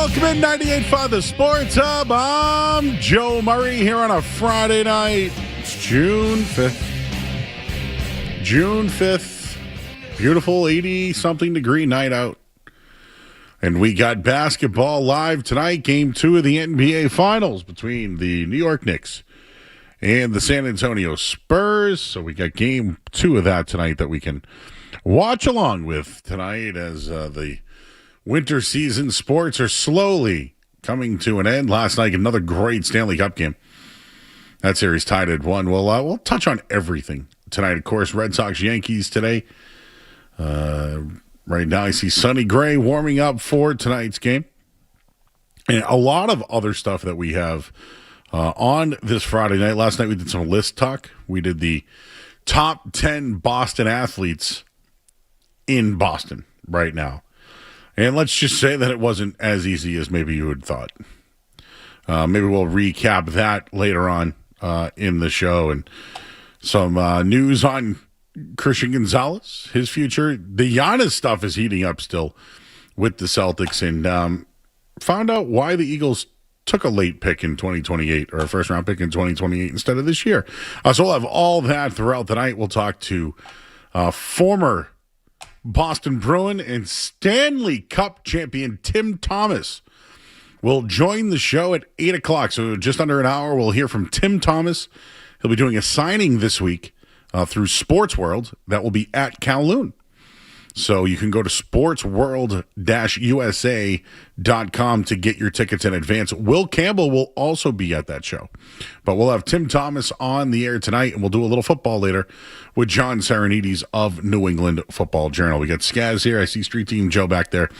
Welcome in 98.5 The Sports Hub. I'm Joe Murray here on a Friday night. It's June 5th. June 5th. Beautiful 80-something degree night out. And we got basketball live tonight. Game 2 of the NBA Finals between the New York Knicks and the San Antonio Spurs. So we got game 2 of that tonight that we can watch along with tonight as the winter season sports are slowly coming to an end. Last night, another great Stanley Cup game. That series tied at 1. We'll touch on everything tonight. Of course, Red Sox, Yankees today. Right now, I see sunny gray warming up for tonight's game. And a lot of other stuff that we have on this Friday night. Last night, we did some list talk. We did the top 10 Boston athletes in Boston right now. And let's just say that it wasn't as easy as maybe you had thought. Maybe we'll recap that later on in the show. And some news on Christian Gonzalez, his future. The Giannis stuff is heating up still with the Celtics. And found out why the Eagles took a late pick in 2028 or a first-round pick in 2028 instead of this year. So we'll have all that throughout the night. We'll talk to former Boston Bruin and Stanley Cup champion Tim Thomas will join the show at 8 o'clock. So just under an hour, we'll hear from Tim Thomas. He'll be doing a signing this week through Sports World that will be at Kowloon. So you can go to sportsworld-usa.com to get your tickets in advance. Will Campbell will also be at that show. But we'll have Tim Thomas on the air tonight, and we'll do a little football later with John Sarianides of New England Football Journal. We got Skaz here. I see Street Team Joe back there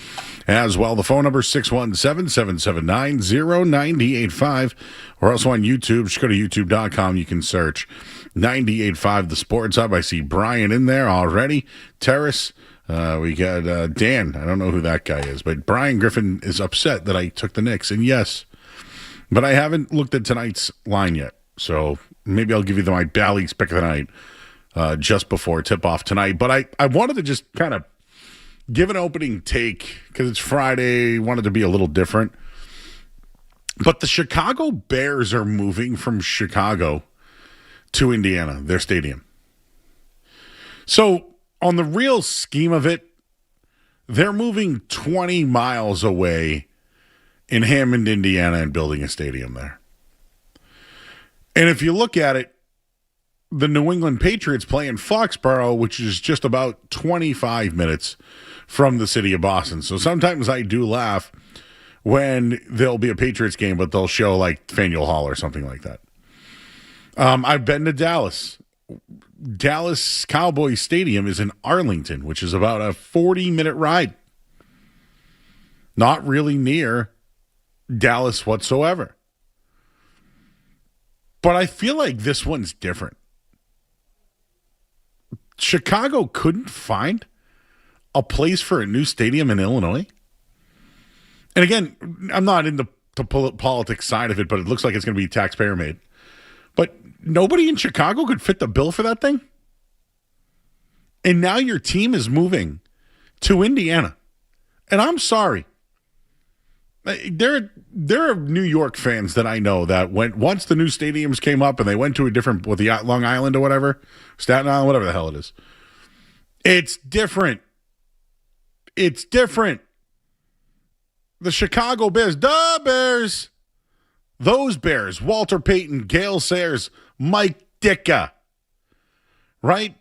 as well. The phone number is 617-779-0985. We're also on YouTube. Just go to youtube.com. You can search 98.5 The Sports Hub. I see Brian in there already. Terrace. We got Dan. I don't know who that guy is, but Brian Griffin is upset that I took the Knicks. And yes, but I haven't looked at tonight's line yet. So maybe I'll give you my Bally's pick of the night just before tip-off tonight. But I wanted to just kind of give an opening take because it's Friday. Wanted to be a little different. But the Chicago Bears are moving from Chicago to Indiana, their stadium. So on the real scheme of it, they're moving 20 miles away in Hammond, Indiana, and building a stadium there. And if you look at it, the New England Patriots play in Foxborough, which is just about 25 minutes from the city of Boston. So sometimes I do laugh when there'll be a Patriots game, but they'll show like Faneuil Hall or something like that. I've been to Dallas. Dallas Cowboys Stadium is in Arlington, which is about a 40-minute ride. Not really near Dallas whatsoever. But I feel like this one's different. Chicago couldn't find a place for a new stadium in Illinois. And again, I'm not in the politics side of it, but it looks like it's going to be taxpayer made. But nobody in Chicago could fit the bill for that thing. And now your team is moving to Indiana. And I'm sorry. There are New York fans that I know that went, once the new stadiums came up and they went to a different, with the Long Island or whatever, Staten Island, whatever the hell it is. It's different. It's different. The Chicago Bears, the Bears. Those Bears, Walter Payton, Gale Sayers, Mike Ditka, right?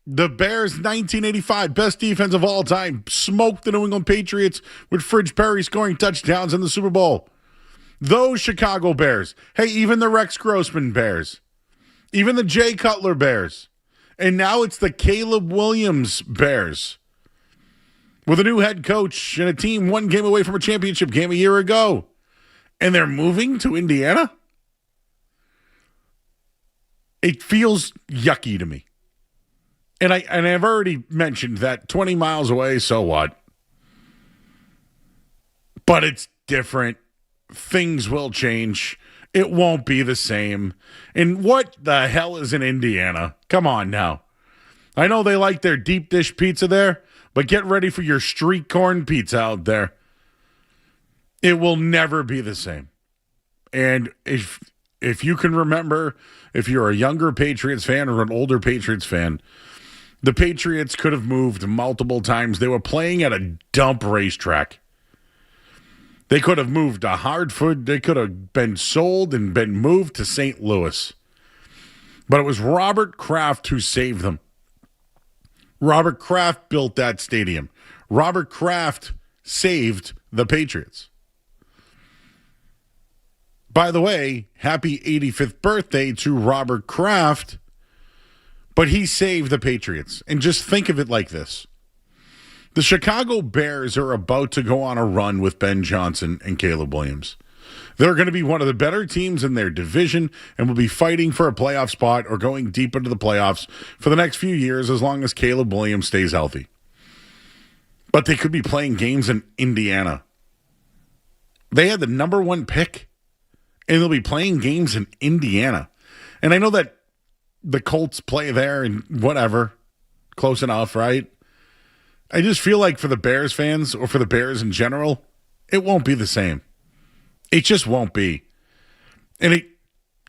The Bears, 1985, best defense of all time, smoked the New England Patriots with Fridge Perry scoring touchdowns in the Super Bowl. Those Chicago Bears. Hey, even the Rex Grossman Bears. Even the Jay Cutler Bears. And now it's the Caleb Williams Bears. With a new head coach and a team one game away from a championship game a year ago. And they're moving to Indiana? It feels yucky to me. And I've already mentioned that 20 miles away, so what? But it's different. Things will change. It won't be the same. And what the hell is in Indiana? Come on now. I know they like their deep dish pizza there, but get ready for your street corn pizza out there. It will never be the same. And if you can remember, if you're a younger Patriots fan or an older Patriots fan, the Patriots could have moved multiple times. They were playing at a dump racetrack. They could have moved to Hartford. They could have been sold and been moved to St. Louis. But it was Robert Kraft who saved them. Robert Kraft built that stadium. Robert Kraft saved the Patriots. By the way, happy 85th birthday to Robert Kraft, but he saved the Patriots. And just think of it like this. The Chicago Bears are about to go on a run with Ben Johnson and Caleb Williams. They're going to be one of the better teams in their division and will be fighting for a playoff spot or going deep into the playoffs for the next few years as long as Caleb Williams stays healthy. But they could be playing games in Indiana. They had the number 1 pick, and they'll be playing games in Indiana. And I know that the Colts play there and whatever, close enough, right? I just feel like for the Bears fans or for the Bears in general, it won't be the same. It just won't be. And it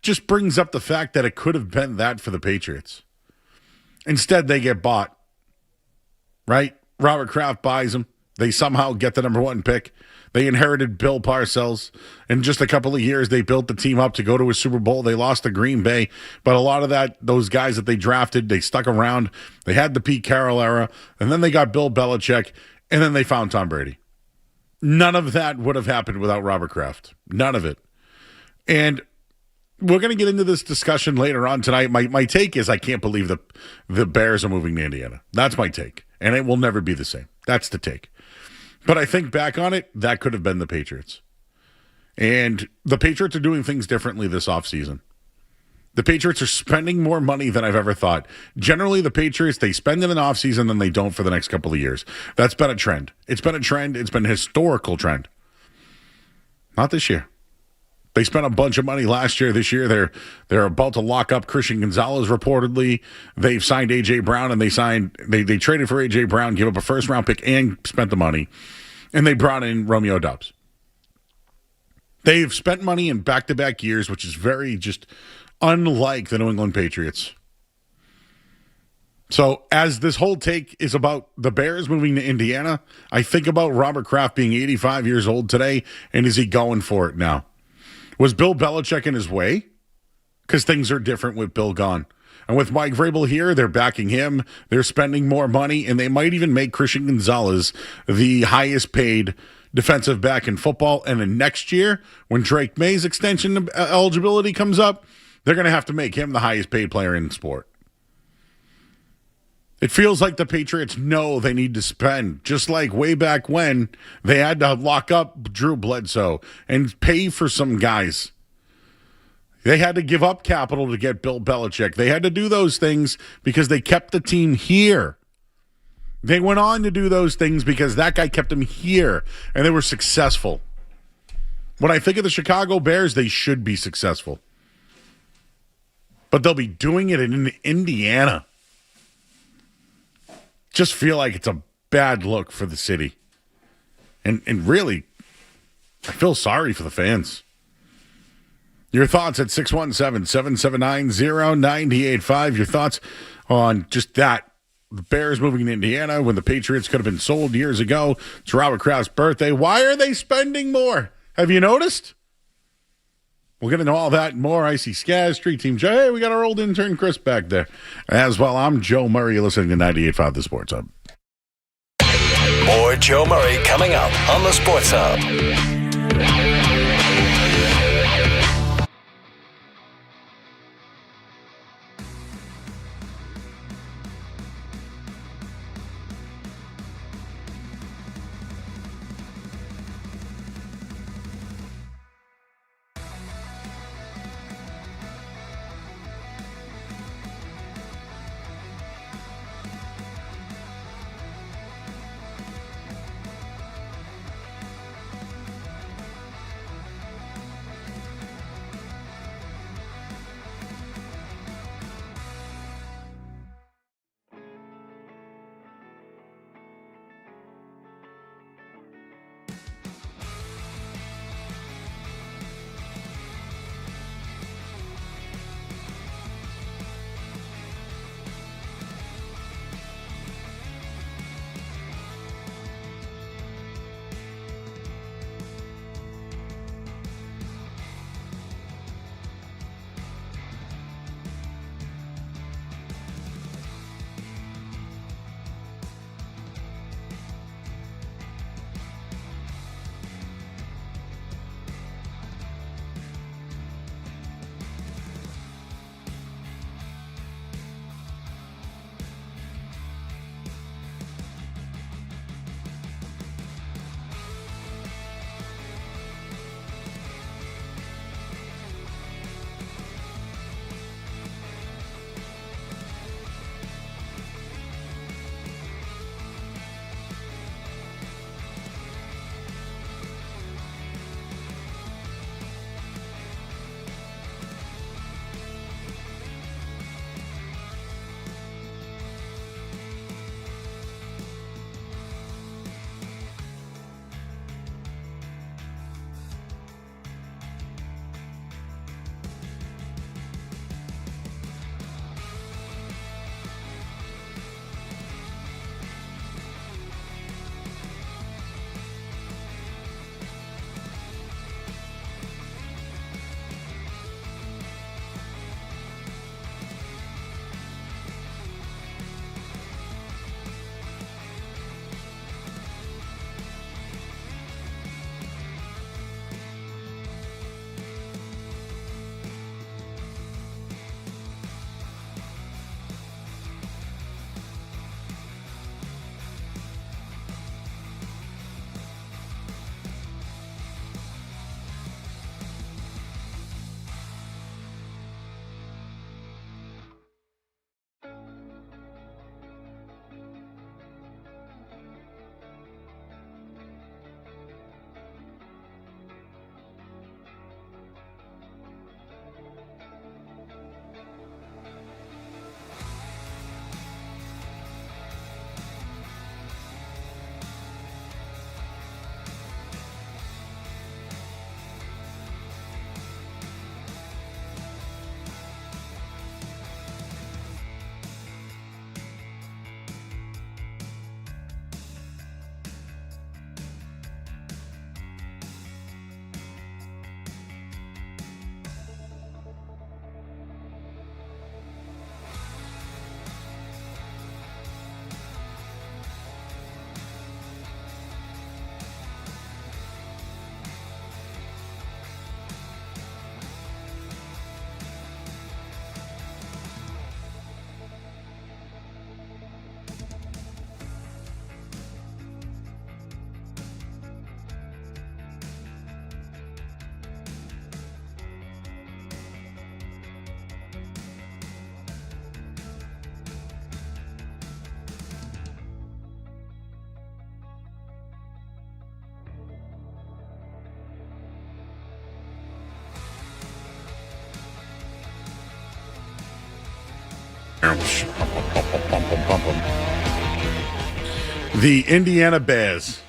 just brings up the fact that it could have been that for the Patriots. Instead, they get bought, right? Robert Kraft buys them. They somehow get the number 1 pick. They inherited Bill Parcells. In just a couple of years, they built the team up to go to a Super Bowl. They lost to Green Bay. But a lot of those guys that they drafted, they stuck around. They had the Pete Carroll era. And then they got Bill Belichick. And then they found Tom Brady. None of that would have happened without Robert Kraft. None of it. And we're going to get into this discussion later on tonight. My take is I can't believe the Bears are moving to Indiana. That's my take. And it will never be the same. That's the take. But I think back on it, that could have been the Patriots. And the Patriots are doing things differently this offseason. The Patriots are spending more money than I've ever thought. Generally, the Patriots, they spend in an offseason than they don't for the next couple of years. That's been a trend. It's been a trend. It's been a historical trend. Not this year. They spent a bunch of money last year. This year, they're about to lock up Christian Gonzalez, reportedly. They've signed A.J. Brown, and they traded for A.J. Brown, gave up a first-round pick, and spent the money. And they brought in Romeo Doubs. They've spent money in back-to-back years, which is very just unlike the New England Patriots. So as this whole take is about the Bears moving to Indiana, I think about Robert Kraft being 85 years old today, and is he going for it now? Was Bill Belichick in his way? Because things are different with Bill gone. And with Mike Vrabel here, they're backing him. They're spending more money, and they might even make Christian Gonzalez the highest paid defensive back in football. And then next year, when Drake May's extension eligibility comes up, they're going to have to make him the highest paid player in sport. It feels like the Patriots know they need to spend, just like way back when they had to lock up Drew Bledsoe and pay for some guys. They had to give up capital to get Bill Belichick. They had to do those things because they kept the team here. They went on to do those things because that guy kept them here, and they were successful. When I think of the Chicago Bears, they should be successful. But they'll be doing it in Indiana. Just feel like it's a bad look for the city. And really, I feel sorry for the fans. Your thoughts at 617-779-0985. Your thoughts on just that. The Bears moving to Indiana when the Patriots could have been sold years ago. It's Robert Kraft's birthday. Why are they spending more? Have you noticed? We'll get into all that and more. I see Skaz, Street Team Joe. Hey, we got our old intern Chris back there. As well, I'm Joe Murray. You're listening to 98.5 The Sports Hub. More Joe Murray coming up on The Sports Hub. The Indiana Bears.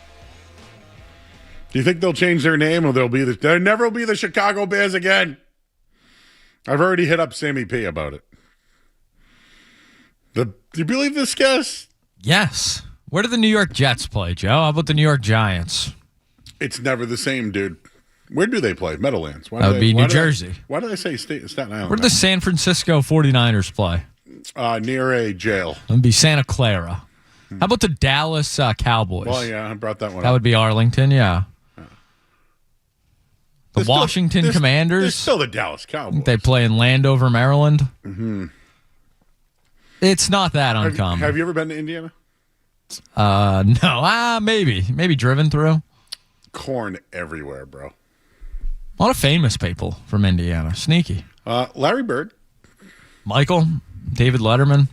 Do you think they'll change their name, or there never will be the Chicago Bears again? I've already hit up Sammy P about it. Do you believe this, guys? Yes. Where do the New York Jets play, Joe? How about the New York Giants? It's never the same, dude. Where do they play? Meadowlands. That would be New Jersey. Why did I say Staten Island? Where do the San Francisco 49ers play? Near a jail. It would be Santa Clara. How about the Dallas Cowboys? Well, yeah, I brought that one up. That would be Arlington, yeah. The Washington Commanders. They're still the Dallas Cowboys. They play in Landover, Maryland. Mm-hmm. It's not that uncommon. Have you ever been to Indiana? No. Maybe driven through. Corn everywhere, bro. A lot of famous people from Indiana. Sneaky. Larry Bird. Michael. David Letterman.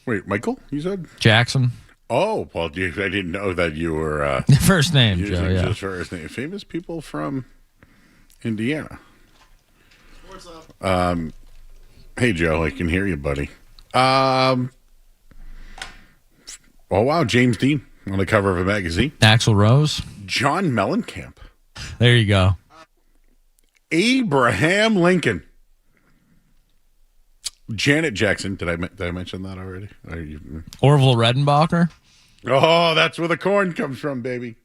Wait, Michael, you said? Jackson. Oh, well, I didn't know that you were... first name, using Joe, yeah. Just first name. Famous people from Indiana. What's up? Hey, Joe, I can hear you, buddy. Oh, wow, James Dean on the cover of a magazine. Axl Rose. John Mellencamp. There you go. Abraham Lincoln. Janet Jackson. Did I mention that already? Orville Redenbacher. Oh, that's where the corn comes from, baby.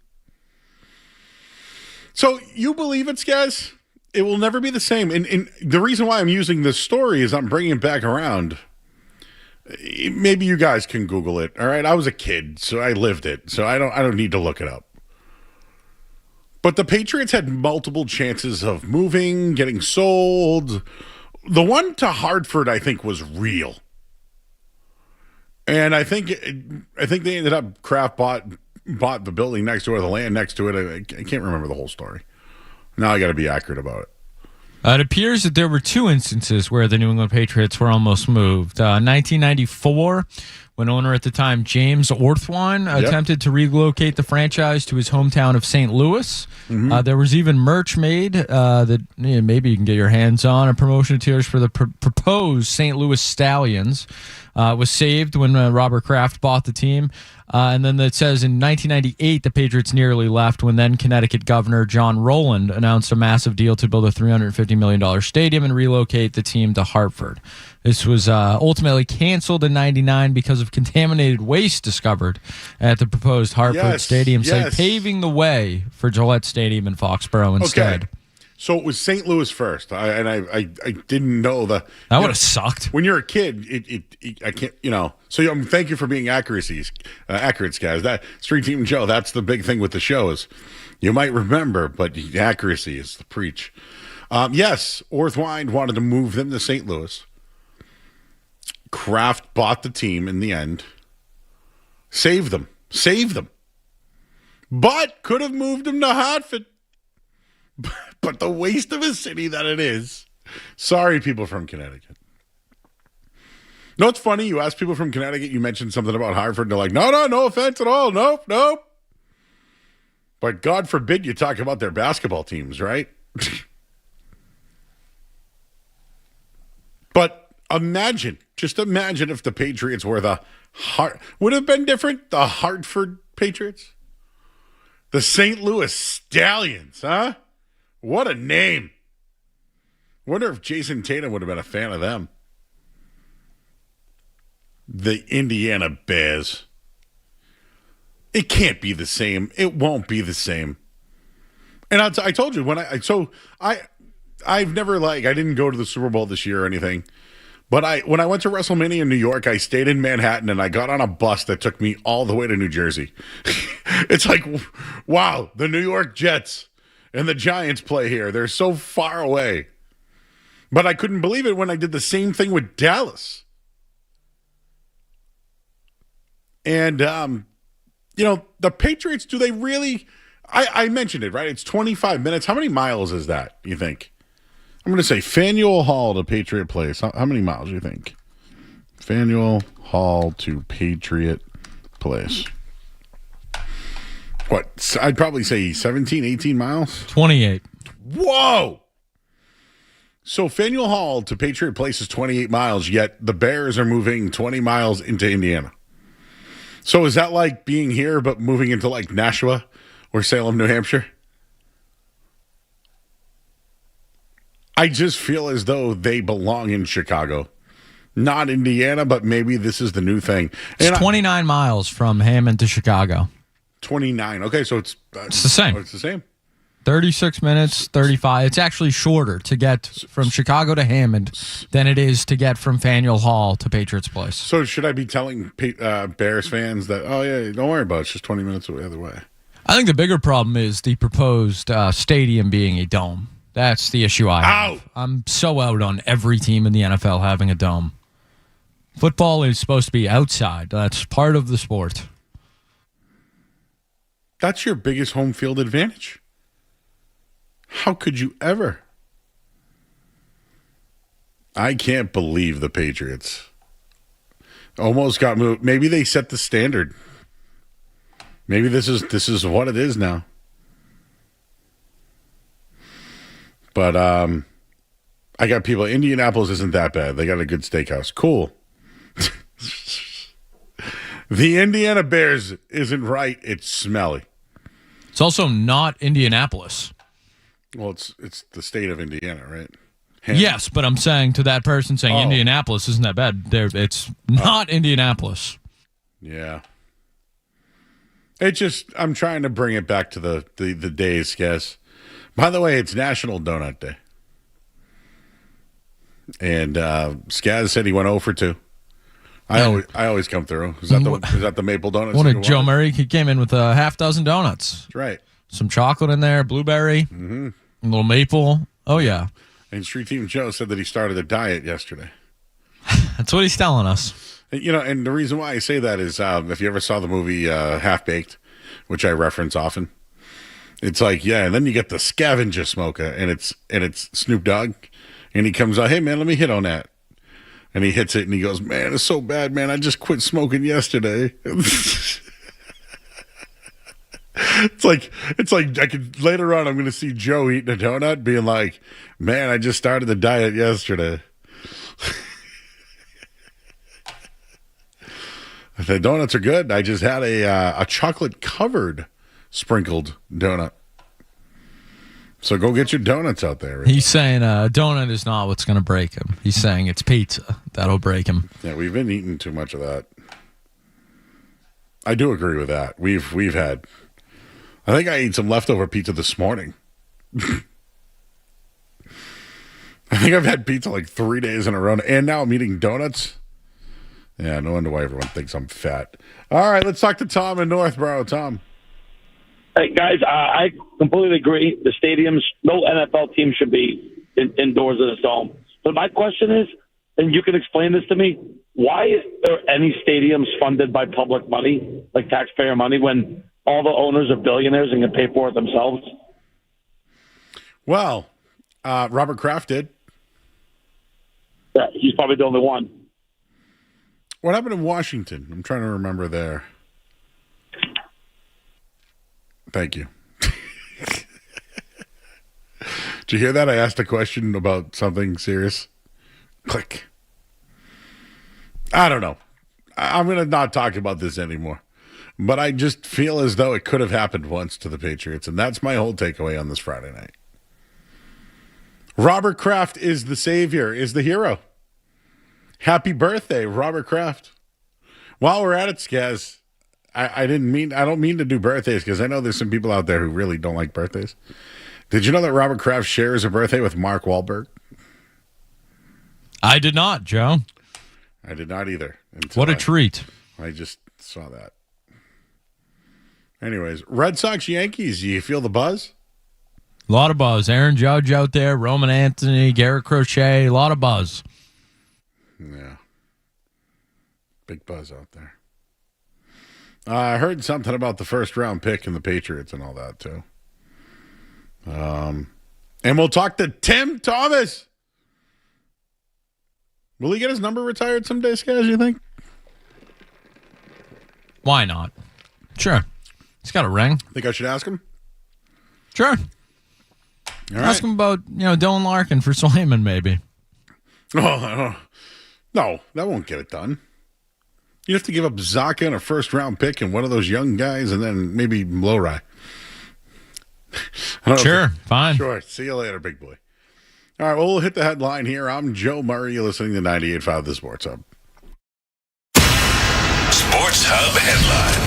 So you believe it, guys? It will never be the same. And the reason why I'm using this story is I'm bringing it back around. Maybe you guys can Google it. All right, I was a kid, so I lived it. So I don't need to look it up. But the Patriots had multiple chances of moving, getting sold. The one to Hartford, I think, was real. And I think they ended up Kraft bought the building next to it, the land next to it. I can't remember the whole story. Now I got to be accurate about it. It appears that there were two instances where the New England Patriots were almost moved. 1994, when owner at the time James Orthwine attempted to relocate the franchise to his hometown of St. Louis. Mm-hmm. There was even merch made that maybe you can get your hands on. A promotion materials for the proposed St. Louis Stallions was saved when Robert Kraft bought the team. And then it says in 1998, the Patriots nearly left when then Connecticut Governor John Rowland announced a massive deal to build a $350 million stadium and relocate the team to Hartford. This was ultimately canceled in 99 because of contaminated waste discovered at the proposed Hartford Stadium site, paving the way for Gillette Stadium in Foxborough instead. Okay. So it was St. Louis first. I didn't know that would have sucked. When you're a kid, I can't, So thank you for being accurate, guys. That Street Team Joe, that's the big thing with the show is you might remember, but accuracy is the preach. Yes, Orthwine wanted to move them to St. Louis. Kraft bought the team in the end. Saved them. But could have moved them to Hartford. But the waste of a city that it is. Sorry, people from Connecticut. No, it's funny. You ask people from Connecticut, you mentioned something about Hartford, and they're like, no offense at all. Nope. But God forbid you talk about their basketball teams, right? But just imagine if the Patriots were would have been different, the Hartford Patriots? The St. Louis Stallions, huh? What a name. Wonder if Jason Tatum would have been a fan of them. The Indiana Bears. It can't be the same. It won't be the same. And I told you I've never I didn't go to the Super Bowl this year or anything. But when I went to WrestleMania in New York, I stayed in Manhattan and I got on a bus that took me all the way to New Jersey. It's like, wow, the New York Jets and the Giants play here. They're so far away. But I couldn't believe it when I did the same thing with Dallas. And, the Patriots, do they really... I mentioned it, right? It's 25 minutes. How many miles is that, you think? I'm going to say Faneuil Hall to Patriot Place. How many miles do you think? Faneuil Hall to Patriot Place. What? I'd probably say 17, 18 miles. 28. Whoa! So Faneuil Hall to Patriot Place is 28 miles, yet the Bears are moving 20 miles into Indiana. So is that like being here but moving into like Nashua or Salem, New Hampshire? I just feel as though they belong in Chicago. Not Indiana, but maybe this is the new thing. It's 29 miles from Hammond to Chicago. 29. Okay, so it's the same. Oh, it's the same. 36 minutes, 35. It's actually shorter to get from Chicago to Hammond than it is to get from Faneuil Hall to Patriots Place. So should I be telling Bears fans that, oh, yeah, don't worry about it. It's just 20 minutes the other way? I think the bigger problem is the proposed stadium being a dome. That's the issue I have. Out. I'm so out on every team in the NFL having a dome. Football is supposed to be outside. That's part of the sport. That's your biggest home field advantage. How could you ever? I can't believe the Patriots almost got moved. Maybe they set the standard. Maybe this is what it is now. But I got people. Indianapolis isn't that bad. They got a good steakhouse. Cool. The Indiana Bears isn't right. It's smelly. It's also not Indianapolis. Well, it's the state of Indiana, right? Yes, but I'm saying to that person saying Indianapolis isn't that bad. It's not Indianapolis. Yeah. I'm trying to bring it back to the days, guys. By the way, it's National Donut Day. And Skaz said he went 0 for 2. I always come through. Is that the maple donuts? What a Joe Murray. He came in with a half dozen donuts. That's right. Some chocolate in there, blueberry, a little maple. Oh, yeah. And Street Team Joe said that he started a diet yesterday. That's what he's telling us. You know, and the reason why I say that is if you ever saw the movie Half Baked, which I reference often, it's like, yeah, and then you get the scavenger smoker, and it's Snoop Dogg, and he comes out, hey, man, let me hit on that. And he hits it, and he goes, man, it's so bad, man. I just quit smoking yesterday. It's like I could later on. I'm going to see Joe eating a donut, being like, "Man, I just started the diet yesterday." The donuts are good. I just had a chocolate covered sprinkled donut. So go get your donuts out there. Right? He's saying a donut is not what's going to break him. He's saying it's pizza that'll break him. Yeah, we've been eating too much of that. I do agree with that. We've had. I think I ate some leftover pizza this morning. I think I've had pizza like 3 days in a row, and now I'm eating donuts. Yeah, no wonder why everyone thinks I'm fat. All right, let's talk to Tom in Northborough. Tom. Hey, guys, I completely agree. The stadiums, no NFL team should be indoors in a dome. But my question is, and you can explain this to me, why is there any stadiums funded by public money, like taxpayer money, when all the owners are billionaires and can pay for it themselves? Well, Robert Kraft did. Yeah, he's probably the only one. What happened in Washington? I'm trying to remember there. Thank you. Did you hear that? I asked a question about something serious. Click. I don't know. I'm going to not talk about this anymore. But I just feel as though it could have happened once to the Patriots, and that's my whole takeaway on this Friday night. Robert Kraft is the savior, is the hero. Happy birthday, Robert Kraft. While we're at it, Skaz, I don't mean to do birthdays because I know there's some people out there who really don't like birthdays. Did you know that Robert Kraft shares a birthday with Mark Wahlberg? I did not, Joe. I did not either. What a treat. I just saw that. Anyways, Red Sox, Yankees, you feel the buzz? A lot of buzz. Aaron Judge out there, Roman Anthony, Garrett Crochet, a lot of buzz. Yeah. Big buzz out there. I heard something about the first round pick and the Patriots and all that, too. And we'll talk to Tim Thomas. Will he get his number retired someday, Skaz, you think? Why not? Sure. He's got a ring. Think I should ask him? Sure. Ask him about Dylan Larkin for Swayman, maybe. Oh, no, that won't get it done. You have to give up Zaka and a first-round pick and one of those young guys, and then maybe Lowry. Sure, fine. Sure. See you later, big boy. All right, well, we'll hit the headline here. I'm Joe Murray. You're listening to 98.5 The Sports Hub. Sports Hub headline.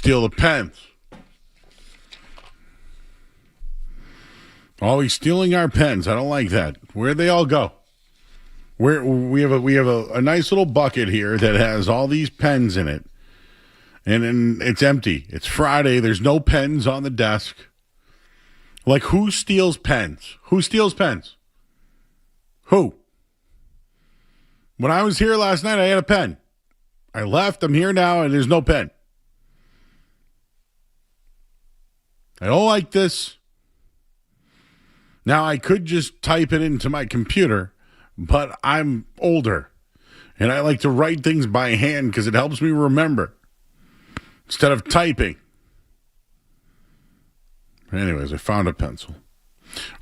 steal the pens. Always stealing our pens. I don't like that. Where'd they all go? We have a nice little bucket here that has all these pens in it. And then it's empty. It's Friday. There's no pens on the desk. Like, who steals pens? Who steals pens? Who? When I was here last night, I had a pen. I left. I'm here now, and there's no pen. I don't like this. Now, I could just type it into my computer, but I'm older, and I like to write things by hand because it helps me remember instead of typing. Anyways, I found a pencil.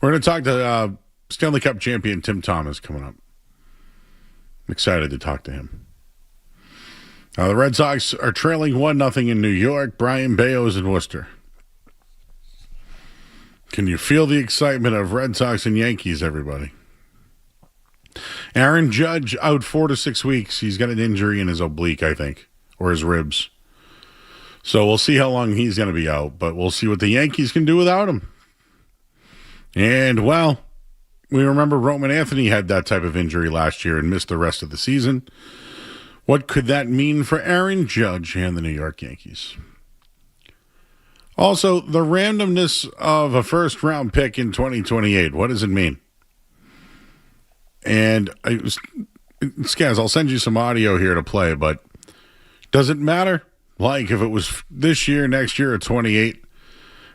We're going to talk to Stanley Cup champion Tim Thomas coming up. I'm excited to talk to him. The Red Sox are trailing 1-0 in New York. Brian Bayo's in Worcester. Can you feel the excitement of Red Sox and Yankees, everybody? Aaron Judge out 4 to 6 weeks. He's got an injury in his oblique, I think, or his ribs. So we'll see how long he's going to be out, but we'll see what the Yankees can do without him. And, well, we remember Roman Anthony had that type of injury last year and missed the rest of the season. What could that mean for Aaron Judge and the New York Yankees? Also, the randomness of a first-round pick in 2028. What does it mean? And, Skaz, I'll send you some audio here to play, but does it matter? Like, if it was this year, next year, or 28?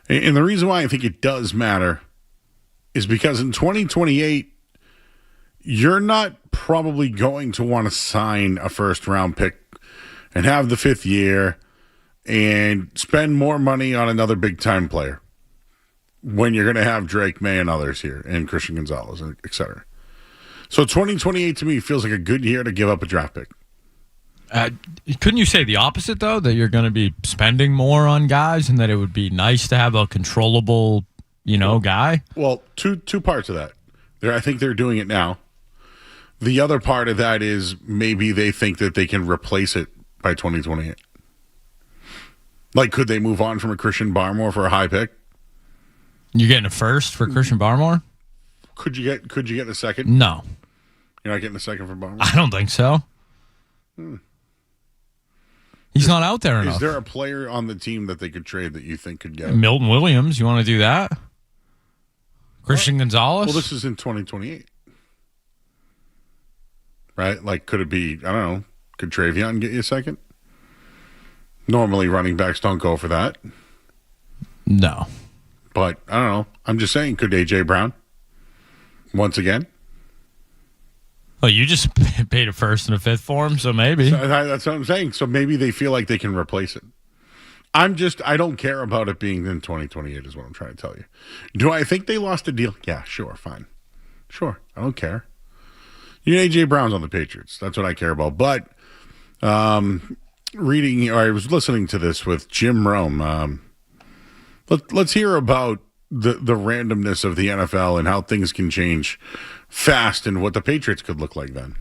And the reason why I think it does matter is because in 2028, you're not probably going to want to sign a first-round pick and have the fifth year and spend more money on another big-time player when you're going to have Drake May and others here, and Christian Gonzalez, et cetera. So 2028 to me feels like a good year to give up a draft pick. Couldn't you say the opposite, though, that you're going to be spending more on guys and that it would be nice to have a controllable, guy? Well, two parts of that. I think they're doing it now. The other part of that is maybe they think that they can replace it by 2028. Like, could they move on from a Christian Barmore for a high pick? You're getting a first for Christian Barmore? Could you get a second? No. You're not getting a second for Barmore? I don't think so. He's not out there enough. Is there a player on the team that they could trade that you think could get? Milton Williams, you want to do that? Christian Gonzalez? Well, this is in 2028. Right? Like, could it be, I don't know, could Travion get you a second? Normally, running backs don't go for that. No. But, I don't know. I'm just saying, could A.J. Brown? Once again? Well, you just paid a first and a fifth for him, so maybe. So that's what I'm saying. So maybe they feel like they can replace it. I don't care about it being in 2028 is what I'm trying to tell you. Do I think they lost a deal? Yeah, sure, fine. Sure, I don't care. You know, A.J. Brown's on the Patriots. That's what I care about. But I was listening to this with Jim Rome. Let's hear about the randomness of the NFL and how things can change fast and what the Patriots could look like then.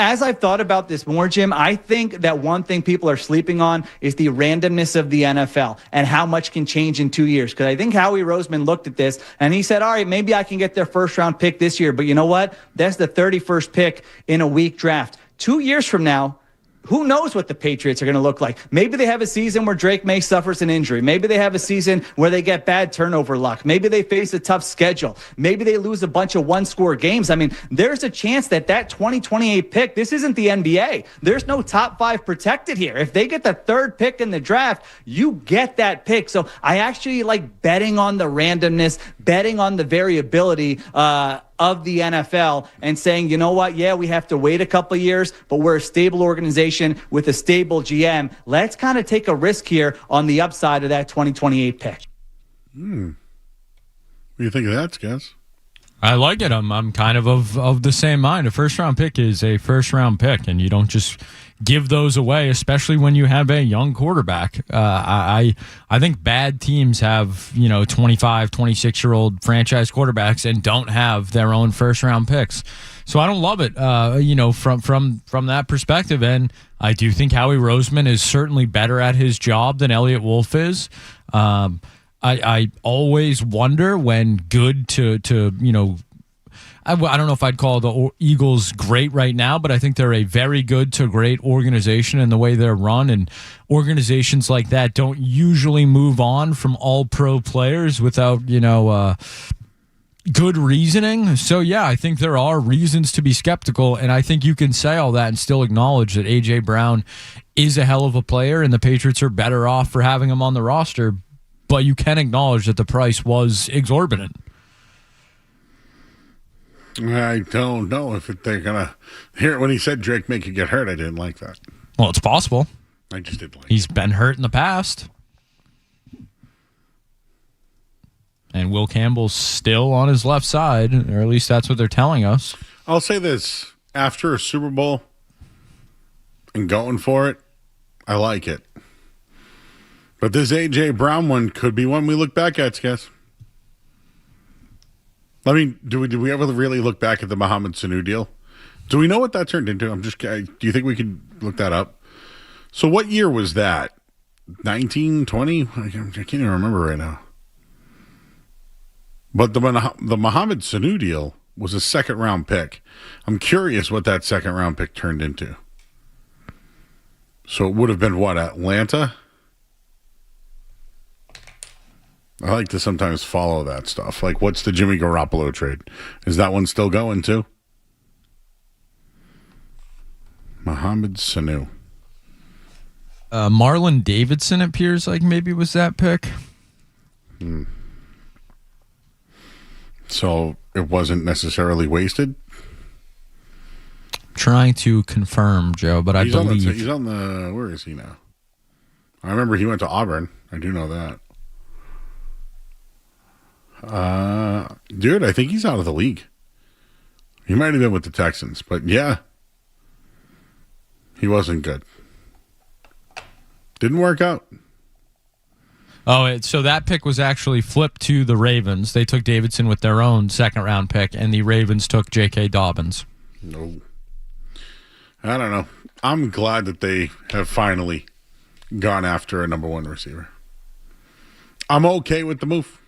As I've thought about this more, Jim, I think that one thing people are sleeping on is the randomness of the NFL and how much can change in 2 years. Because I think Howie Roseman looked at this and he said, all right, maybe I can get their first round pick this year. But you know what? That's the 31st pick in a weak draft. 2 years from now, who knows what the Patriots are going to look like? Maybe they have a season where Drake May suffers an injury. Maybe they have a season where they get bad turnover luck. Maybe they face a tough schedule. Maybe they lose a bunch of one-score games. I mean, there's a chance that 2028 pick, this isn't the NBA. There's no top 5 protected here. If they get the 3rd pick in the draft, you get that pick. So I actually like betting on the randomness, betting on the variability of the NFL and saying, you know what? Yeah, we have to wait a couple of years, but we're a stable organization with a stable GM. Let's kind of take a risk here on the upside of that 2028 pick. What do you think of that, Skaz? I like it. I'm kind of the same mind. A first-round pick is a first-round pick, and you don't just give those away, especially when you have a young quarterback. I think bad teams have 25, 26-year-old franchise quarterbacks and don't have their own first-round picks. So I don't love it, from that perspective. And I do think Howie Roseman is certainly better at his job than Elliott Wolf is. I always wonder when good to I don't know if I'd call the Eagles great right now, but I think they're a very good to great organization in the way they're run. And organizations like that don't usually move on from all pro players without, good reasoning. So, yeah, I think there are reasons to be skeptical. And I think you can say all that and still acknowledge that A.J. Brown is a hell of a player and the Patriots are better off for having him on the roster. But you can acknowledge that the price was exorbitant. I don't know if they're going to hear it. When he said Drake may could get hurt, I didn't like that. Well, it's possible. I just didn't like it. He's been hurt in the past. And Will Campbell's still on his left side, or at least that's what they're telling us. I'll say this. After a Super Bowl and going for it, I like it. But this A.J. Brown one could be one we look back at, guys. I mean, did we ever really look back at the Mohamed Sanu deal? Do we know what that turned into? Do you think we could look that up? So what year was that? 1920? I can't even remember right now. But the Mohamed Sanu deal was a second-round pick. I'm curious what that second-round pick turned into. So it would have been what, Atlanta? I like to sometimes follow that stuff. Like, what's the Jimmy Garoppolo trade? Is that one still going, too? Mohamed Sanu. Marlon Davidson appears like maybe was that pick. So it wasn't necessarily wasted? Trying to confirm, Joe, but I believe... He's on the... Where is he now? I remember he went to Auburn. I do know that. Dude, I think he's out of the league. He might have been with the Texans, but yeah, he wasn't good. Didn't work out. Oh, so that pick was actually flipped to the Ravens. They took Davidson with their own second-round pick, and the Ravens took J.K. Dobbins. No. I don't know. I'm glad that they have finally gone after a number one receiver. I'm okay with the move.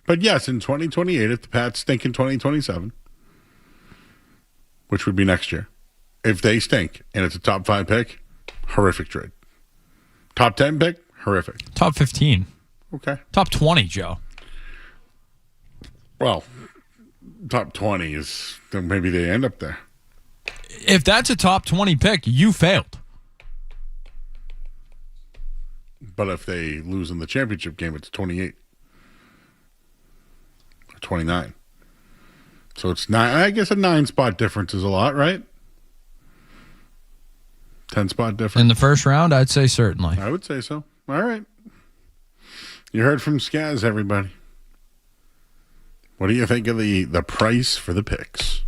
But yes, in 2028, if the Pats stink in 2027, which would be next year, if they stink and it's a top 5 pick, horrific trade. Top 10 pick, horrific. Top 15. Okay. Top 20, Joe. Well, top 20 is, then maybe they end up there. If that's a top 20 pick, you failed. But if they lose in the championship game, it's 28. 29. So it's 9. I guess a 9-spot difference is a lot, right? 10-spot difference. In the first round, I'd say certainly. I would say so. All right. You heard from Skaz, everybody. What do you think of the price for the picks?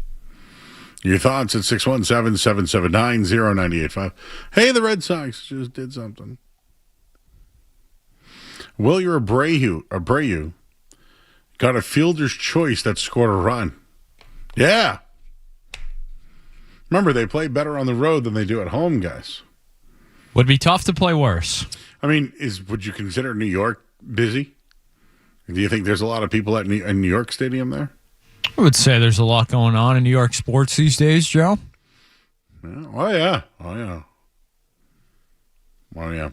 Your thoughts at 617-779-0985. Hey, the Red Sox just did something. Wilyer Abreu got a fielder's choice that scored a run. Yeah. Remember, they play better on the road than they do at home, guys. Would be tough to play worse. I mean, would you consider New York busy? Do you think there's a lot of people at New York Stadium there? I would say there's a lot going on in New York sports these days, Joe. Yeah. Oh, yeah. Oh, yeah. Oh, yeah.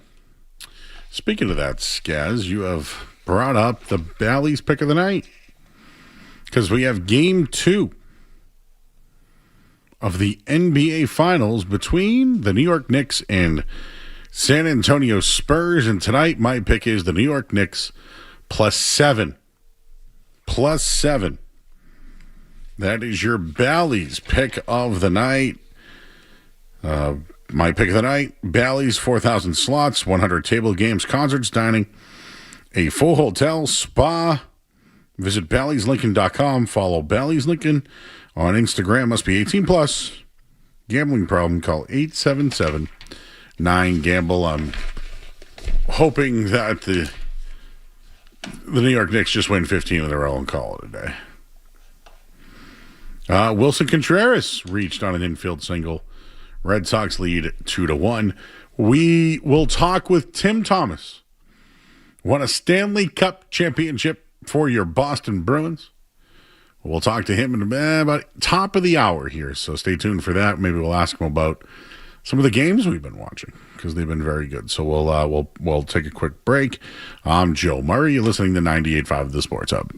Speaking of that, Skaz, you have brought up the Bally's pick of the night because we have game 2 of the NBA Finals between the New York Knicks and San Antonio Spurs. And tonight, my pick is the New York Knicks +7. +7. That is your Bally's pick of the night. My pick of the night, Bally's 4,000 slots, 100 table games, concerts, dining, a full hotel, spa, Visit Bally'sLincoln.com. Follow Bally's Lincoln on Instagram. Must be 18 plus. Gambling problem? Call 877-9-GAMBLE. I'm hoping that the New York Knicks just win 15 in a row and call it a day. Wilson Contreras reached on an infield single. Red Sox lead 2-1. We will talk with Tim Thomas. Won a Stanley Cup championship for your Boston Bruins. We'll talk to him in about top of the hour here, so stay tuned for that. Maybe we'll ask him about some of the games we've been watching because they've been very good. So we'll take a quick break. I'm Joe Murray. You're listening to 98.5 The Sports Hub.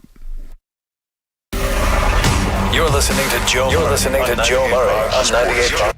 You're listening to Joe Murray on 98.5.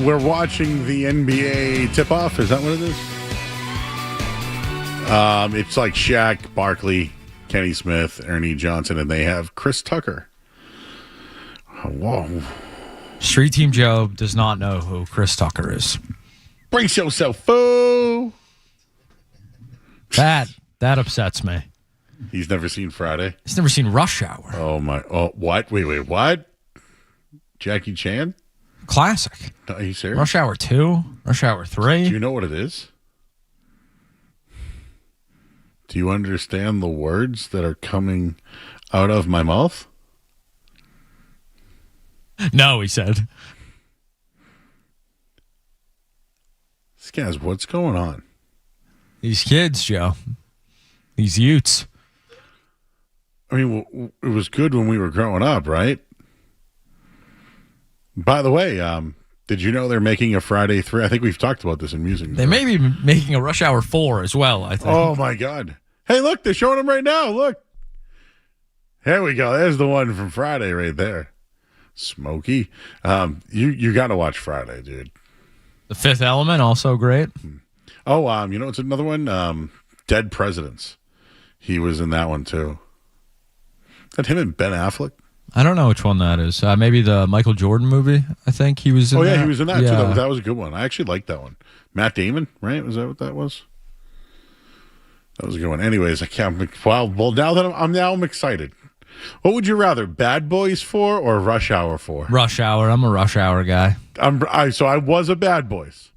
we're watching the NBA tip-off. Is that what it is? It's like Shaq, Barkley, Kenny Smith, Ernie Johnson, and they have Chris Tucker. Whoa. Street Team Joe does not know who Chris Tucker is. Brace yourself, fool. That upsets me. He's never seen Friday. He's never seen Rush Hour. Oh, my. Oh, what? Wait, what? Jackie Chan? Classic. Are you serious? Rush Hour 2, Rush Hour 3. Do you know what it is? Do you understand the words that are coming out of my mouth? No, he said. Skaz, what's going on? These kids, Joe. These Utes. I mean, it was good when we were growing up, right? By the way, did you know they're making a Friday 3? I think we've talked about this in music. They may be making a Rush Hour 4 as well, I think. Oh, my God. Hey, look, they're showing them right now. Look. There we go. There's the one from Friday right there. Smokey. You got to watch Friday, dude. The Fifth Element, also great. Oh, you know what's another one? Dead Presidents. He was in that one, too. That him and Ben Affleck? I don't know which one that is. Maybe the Michael Jordan movie, I think he was in that. Oh, yeah, he was in that, too. That was a good one. I actually liked that one. Matt Damon, right? Was that what that was? That was a good one. Anyways, I can't. Well, now that I'm excited. What would you rather, Bad Boys 4 or Rush Hour 4? Rush Hour. I'm a Rush Hour guy. So I was a Bad Boys,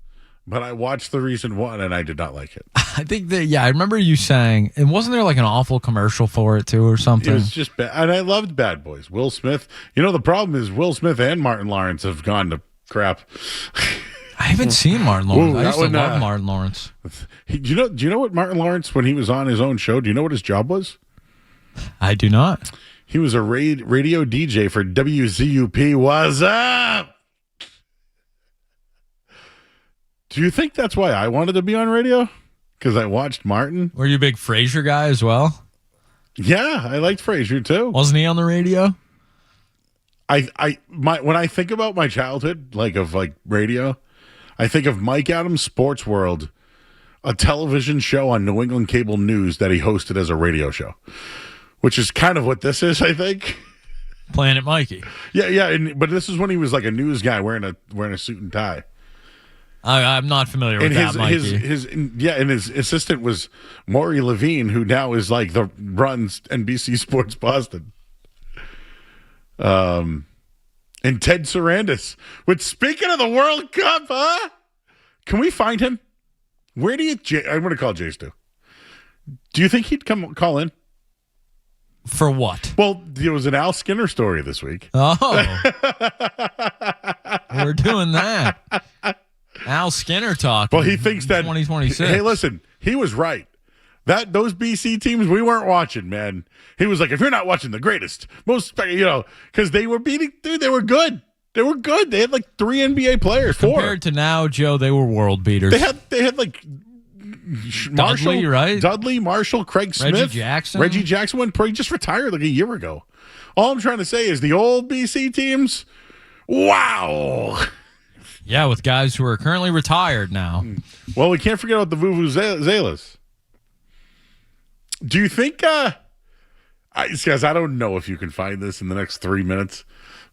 but I watched the recent one and I did not like it. I think that, I remember you saying, and wasn't there like an awful commercial for it too or something? It was just bad. And I loved Bad Boys. Will Smith. You know, the problem is Will Smith and Martin Lawrence have gone to crap. I haven't seen Martin Lawrence. Ooh, I used to love one, Martin Lawrence. Do you know what Martin Lawrence, when he was on his own show, do you know what his job was? I do not. He was a radio DJ for WZUP. What's up? Do you think that's why I wanted to be on radio? Because I watched Martin. Were you a big Frasier guy as well? Yeah, I liked Frasier too. Wasn't he on the radio? When I think about my childhood, of radio, I think of Mike Adams' Sports World, a television show on New England Cable News that he hosted as a radio show, which is kind of what this is, I think. Planet Mikey. Yeah, but this is when he was like a news guy wearing a suit and tie. I'm not familiar with that, Mikey. And his assistant was Maury Levine, who now is runs NBC Sports Boston. And Ted Sarandis. Which, speaking of the World Cup, huh? Can we find him? Where do you? I'm going to call Jace too. Do you think he'd call in? For what? Well, there was an Al Skinner story this week. Oh, we're doing that. Al Skinner talk. Well, he thinks that 2026. Hey, listen, he was right. Those BC teams we weren't watching, man. He was like, if you're not watching the greatest, most, because they were beating, dude, they were good. They were good. They had 3 NBA players. 4 compared to now, Joe. They were world beaters. They had Marshall, Dudley, right? Dudley, Marshall, Craig Smith, Reggie Jackson went pro. He just retired a year ago. All I'm trying to say is the old BC teams. Wow. Yeah, with guys who are currently retired now. Well, we can't forget about the Vuvuzelas. Do you think, guys, I don't know if you can find this in the next 3 minutes,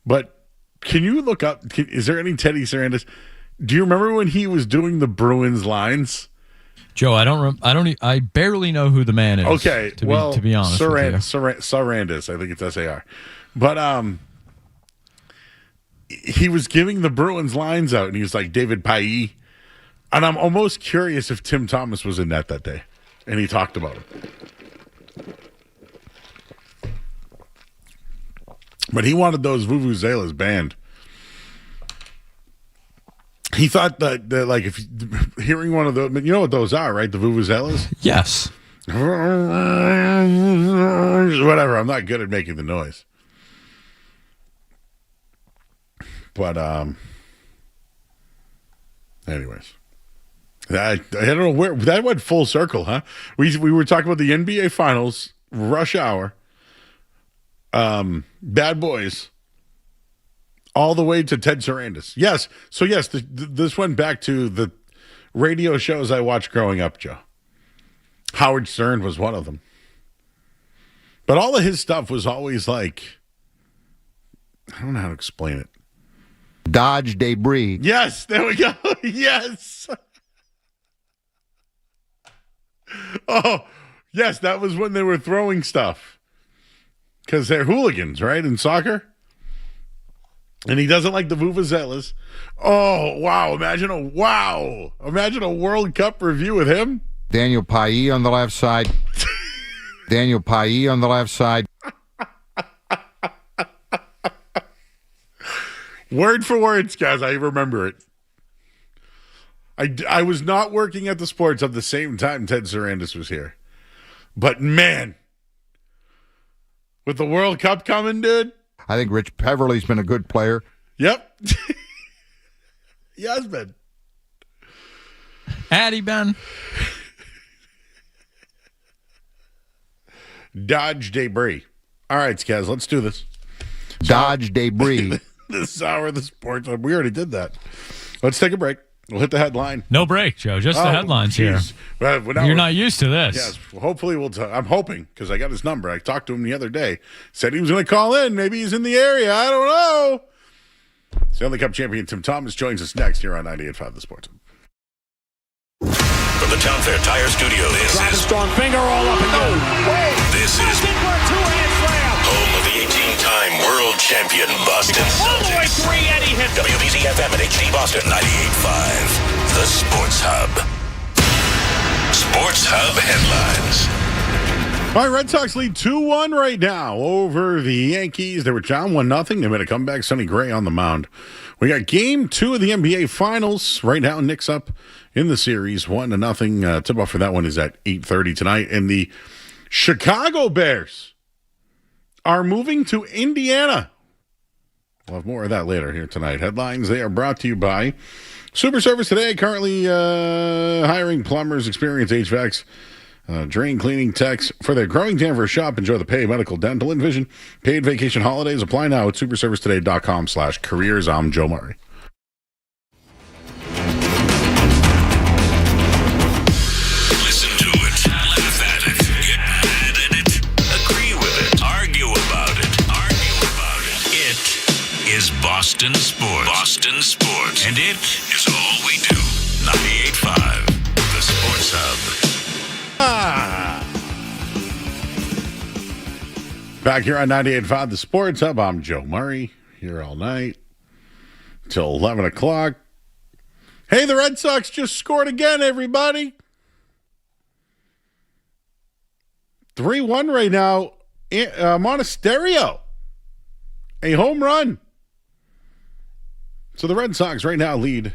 but can you look up, is there any Teddy Sarandis? Do you remember when he was doing the Bruins lines? Joe, I barely know who the man is. Okay, to be honest with you. Sarandis, I think it's SAR. But he was giving the Bruins lines out, and he was like David Paille. And I'm almost curious if Tim Thomas was in that day, and he talked about him. But he wanted those Vuvuzelas banned. He thought that if hearing one of those, you know what those are, right? The Vuvuzelas? Yes. Whatever. I'm not good at making the noise. But anyways, I don't know where that went full circle, huh? We were talking about the NBA Finals, Rush Hour, Bad Boys, all the way to Ted Sarianides. Yes. So, yes, this went back to the radio shows I watched growing up, Joe. Howard Stern was one of them. But all of his stuff was always like, I don't know how to explain it. Dodge debris. Yes, there we go. Yes. Oh, yes, that was when they were throwing stuff. Because they're hooligans, right, in soccer? And he doesn't like the vuvuzelas. Oh, wow. Imagine a World Cup review with him. Daniel Paillet on the left side. Daniel Paillet on the left side. Word for words, guys. I remember it. I was not working at the Sports at the same time Ted Sarianides was here. But, man, with the World Cup coming, dude. I think Rich Peverly's been a good player. Yep. He has been. Hattie Ben. Dodge debris. All right, Skaz, let's do this. Dodge debris. This hour of the Sports. We already did that. Let's take a break. We'll hit the headline. No break, Joe. Just the headlines geez. here. You're not used to this. Yes. Well, hopefully I'm hoping, because I got his number. I talked to him the other day. Said he was going to call in. Maybe he's in the area. I don't know. Stanley Cup champion Tim Thomas joins us next here on 98.5 The Sports. From the Town Fair Tire Studio, this is strong finger all up and down. This is Two-hand slam. home of the 18-time world champion Boston All the way Celtics. three, Eddie hit them. WBZ FM and HD Boston 98.5. The Sports Hub. Sports Hub headlines. All right, Red Sox lead 2-1 right now over the Yankees. They were down 1-0. They made a comeback. Sonny Gray on the mound. We got game 2 of the NBA Finals. Right now, Knicks up in the series 1-0. Tip-off for that one is at 8:30 tonight. And the Chicago Bears are moving to Indiana. We'll have more of that later here tonight. Headlines, they are brought to you by Super Service Today. Currently hiring plumbers, experienced HVACs, drain cleaning techs for their growing Danvers shop. Enjoy the pay, medical, dental, and vision. Paid vacation holidays. Apply now at superservicetoday.com/careers. I'm Joe Murray. Listen to it, laugh at it, get mad at it, agree with it, argue about it. It is Boston Sports. Boston Sports. And it is all we do. 98.5, The Sports Hub. Back here on 98.5 The Sports Hub. I'm Joe Murray, here all night till 11 o'clock. Hey, the Red Sox just scored again, everybody. 3-1 right now. Monasterio. A home run. So the Red Sox right now lead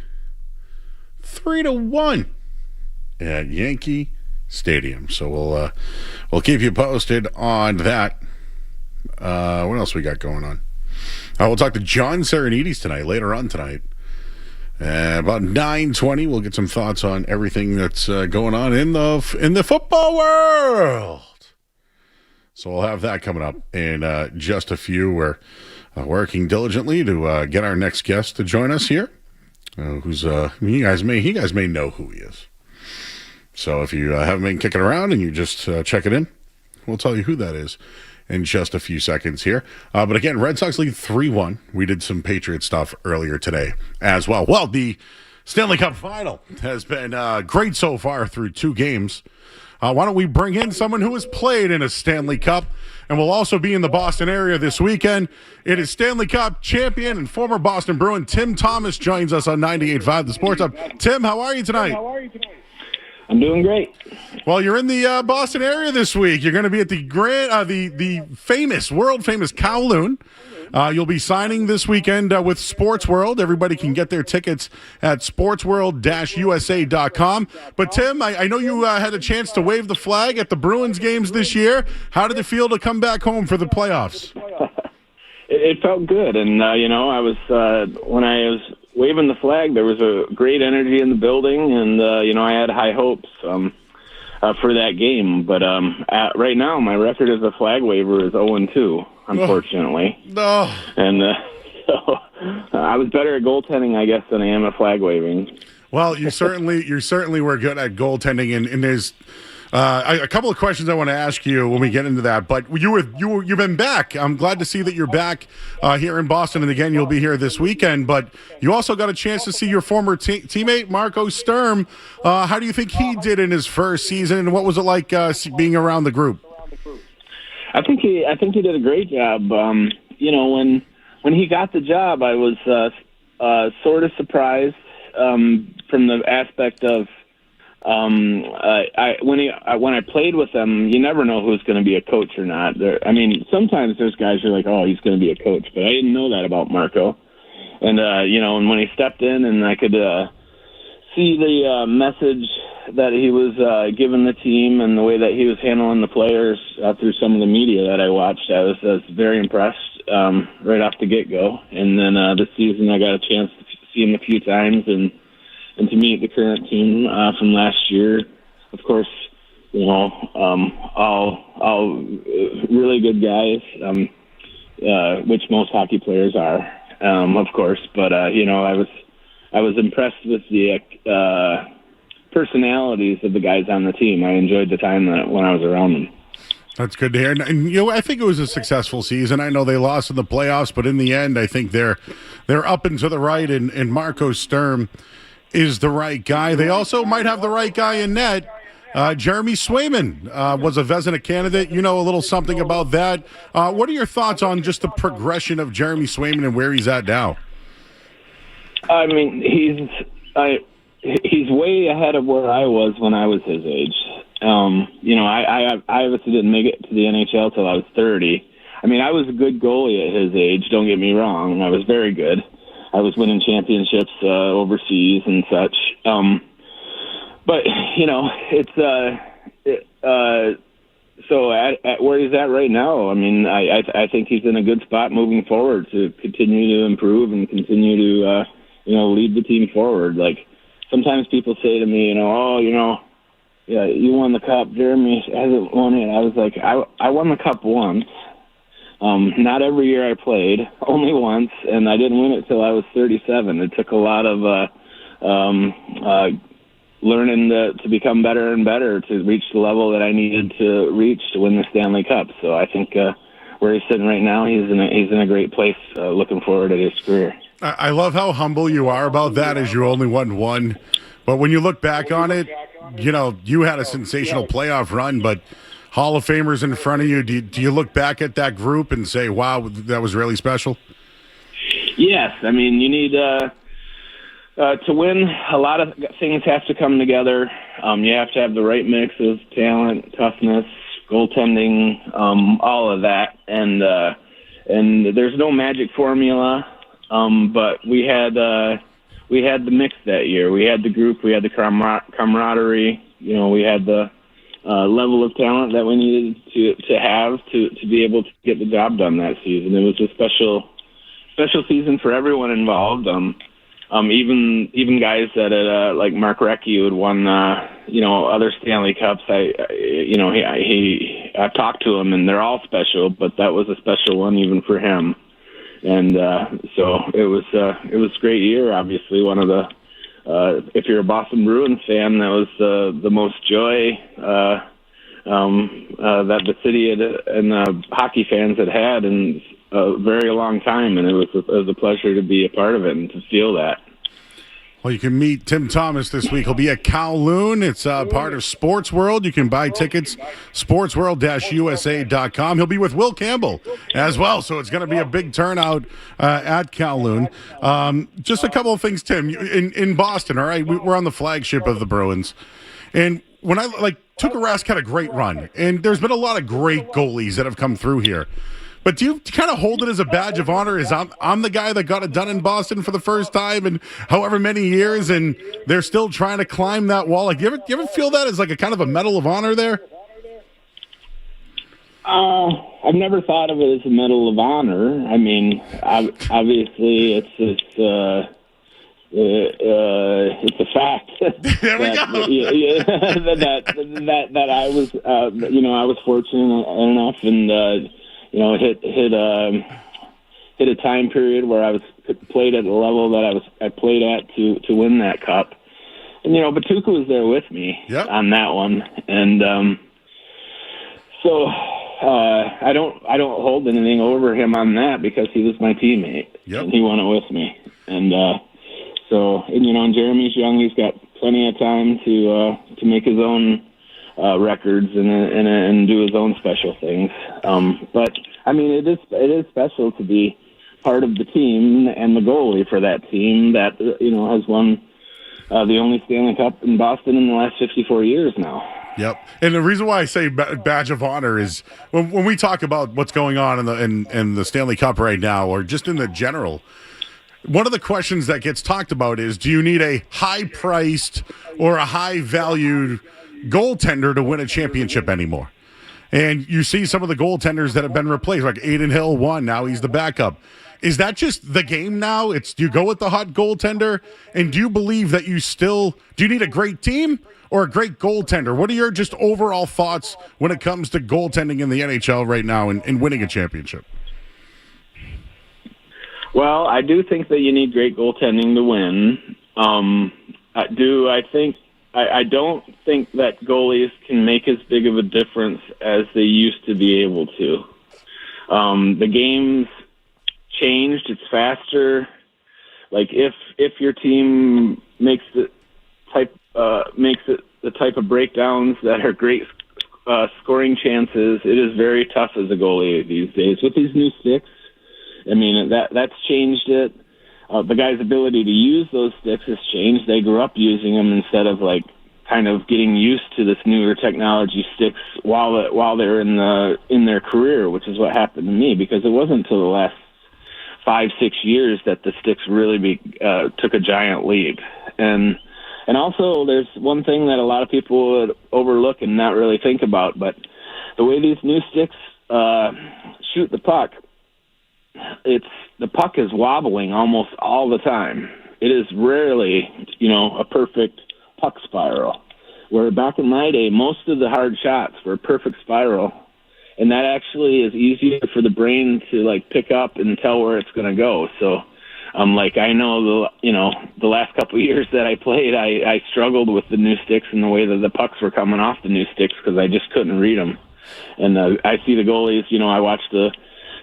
3-1 at Yankee Stadium. So we'll keep you posted on that. What else we got going on? We'll talk to John Sarianides tonight, later on tonight. About 9:20, we'll get some thoughts on everything that's going on in the football world. So we'll have that coming up in just a few. We're working diligently to get our next guest to join us here. Who's you guys may know who he is. So if you haven't been kicking around and you just check it in, we'll tell you who that is in just a few seconds here. But again, Red Sox lead 3-1. We did some Patriot stuff earlier today as well. Well, the Stanley Cup final has been great so far through 2 games. Why don't we bring in someone who has played in a Stanley Cup and will also be in the Boston area this weekend. It is Stanley Cup champion and former Boston Bruin Tim Thomas joins us on 98.5 The Sports Hub. Tim, how are you tonight? I'm doing great. Well, you're in the Boston area this week. You're going to be at the world famous Kowloon. You'll be signing this weekend with Sports World. Everybody can get their tickets at sportsworld-usa.com. But Tim, I know you had a chance to wave the flag at the Bruins games this year. How did it feel to come back home for the playoffs? It felt good, and I was when I was waving the flag, there was a great energy in the building, and I had high hopes for that game. But right now, my record as a flag waver is 0-2, unfortunately. No. And So I was better at goaltending, I guess, than I am at flag waving. Well, you certainly were good at goaltending, and there's a couple of questions I want to ask you when we get into that. But you've been back. I'm glad to see that you're back here in Boston, and again, you'll be here this weekend. But you also got a chance to see your former teammate Marco Sturm. How do you think he did in his first season, and what was it like being around the group? I think he did a great job. When he got the job, I was sort of surprised from the aspect of when I played with him, you never know who's going to be a coach or not. Sometimes there's guys who are like, oh, he's going to be a coach, but I didn't know that about Marco. And and when he stepped in, and I could see the message that he was giving the team and the way that he was handling the players through some of the media that I watched, I was very impressed right off the get-go. And then this season I got a chance to see him a few times and to meet the current team from last year. Of course, all really good guys, which most hockey players are, of course. But I was impressed with the personalities of the guys on the team. I enjoyed the time when I was around them. That's good to hear. And I think it was a successful season. I know they lost in the playoffs, but in the end, I think they're up and to the right, and Marco Sturm is the right guy. They also might have the right guy in net. Jeremy Swayman was a Vezina candidate. You know a little something about that. What are your thoughts on just the progression of Jeremy Swayman and where he's at now? I mean, he's way ahead of where I was when I was his age. I obviously didn't make it to the NHL till I was 30. I mean, I was a good goalie at his age, don't get me wrong. I was very good. I was winning championships overseas and such. But so at where he's at right now, I mean, I think he's in a good spot moving forward to continue to improve and continue to, lead the team forward. Like, sometimes people say to me, yeah, you won the cup. Jeremy hasn't won it. I was like, I won the cup once. Not every year I played, only once, and I didn't win it till I was 37. It took a lot of learning to become better and better to reach the level that I needed to reach to win the Stanley Cup. So I think where he's sitting right now, he's in a great place. Looking forward to his career. I love how humble you are about that, as you only won one. But when you look back on it, you had a sensational playoff run, but Hall of Famers in front of you. Do you look back at that group and say, wow, that was really special? Yes. I mean, you need to win, a lot of things have to come together. You have to have the right mix of talent, toughness, goaltending, all of that. And there's no magic formula, but we had the mix that year. We had the group, we had the camaraderie. We had the level of talent that we needed to have to be able to get the job done that season. It was a special season for everyone involved. Even guys that had, like Mark Recchi, who had won other Stanley Cups. I've talked to him, and they're all special, but that was a special one even for him. And so it was a great year. Obviously, one of the if you're a Boston Bruins fan, that was the most joy that the city and hockey fans had in a very long time, and it was a pleasure to be a part of it and to feel that. Well, you can meet Tim Thomas this week. He'll be at Kowloon. It's part of Sports World. You can buy tickets, sportsworld-usa.com. He'll be with Will Campbell as well, so it's going to be a big turnout at Kowloon. Just a couple of things, Tim. In Boston, all right, we're on the flagship of the Bruins. And when Tuukka Rask had a great run, and there's been a lot of great goalies that have come through here. But do you kind of hold it as a badge of honor? As I'm the guy that got it done in Boston for the first time in however many years, and they're still trying to climb that wall. Like, do you ever feel that as like a kind of a medal of honor there? I've never thought of it as a medal of honor. I mean, obviously, it's a fact there we go. that I was, I was fortunate enough and. hit a time period where I was played at the level that I played at to win that cup. And Batuka was there with me on that one, and so I don't hold anything over him on that because he was my teammate and he won it with me. And and Jeremy's young; he's got plenty of time to make his own records and do his own special things. But I mean, it is special to be part of the team and the goalie for that team that has won the only Stanley Cup in Boston in the last 54 years now. Yep. And the reason why I say badge of honor is when we talk about what's going on in the Stanley Cup right now, or just in the general, one of the questions that gets talked about is, do you need a high-priced or a high-valued goaltender to win a championship anymore? And you see some of the goaltenders that have been replaced, like Aiden Hill won, now he's the backup. Is that just the game now? Do you go with the hot goaltender? And do you believe that do you need a great team or a great goaltender? What are your just overall thoughts when it comes to goaltending in the NHL right now and winning a championship? Well, I do think that you need great goaltending to win. I don't think that goalies can make as big of a difference as they used to be able to. The game's changed; it's faster. Like if your team makes the type of breakdowns that are great scoring chances, it is very tough as a goalie these days with these new sticks. I mean, that's changed it. The guy's ability to use those sticks has changed. They grew up using them instead of kind of getting used to this newer technology sticks while they're in their career, which is what happened to me, because it wasn't until the last 5-6 years that the sticks really took a giant leap. And also, there's one thing that a lot of people would overlook and not really think about, but the way these new sticks shoot the puck, the puck is wobbling almost all the time. It is rarely, a perfect puck spiral. Where back in my day, most of the hard shots were a perfect spiral, and that actually is easier for the brain to pick up and tell where it's going to go. So, I know the last couple of years that I played, I struggled with the new sticks and the way that the pucks were coming off the new sticks because I just couldn't read them. And I see the goalies, I watch the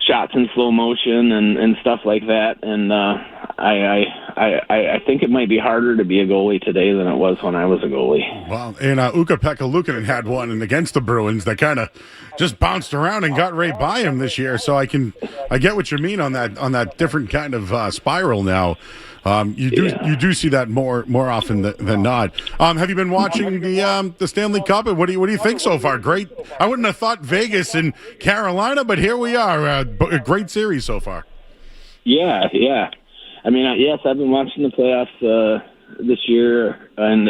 shots in slow motion and stuff like that, and I think it might be harder to be a goalie today than it was when I was a goalie. Wow, and Ukko-Pekka Luukkonen had one and against the Bruins that kind of just bounced around and got right by him this year. So I get what you mean on that different kind of spiral now. You do see that more often than not. Have you been watching the Stanley Cup? And what do you think so far? Great. I wouldn't have thought Vegas and Carolina, but here we are. A great series so far. Yeah. I mean, yes, I've been watching the playoffs this year, and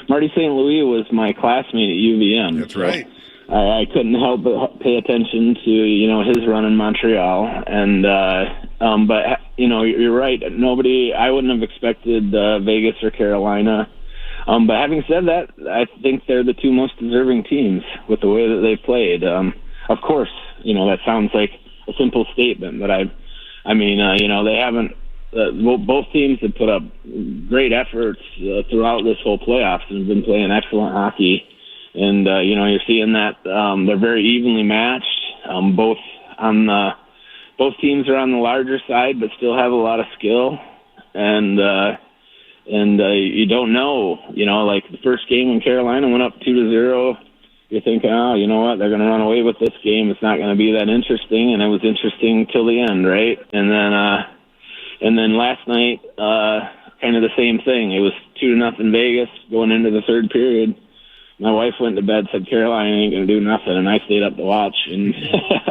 Marty St. Louis was my classmate at UVM. That's right. I couldn't help but pay attention to his run in Montreal, and but you're right. I wouldn't have expected Vegas or Carolina. But having said that, I think they're the two most deserving teams with the way that they've played. Of course, that sounds like a simple statement, but they haven't. Both teams have put up great efforts throughout this whole playoffs and have been playing excellent hockey. And you're seeing that they're very evenly matched. Both teams are on the larger side, but still have a lot of skill. And you don't know. Like the first game when Carolina went up 2-0, you're thinking, you know what? They're going to run away with this game. It's not going to be that interesting, and it was interesting till the end, right? And then last night, kind of the same thing. It was 2-0 Vegas going into the third period. My wife went to bed, said Carolina ain't going to do nothing, and I stayed up to watch, and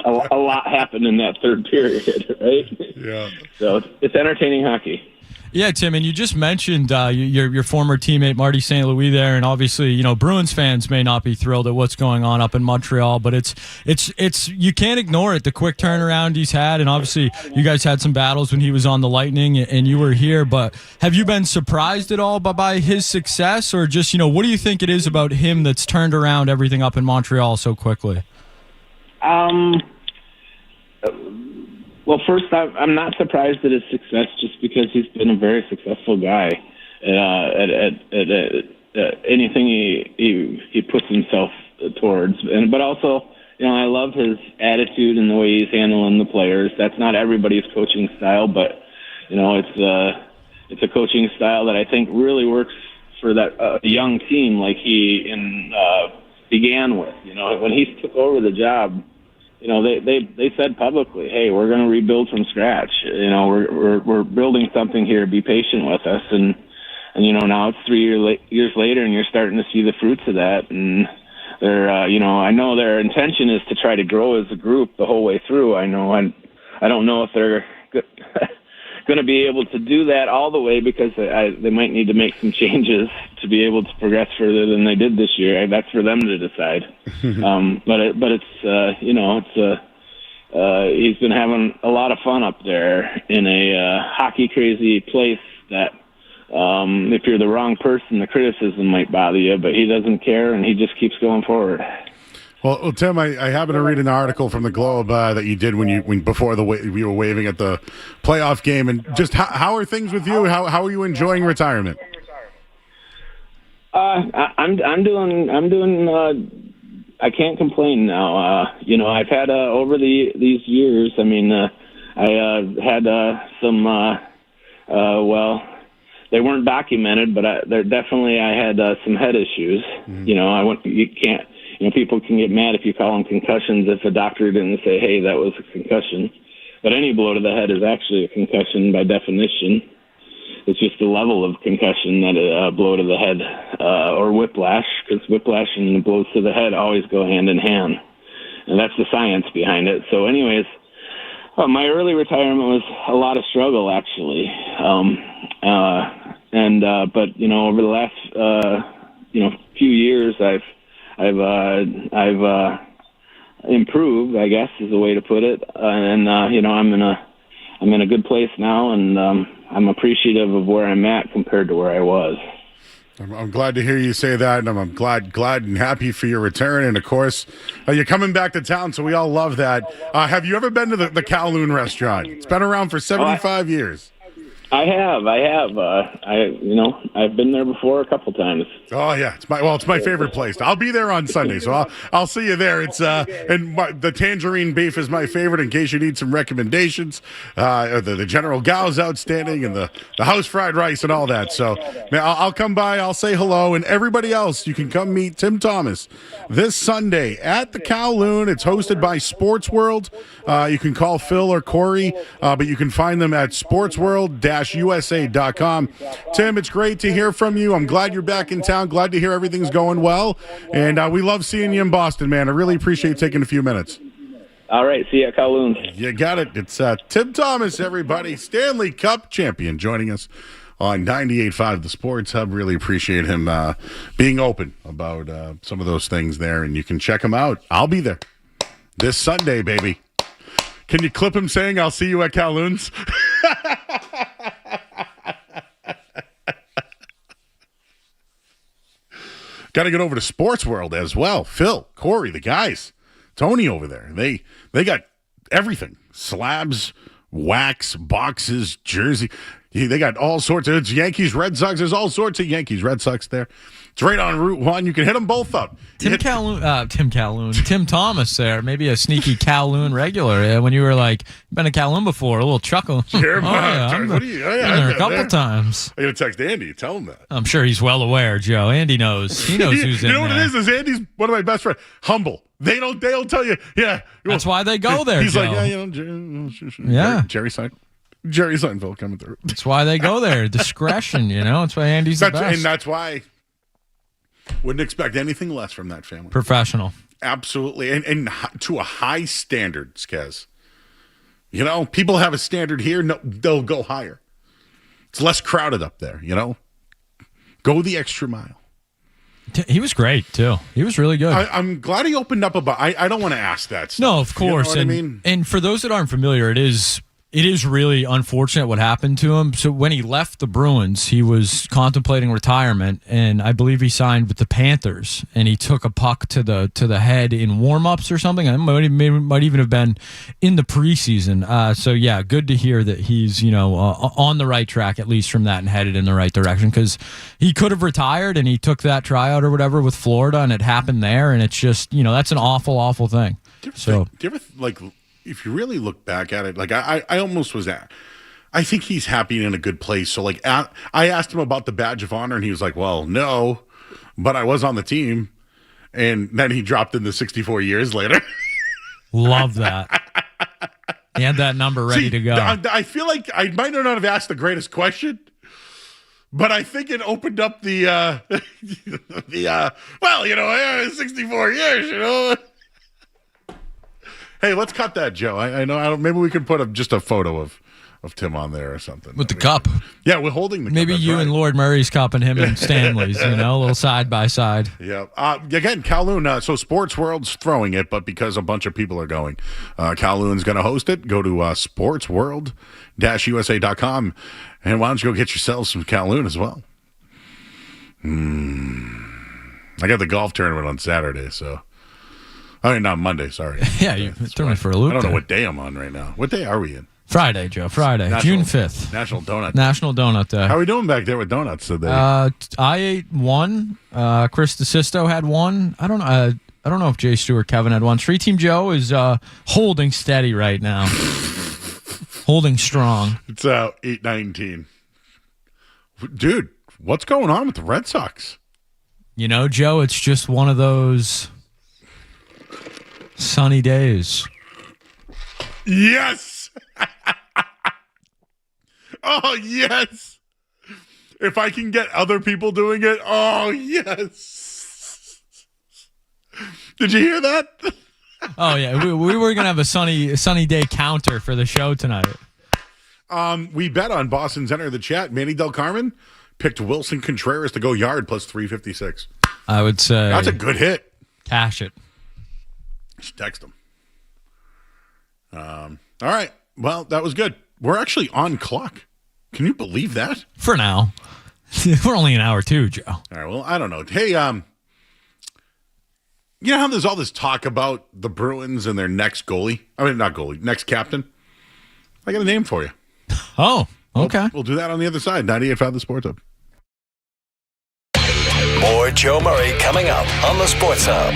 a lot happened in that third period, right? Yeah. So it's entertaining hockey. Yeah, Tim, and you just mentioned your former teammate Marty St. Louis there, and obviously, Bruins fans may not be thrilled at what's going on up in Montreal, but it's you can't ignore it. The quick turnaround he's had, and obviously, you guys had some battles when he was on the Lightning, and you were here. But have you been surprised at all by his success, or just what do you think it is about him that's turned around everything up in Montreal so quickly? Well, first, I'm not surprised at his success, just because he's been a very successful guy at anything he puts himself towards. But also, I love his attitude and the way he's handling the players. That's not everybody's coaching style, but it's a coaching style that I think really works for that young team, like he began with. When he took over the job, they said publicly, "Hey, we're going to rebuild from scratch. We're building something here. Be patient with us." And now it's 3 years later, and you're starting to see the fruits of that. And they're, I know their intention is to try to grow as a group the whole way through. I don't know if they're going to be able to do that all the way, because they might need to make some changes to be able to progress further than they did this year. That's for them to decide. He's been having a lot of fun up there in a hockey crazy place that if you're the wrong person, the criticism might bother you, but he doesn't care, and he just keeps going forward. Well, Tim, I happened to read an article from the Globe that you did when before we were waving at the playoff game, and just how are things with you? How are you enjoying retirement? I'm doing. I can't complain now. I've had over these years. I mean, I had some. They weren't documented, but I had some head issues. You can't. People can get mad if you call them concussions if a doctor didn't say, "Hey, that was a concussion." But any blow to the head is actually a concussion by definition. It's just the level of concussion that a blow to the head or whiplash, because whiplash and blows to the head always go hand in hand. And that's the science behind it. So anyways, my early retirement was a lot of struggle, actually. But over the last, few years, I've improved, I guess is the way to put it. I'm in a good place now, and I'm appreciative of where I'm at compared to where I was. I'm glad to hear you say that, and I'm glad and happy for your return. And of course, you're coming back to town, so we all love that. Have you ever been to the Kowloon restaurant? It's been around for 75 years. I have. I've been there before a couple times. Oh yeah, it's my favorite place. I'll be there on Sunday, so I'll see you there. It's the tangerine beef is my favorite. In case you need some recommendations, the General Gao's outstanding, and the house fried rice and all that. So man, I'll come by. I'll say hello, and everybody else, you can come meet Tim Thomas this Sunday at the Kowloon. It's hosted by Sports World. You can call Phil or Corey, but you can find them at sportsworld-usa.com. Tim, it's great to hear from you. I'm glad you're back in town. Glad to hear everything's going well. And we love seeing you in Boston, man. I really appreciate you taking a few minutes. All right. See you at Kowloon. You got it. It's Tim Thomas, everybody. Stanley Cup champion joining us on 98.5 The Sports Hub. Really appreciate him being open about some of those things there. And you can check him out. I'll be there this Sunday, baby. Can you clip him saying, "I'll see you at Kowloon's"? Got to get over to Sports World as well. Phil, Corey, the guys, Tony over there. They got everything. Slabs, wax, boxes, jersey. They got all sorts of, it's Yankees, Red Sox. There's all sorts of Yankees, Red Sox there. It's right on Route 1. You can hit them both up. Tim Thomas there. Maybe a sneaky Kowloon regular. Yeah, when you were like, been to Kowloon before, a little chuckle. I've been there a couple times. I got to text Andy. Tell him that. I'm sure he's well aware, Joe. Andy knows. He knows who's in there. You know what it is? Andy's one of my best friends. Humble. They'll tell you, yeah. That's why they go there, He's Joe. like, Jerry Seinfeld coming through. That's why they go there. Discretion, That's why Andy's the best. And that's why wouldn't expect anything less from that family. Professional. Absolutely. And to a high standard, Skez. People have a standard here. No, they'll go higher. It's less crowded up there, Go the extra mile. He was great, too. He was really good. I'm glad he opened up about. I don't want to ask that stuff. No, of course. You know what I mean? And for those that aren't familiar, it is It is really unfortunate what happened to him. So when he left the Bruins, he was contemplating retirement, and I believe he signed with the Panthers. And he took a puck to the head in warm-ups or something. It might even have been in the preseason. So yeah, good to hear that he's on the right track, at least from that, and headed in the right direction. Because he could have retired, and he took that tryout or whatever with Florida, and it happened there. And it's just that's an awful, awful thing. Do you ever if you really look back at it, like I almost was at, I think he's happy in a good place. So like I asked him about the badge of honor, and he was like, well, no, but I was on the team. And then he dropped in the 64 years later. Love that. He had that number ready to go. I feel like I might not have asked the greatest question, but I think it opened up the 64 years, Hey, let's cut that, Joe. I know. Maybe we could put just a photo of Tim on there or something. With the cup. Yeah, we're holding the cup. Maybe you and Lord Murray's cup and him and Stanley's, a little side by side. Yeah. Again, Kowloon. So Sports World's throwing it, but because a bunch of people are going, Kowloon's going to host it. Go to sportsworld-usa.com, and why don't you go get yourselves some Kowloon as well? I got the golf tournament on Saturday, so. I mean, not Monday, sorry. Yeah, you threw me for a loop. I don't know what day I'm on right now. What day are we in? Friday, Joe. Friday. June 5th. National Donut Day. How are we doing back there with donuts today? I ate one. Chris DeSisto had one. I don't know if Jay Stewart, Kevin had one. Street Team Joe is holding steady right now. Holding strong. It's 8:19. Dude, what's going on with the Red Sox? Joe, it's just one of those sunny days. Yes. Oh, yes. If I can get other people doing it, oh, yes. Did you hear that? Oh, yeah. We were going to have a sunny day counter for the show tonight. We bet on Boston's Enter the Chat. Manny Del Carmen picked Wilson Contreras to go yard plus 356. I would say. That's a good hit. Cash it. Just text him. All right. Well, that was good. We're actually on clock. Can you believe that? For now. We're only an hour too, Joe. All right. Well, I don't know. Hey, you know how there's all this talk about the Bruins and their next goalie? I mean, not goalie, next captain? I got a name for you. Oh, okay. We'll do that on the other side. 98.5 The Sports Hub. More Joe Murray coming up on the Sports Hub.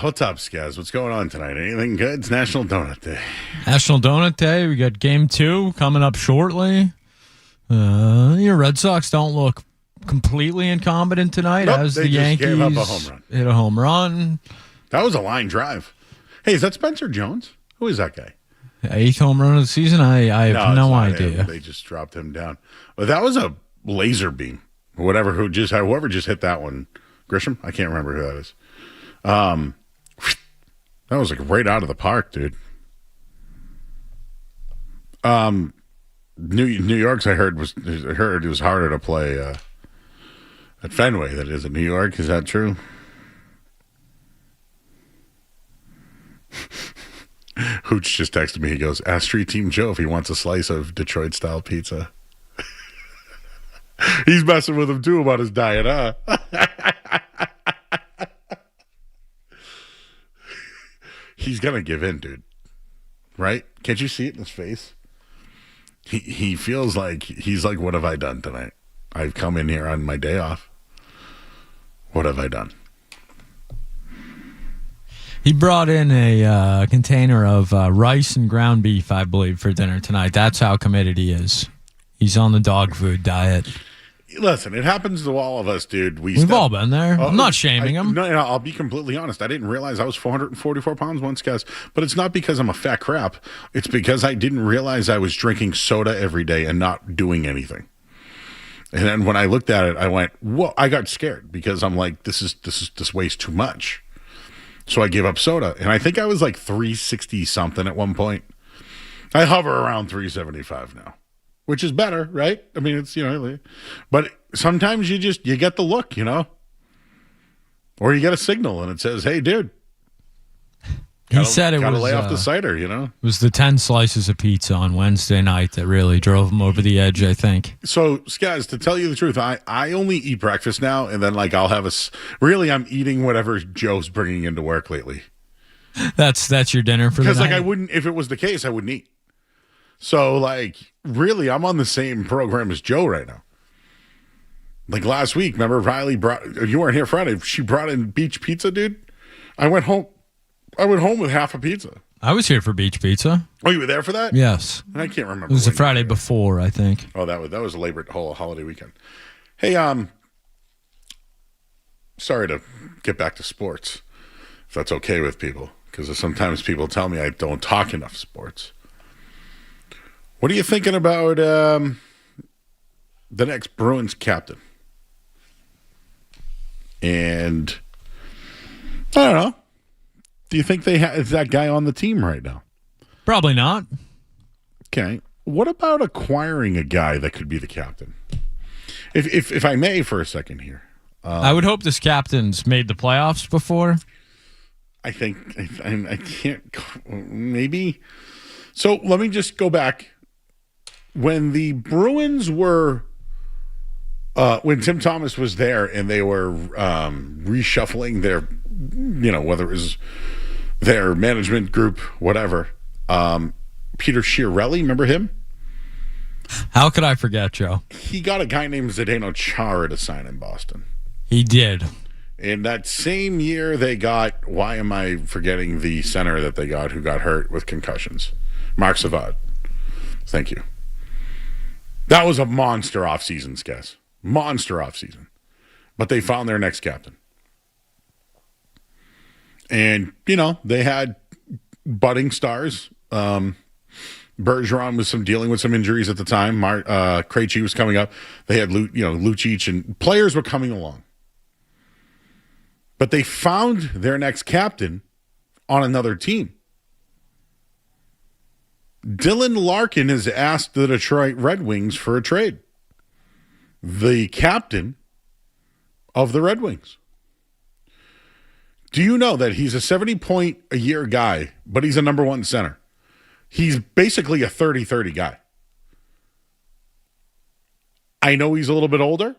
what's up, Skaz? What's going on tonight? Anything good? It's National Donut Day. National Donut Day. We got Game 2 coming up shortly. Your Red Sox don't look completely incompetent tonight, Nope, as they the just Yankees gave up a home run. hit a home run. That was a line drive. Hey, is that Spencer Jones? Who is that guy? 8th home run of the season? I have no it's not idea. him. They just dropped him down. But that was a laser beam. Whoever just hit that one. Grisham? I can't remember who that is. That was like right out of the park, dude. New York's I heard it was harder to play at Fenway than it is at New York. Is that true? Hooch just texted me. He goes, "Ask Street Team Joe if he wants a slice of Detroit style pizza." He's messing with him too about his diet, huh? He's gonna give in, dude. Right? Can't you see it in his face? He feels like he's like, what have I done tonight? I've come in here on my day off. What have I done? He brought in a container of rice and ground beef, I believe, for dinner tonight. That's how committed he is. He's on the dog food diet. Listen, it happens to all of us, dude. We've all been there. I'm not shaming him. No, I'll be completely honest. I didn't realize I was 444 pounds once, guys. But it's not because I'm a fat crap. It's because I didn't realize I was drinking soda every day and not doing anything. And then when I looked at it, I went, whoa, I got scared because I'm like, this weighs too much. So I gave up soda. And I think I was like 360 something at one point. I hover around 375 now. Which is better, right? I mean, it's, but sometimes you get the look, or you get a signal and it says, "Hey, dude." He said it was gotta lay off the cider, It was the 10 slices of pizza on Wednesday night that really drove him over the edge, I think. So, guys, to tell you the truth, I only eat breakfast now, and then I'll have really I'm eating whatever Joe's bringing into work lately. That's your dinner for the night? Because I wouldn't, if it was the case, I wouldn't eat. So, really, I'm on the same program as Joe right now. Like last week, remember Riley you weren't here Friday. She brought in beach pizza, dude. I went home with half a pizza. I was here for beach pizza. Oh, you were there for that? Yes. I can't remember. It was the Friday before, I think. Oh, that was a whole holiday weekend. Hey, sorry to get back to sports, if that's okay with people, because sometimes people tell me I don't talk enough sports. What are you thinking about the next Bruins captain? And I don't know. Do you think is that guy on the team right now? Probably not. Okay. What about acquiring a guy that could be the captain? If I may for a second here. I would hope this captain's made the playoffs before. I think I can't maybe. So let me just go back. When the Bruins were, when Tim Thomas was there and they were reshuffling their, whether it was their management group, whatever, Peter Chiarelli, remember him? How could I forget, Joe? He got a guy named Zdeno Chara to sign in Boston. He did. In that same year, they got, why am I forgetting the center that they got who got hurt with concussions? Mark Savad. Thank you. That was a monster offseason, guys. Monster offseason. But they found their next captain. And, they had budding stars. Bergeron was dealing with some injuries at the time. Krejci was coming up. They had, Lucic, and players were coming along. But they found their next captain on another team. Dylan Larkin has asked the Detroit Red Wings for a trade. The captain of the Red Wings. Do you know that he's a 70-point-a-year guy, but he's a number one center? He's basically a 30-30 guy. I know he's a little bit older.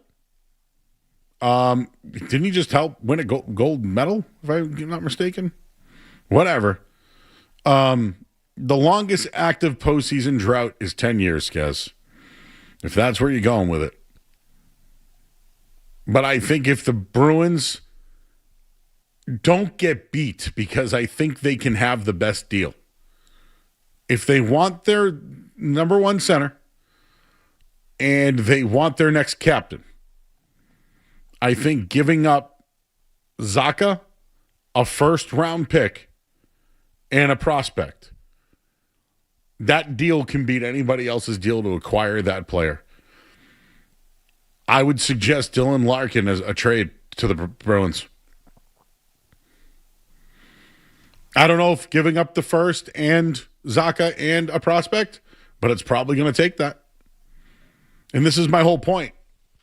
Didn't he just help win a gold medal, if I'm not mistaken? Whatever. The longest active postseason drought is 10 years, Kez. If that's where you're going with it. But I think if the Bruins don't get beat because I think they can have the best deal. If they want their number one center and they want their next captain, I think giving up Zaka, a first-round pick, and a prospect, that deal can beat anybody else's deal to acquire that player. I would suggest Dylan Larkin as a trade to the Bruins. I don't know if giving up the first and Zaka and a prospect, but it's probably going to take that. And this is my whole point.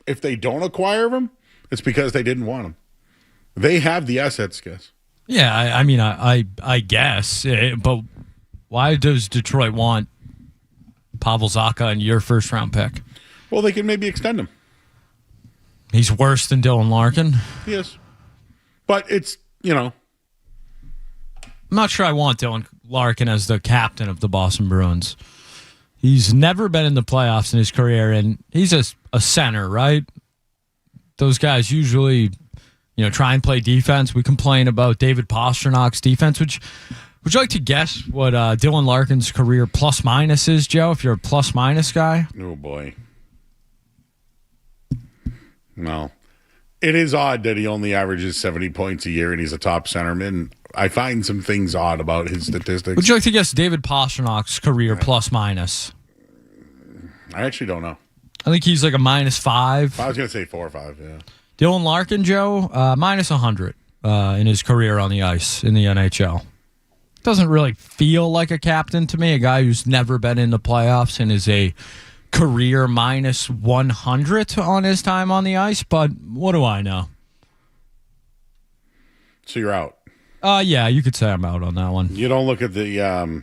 If they don't acquire him, it's because they didn't want him. They have the assets, guys. Yeah, I guess. But why does Detroit want Pavel Zacha and your first-round pick? Well, they can maybe extend him. He's worse than Dylan Larkin? He is. But it's, I'm not sure I want Dylan Larkin as the captain of the Boston Bruins. He's never been in the playoffs in his career, and he's a center, right? Those guys usually, try and play defense. We complain about David Pasternak's defense. Would you like to guess what Dylan Larkin's career plus-minus is, Joe, if you're a plus-minus guy? Oh, boy. No. It is odd that he only averages 70 points a year and he's a top centerman. I find some things odd about his statistics. Would you like to guess David Pasternak's career plus-minus? I actually don't know. I think he's like a -5. I was going to say 4 or 5, yeah. Dylan Larkin, Joe, -100 in his career on the ice in the NHL. Doesn't really feel like a captain to me, a guy who's never been in the playoffs and is a career -100 on his time on the ice, but what do I know? So you're out. Yeah, you could say I'm out on that one. You don't look at the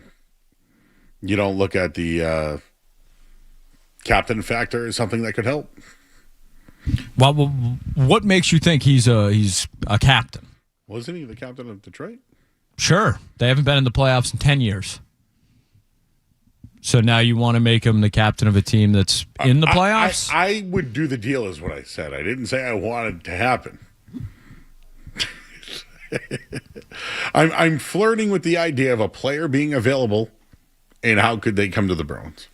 captain factor as something that could help. Well, what makes you think he's a captain? Wasn't he the captain of Detroit? Sure. They haven't been in the playoffs in 10 years. So now you want to make him the captain of a team that's in the playoffs? I would do the deal is what I said. I didn't say I wanted it to happen. I'm flirting with the idea of a player being available and how could they come to the Bruins.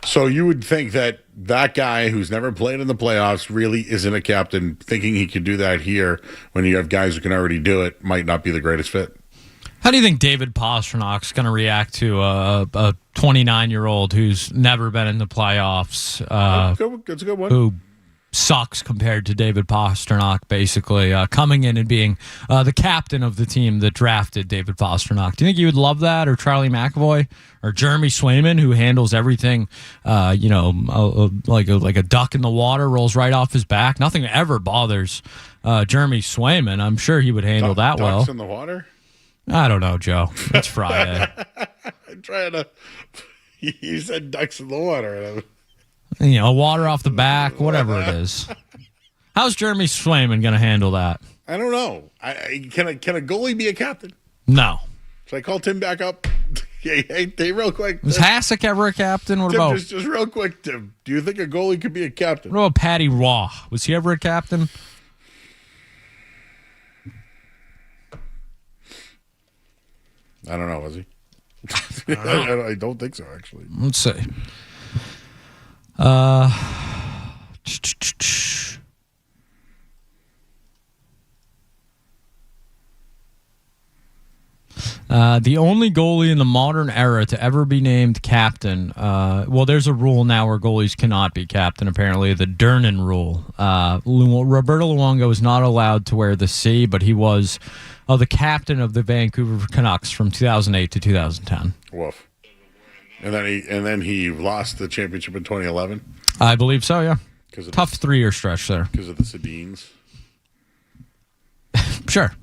So you would think that guy who's never played in the playoffs really isn't a captain, thinking he could do that here when you have guys who can already do it, might not be the greatest fit. How do you think David Pasternak's going to react to a 29-year-old who's never been in the playoffs? That's a good one. Who sucks compared to David Pastrnak, basically, coming in and being the captain of the team that drafted David Pastrnak. Do you think you would love that, or Charlie McAvoy, or Jeremy Swayman, who handles everything, like a duck in the water, rolls right off his back? Nothing ever bothers Jeremy Swayman. I'm sure he would handle that well. Ducks in the water? I don't know, Joe. It's Friday. I'm trying to... You said ducks in the water. Water off the back, whatever it is. How's Jeremy Swayman going to handle that? I don't know. Can a goalie be a captain? No. Should I call Tim back up? hey, real quick. Was Hasek ever a captain? What Tim, about just real quick, Tim? Do you think a goalie could be a captain? What about Patty Raw? Was he ever a captain? I don't know. Was he? I don't think so, actually. Let's see. The only goalie in the modern era to ever be named captain. There's a rule now where goalies cannot be captain, apparently, the Durnan rule. Roberto Luongo was not allowed to wear the C, but he was the captain of the Vancouver Canucks from 2008 to 2010. Woof. And then he lost the championship in 2011? I believe so, yeah. Tough 3-year stretch there. Because of the Sedins? Sure.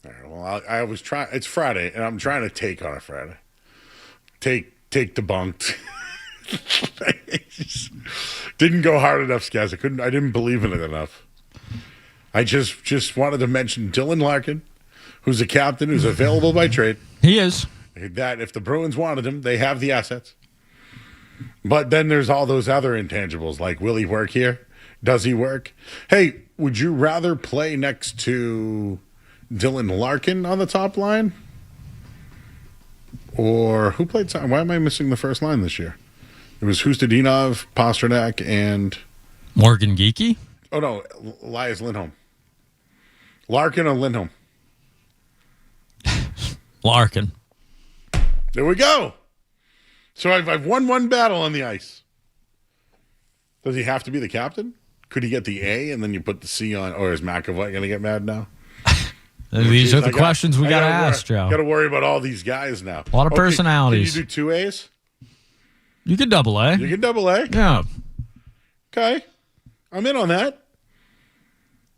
All right, well, I was trying. It's Friday, and I'm trying to take on a Friday. Take debunked. Didn't go hard enough, Skaz. I didn't believe in it enough. I just wanted to mention Dylan Larkin, who's a captain, who's available by trade. He is. That if the Bruins wanted him, they have the assets. But then there's all those other intangibles, like will he work here? Does he work? Hey, would you rather play next to Dylan Larkin on the top line? Or who played? Why am I missing the first line this year? It was Hustadinov, Pasternak, and Morgan Geekie? oh no, Elias Lindholm. Larkin or Lindholm? Larkin. There we go. So I've won one battle on the ice. Does he have to be the captain? Could he get the A and then you put the C on? Or is McAvoy going to get mad now? These are the questions we got to ask, Joe. Got to worry about all these guys now. A lot of personalities. Can you do 2 A's? You could double A. You can double A? Yeah. Okay. I'm in on that.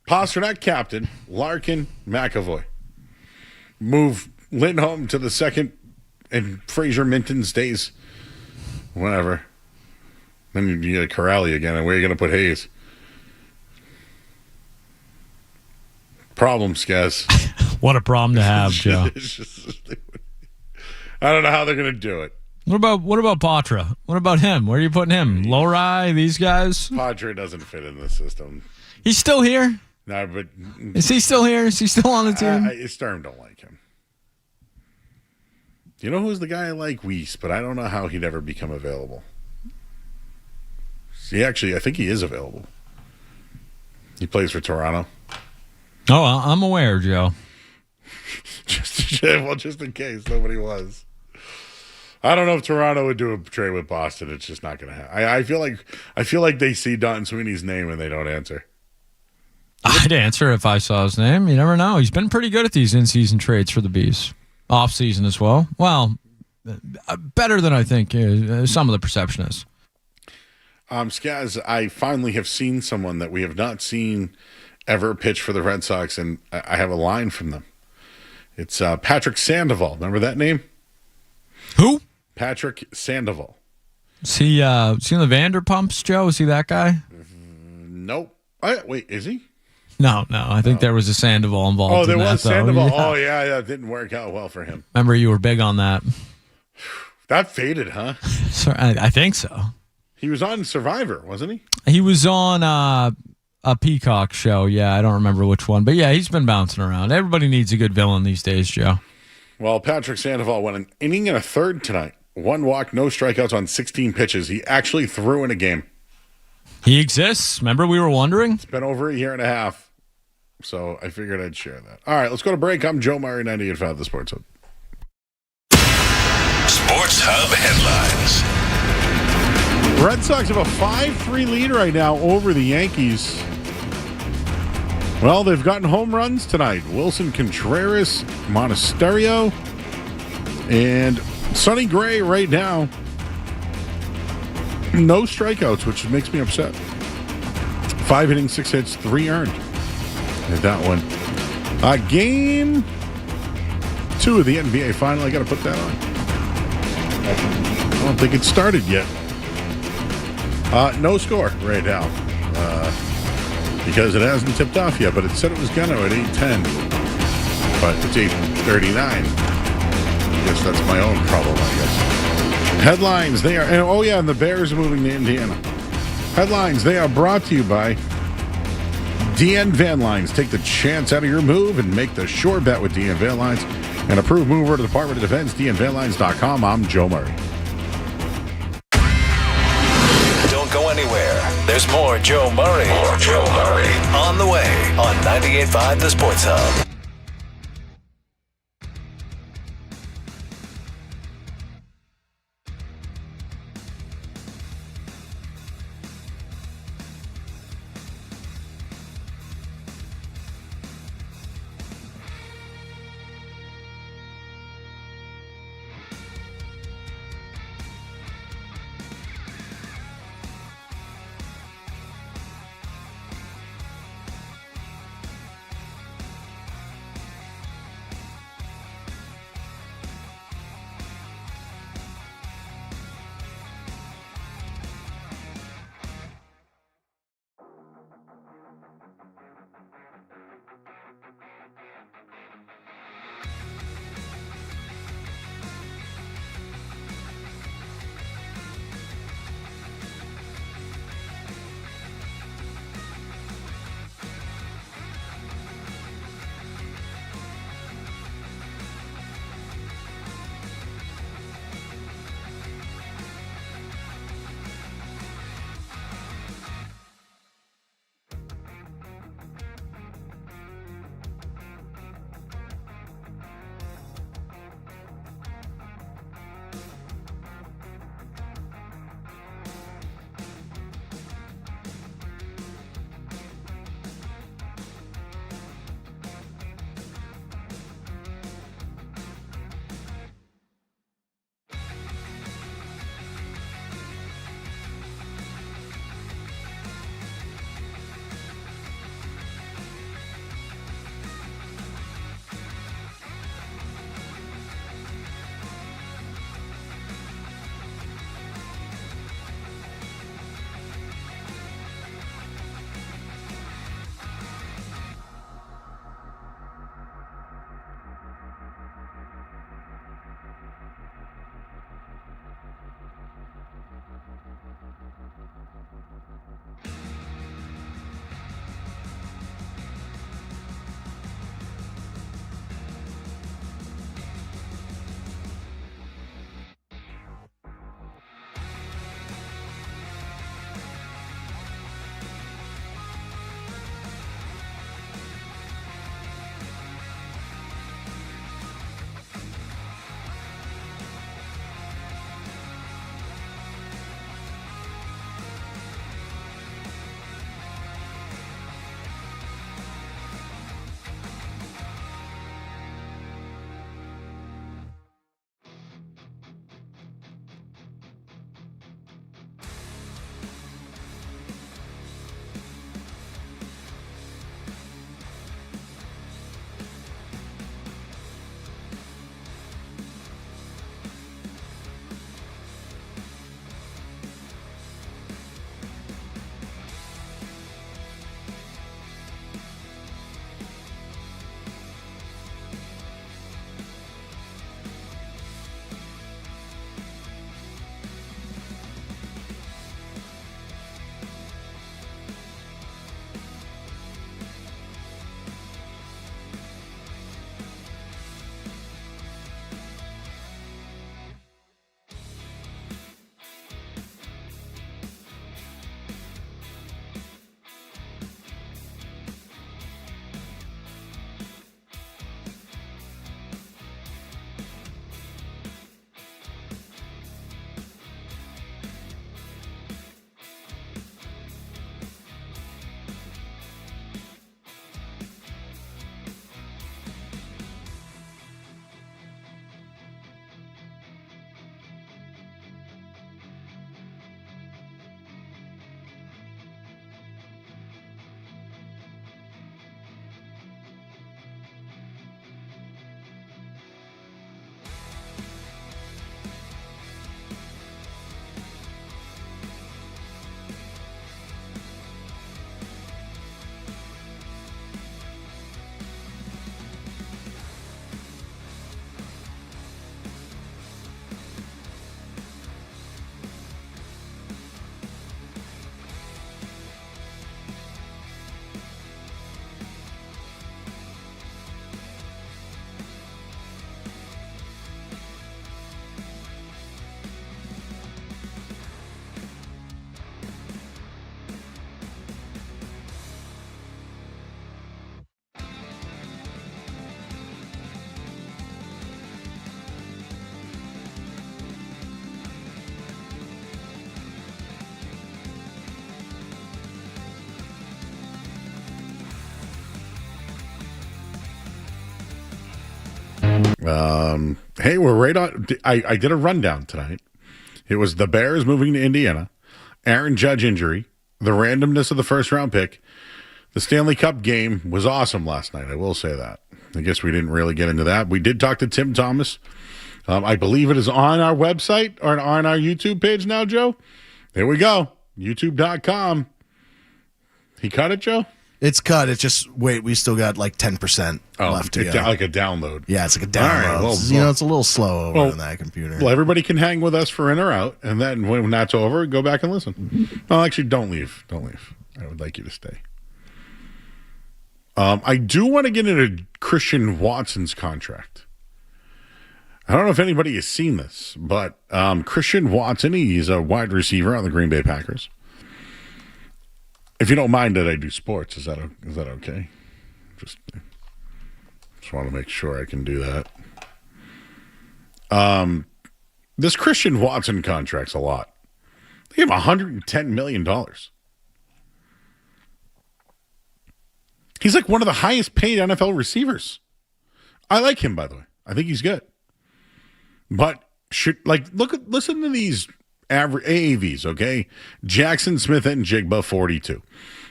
Pasternak captain, Larkin, McAvoy. Move Lindholm to the second, and Fraser Minton stays. Whatever. Then you get Corrali again, and where are you going to put Hayes? Problems, guys. What a problem to have, Joe. I don't know how they're going to do it. What about Patra? What about him? Where are you putting him? Lowry, these guys? Padre doesn't fit in the system. He's still here? No, but Is he still here? Is he still on the team? Sturm don't like him. You know who's the guy I like? Weiss, but I don't know how he'd ever become available. I think he is available. He plays for Toronto. Oh, I'm aware, Joe. just in case nobody was. I don't know if Toronto would do a trade with Boston. It's just not going to happen. I feel like they see Don Sweeney's name and they don't answer. I'd answer if I saw his name. You never know. He's been pretty good at these in-season trades for the Bees. Off-season as well. Well, better than I think some of the perception is. Skaz, I finally have seen someone that we have not seen ever pitch for the Red Sox, and I have a line from them. It's Patrick Sandoval. Remember that name? Who? Patrick Sandoval. Is he in the Vanderpumps, Joe? Is he that guy? Nope. Wait, is he? No. I think there was a Sandoval involved. Oh, there was Sandoval. Yeah. Oh, yeah, it didn't work out well for him. Remember, you were big on that. That faded, huh? I think so. He was on Survivor, wasn't he? He was on a Peacock show. Yeah, I don't remember which one. But yeah, he's been bouncing around. Everybody needs a good villain these days, Joe. Well, Patrick Sandoval went an inning and a third tonight. 1 walk, no strikeouts on 16 pitches. He actually threw in a game. He exists. Remember we were wondering? It's been over a year and a half. So I figured I'd share that. All right, let's go to break. I'm Joe Murray, 98.5 The Sports Hub. Sports Hub headlines. Red Sox have a 5-3 lead right now over the Yankees. Well, they've gotten home runs tonight. Wilson Contreras, Monasterio, and Sonny Gray right now. No strikeouts, which makes me upset. 5 innings, 6 hits, 3 earned. At that one. Game 2 of the NBA final. I got to put that on. I don't think it started yet. No score right now. Because it hasn't tipped off yet, but it said it was going to at 8:10. But it's 8:39. I guess that's my own problem, I guess. Headlines, they are... and the Bears are moving to Indiana. Headlines, they are brought to you by DN Van Lines. Take the chance out of your move and make the sure bet with DN Van Lines. An approved mover to the Department of Defense, DNVanLines.com. I'm Joe Murray. Don't go anywhere. There's more Joe Murray. On the way on 98.5 The Sports Hub. Hey, we're right on. I did a rundown tonight. It was the Bears moving to Indiana, Aaron Judge injury, the randomness of the first-round pick. The Stanley Cup game was awesome last night. I will say that. I guess we didn't really get into that. We did talk to Tim Thomas. I believe it is on our website or on our YouTube page now, Joe. There we go. YouTube.com. He cut it, Joe? It's cut. It's just, wait, we still got like 10% left to go. Like a download. Yeah, it's like a download. All right, it's a little slow over on that computer. Well, everybody can hang with us for in or out, and then when that's over, go back and listen. No, actually, don't leave. Don't leave. I would like you to stay. I do want to get into Christian Watson's contract. I don't know if anybody has seen this, but Christian Watson, he's a wide receiver on the Green Bay Packers. If you don't mind that I do sports, is that okay? Just want to make sure I can do that. This Christian Watson contract's a lot. They have $110 million. He's like one of the highest paid NFL receivers. I like him, by the way. I think he's good. But listen to these average AAVs, okay? Jackson Smith and Jigba, 42.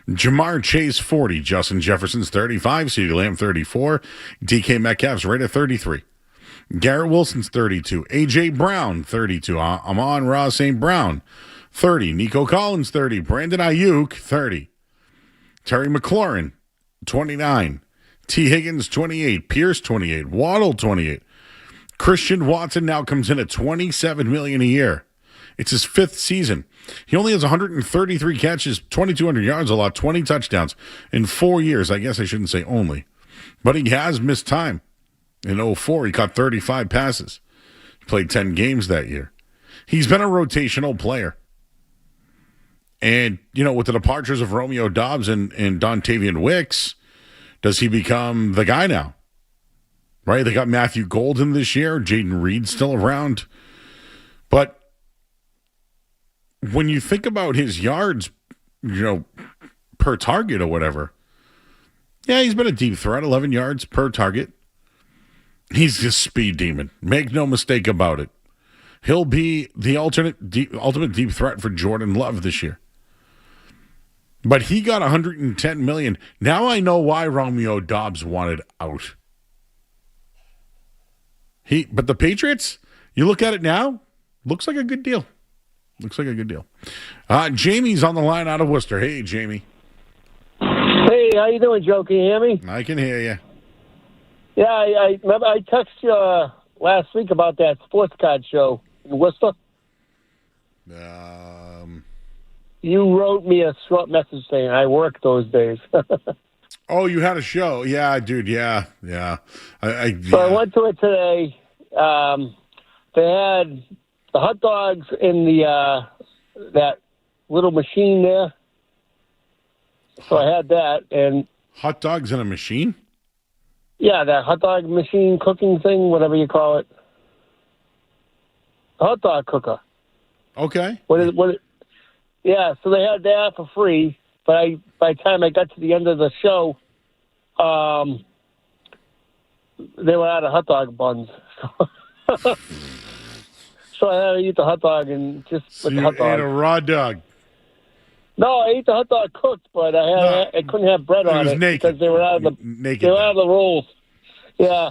Jamar Chase, 40. Justin Jefferson's 35. CeeDee Lamb, 34. DK Metcalf's right at 33. Garrett Wilson's 32. A.J. Brown, 32. Amon-Ra St. Brown, 30. Nico Collins, 30. Brandon Ayuk, 30. Terry McLaurin, 29. T. Higgins, 28. Pierce, 28. Waddle, 28. Christian Watson now comes in at $27 million a year. It's his fifth season. He only has 133 catches, 2,200 yards, a lot, 20 touchdowns in 4 years. I guess I shouldn't say only. But he has missed time. In 2004, he caught 35 passes. He played 10 games that year. He's been a rotational player. And, with the departures of Romeo Doubs and Dontavian Wicks, does he become the guy now? Right? They got Matthew Golden this year. Jaden Reed's still around. But when you think about his yards, per target or whatever, yeah, he's been a deep threat, 11 yards per target. He's just speed demon. Make no mistake about it. He'll be the ultimate deep threat for Jordan Love this year. But he got $110 million. Now I know why Romeo Doubs wanted out. But the Patriots, you look at it now, looks like a good deal. Jamie's on the line out of Worcester. Hey, Jamie. Hey, how you doing, Joe? Can you hear me? I can hear you. Yeah, I remember I texted you last week about that sports card show in Worcester. You wrote me a short message saying I work those days. Oh, you had a show. Yeah, dude, yeah. So I went to it today. They had the hot dogs in the that little machine there. So I had that. And hot dogs in a machine? Yeah, that hot dog machine cooking thing, whatever you call it. A hot dog cooker. Okay. Yeah, so they had that for free. But by the time I got to the end of the show, they were out of hot dog buns. So I had to eat the hot dog and just with the hot dog. You ate a raw dog. No, I ate the hot dog cooked, but I couldn't have bread on it naked. because they were out of the rolls. Yeah,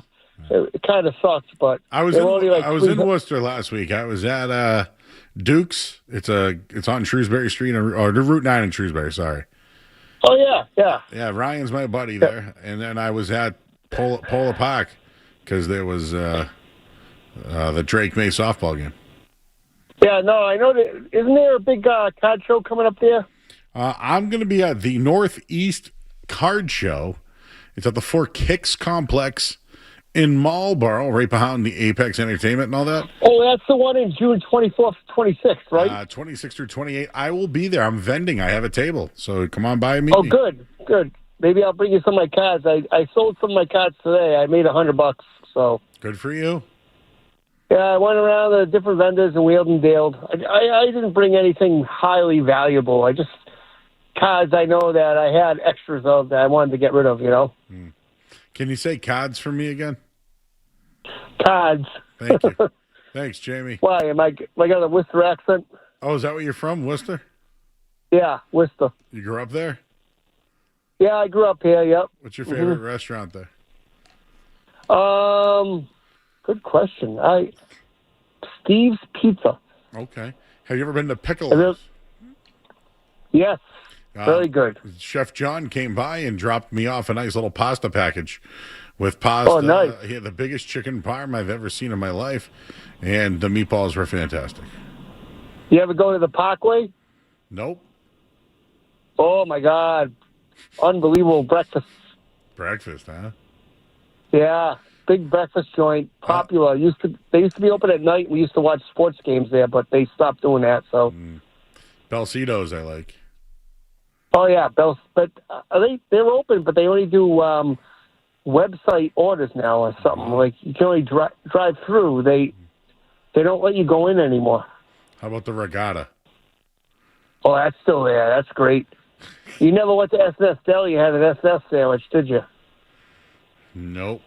it kind of sucked, but I was in Worcester last week. I was at Duke's. It's on Shrewsbury Street or Route 9 in Shrewsbury. Sorry. Oh yeah. Yeah, Ryan's my buddy there, and then I was at Polar Park because there was the Drake May softball game. Yeah, no, I know that. Isn't there a big card show coming up there? I'm going to be at the Northeast Card Show. It's at the Four Kicks Complex in Marlboro, right behind the Apex Entertainment and all that. Oh, that's the one in June 24th, 26th, right? 26th through 28th. I will be there. I'm vending. I have a table. So come on by and meet me. Good. Maybe I'll bring you some of my cards. I sold some of my cards today. I made $100, so. Good for you. Yeah, I went around the different vendors and wheeled and dealed. I didn't bring anything highly valuable. I just cards I know that I had extras of that I wanted to get rid of, Can you say cards for me again? Cards. Thank you. Thanks, Jamie. Why? Am I got a Worcester accent? Oh, is that where you're from, Worcester? Yeah, Worcester. You grew up there? Yeah, I grew up here, yep. What's your favorite restaurant there? Good question. Steve's Pizza. Okay. Have you ever been to Pickles? Yes. Very good. Chef John came by and dropped me off a nice little pasta package with pasta. Oh, nice. He had the biggest chicken parm I've ever seen in my life, and the meatballs were fantastic. You ever go to the Parkway? Nope. Oh, my God. Unbelievable breakfast. Breakfast, huh? Yeah. Big breakfast joint. Popular. They used to be open at night. We used to watch sports games there, but they stopped doing that. So. Belcito's I like. Oh, yeah. But they're open, but they only do website orders now or something. Like, you can only drive through. They don't let you go in anymore. How about the Regatta? Oh, that's still there. That's great. You never went to S&S Deli and had an S&S sandwich, did you? Nope.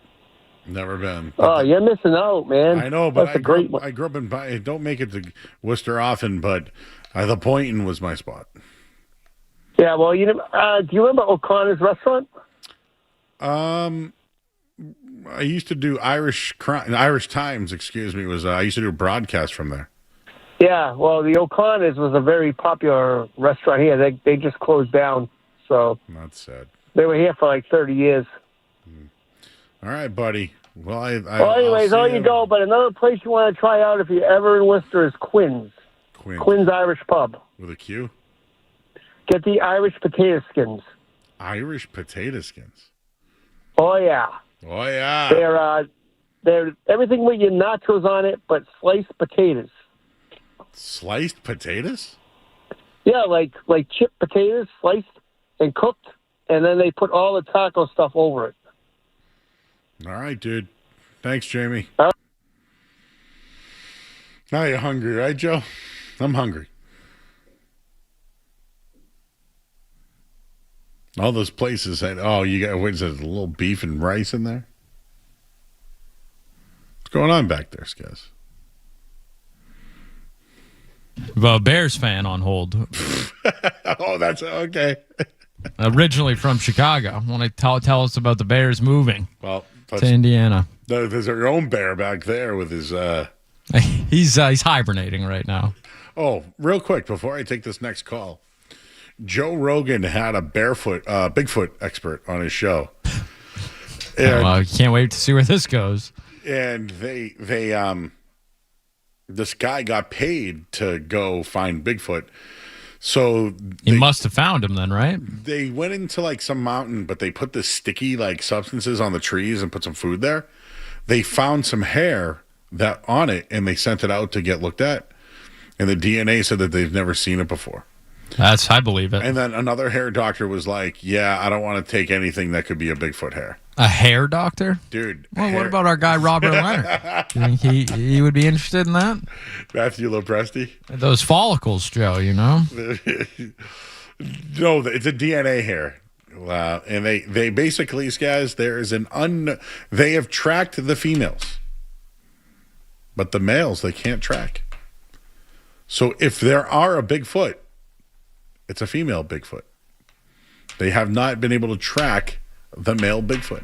Never been. Oh, you're missing out, man. I know, but that's a great one. I grew up in... I don't make it to Worcester often, but the Pointon was my spot. Yeah, well, do you remember O'Connor's restaurant? I used to do Irish Times, I used to do a broadcast from there. Yeah, well, the O'Connors was a very popular restaurant here. They just closed down, so... That's sad. They were here for like 30 years. All right, buddy. Well, anyways, there you go. But another place you want to try out if you're ever in Worcester is Quinn's. Quinn's Irish Pub. With a Q? Get the Irish potato skins. Irish potato skins? Oh, yeah. Oh, yeah. They're everything with your nachos on it, but sliced potatoes. Sliced potatoes? Yeah, like chipped potatoes, sliced and cooked, and then they put all the taco stuff over it. All right, dude. Thanks, Jamie. Now you're hungry, right, Joe? I'm hungry. All those places had, you got, what is it, a little beef and rice in there? What's going on back there, guys? A Bears fan on hold. Oh, that's okay. Originally from Chicago. Want to tell us about the Bears moving to Indiana? There's our own bear back there with his... He's hibernating right now. Oh, real quick, before I take this next call, Joe Rogan had a Bigfoot expert on his show. And, can't wait to see where this goes. And this guy got paid to go find Bigfoot. So he must have found him then, right? They went into like some mountain, but they put the sticky like substances on the trees and put some food there. They found some hair that on it, and they sent it out to get looked at. And the DNA said that they've never seen it before. I believe it. And then another hair doctor was like, yeah, I don't want to take anything that could be a Bigfoot hair. A hair doctor? Dude. Well, what about our guy, Robert Leonard? You think he would be interested in that? Matthew Lopresti? Those follicles, Joe, you know? No, it's a DNA hair. And they basically, guys, they have tracked the females. But the males, they can't track. So if there are a Bigfoot, it's a female Bigfoot. They have not been able to track the male Bigfoot.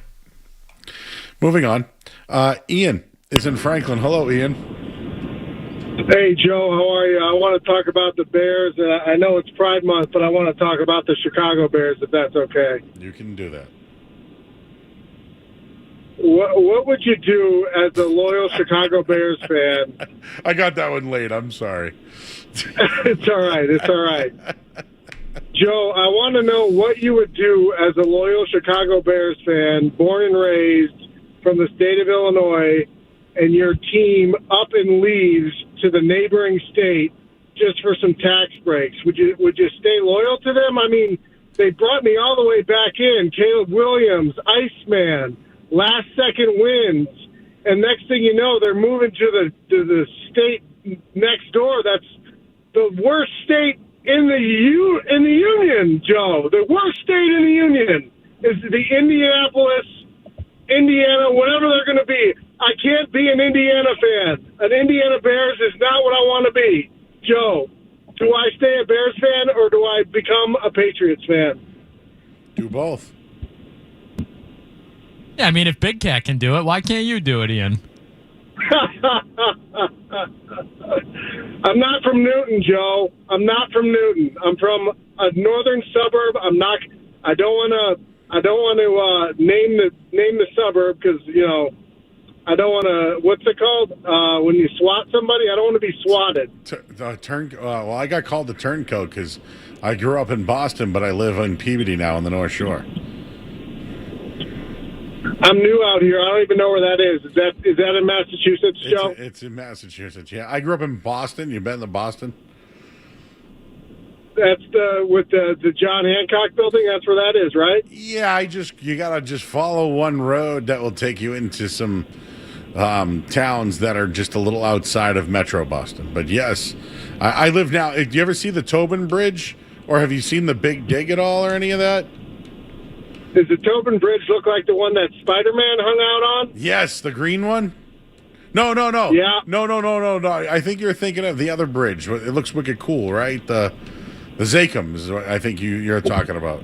Moving on. Ian is in Franklin. Hello, Ian. Hey, Joe. How are you? I want to talk about the Bears. I know it's Pride Month, but I want to talk about the Chicago Bears, if that's okay. You can do that. What would you do as a loyal Chicago Bears fan? I got that one late. I'm sorry. It's all right. It's all right. Joe, I want to know what you would do as a loyal Chicago Bears fan, born and raised from the state of Illinois, and your team up and leaves to the neighboring state just for some tax breaks. Would you stay loyal to them? I mean, they brought me all the way back in. Caleb Williams, Iceman, last-second wins, and next thing you know, they're moving to the state next door. That's the worst state in the union, Joe. The worst state in the union is the Indianapolis, Indiana, whatever they're going to be. I can't be an Indiana fan. An Indiana Bears is not what I want to be. Joe, do I stay a Bears fan or do I become a Patriots fan? Do both. Yeah, I mean, if Big Cat can do it, why can't you do it, Ian? I'm not from Newton, Joe. I'm not from Newton. I'm from a northern suburb. I don't want to name the suburb because I don't want to. What's it called when you swat somebody? I don't want to be swatted. Well, I got called the turncoat because I grew up in Boston, but I live in Peabody now on the North Shore. I'm new out here. I don't even know where that is. Is that in Massachusetts, Joe? It's in Massachusetts. Yeah, I grew up in Boston. You been to Boston? That's with the John Hancock building. That's where that is, right? Yeah, you gotta just follow one road that will take you into some towns that are just a little outside of Metro Boston. But yes, I live now. Do you ever see the Tobin Bridge, or have you seen the Big Dig at all, or any of that? Does the Tobin Bridge look like the one that Spider-Man hung out on? Yes, the green one. No. Yeah. No. I think you're thinking of the other bridge. It looks wicked cool, right? The Zachem is what I think you're talking about.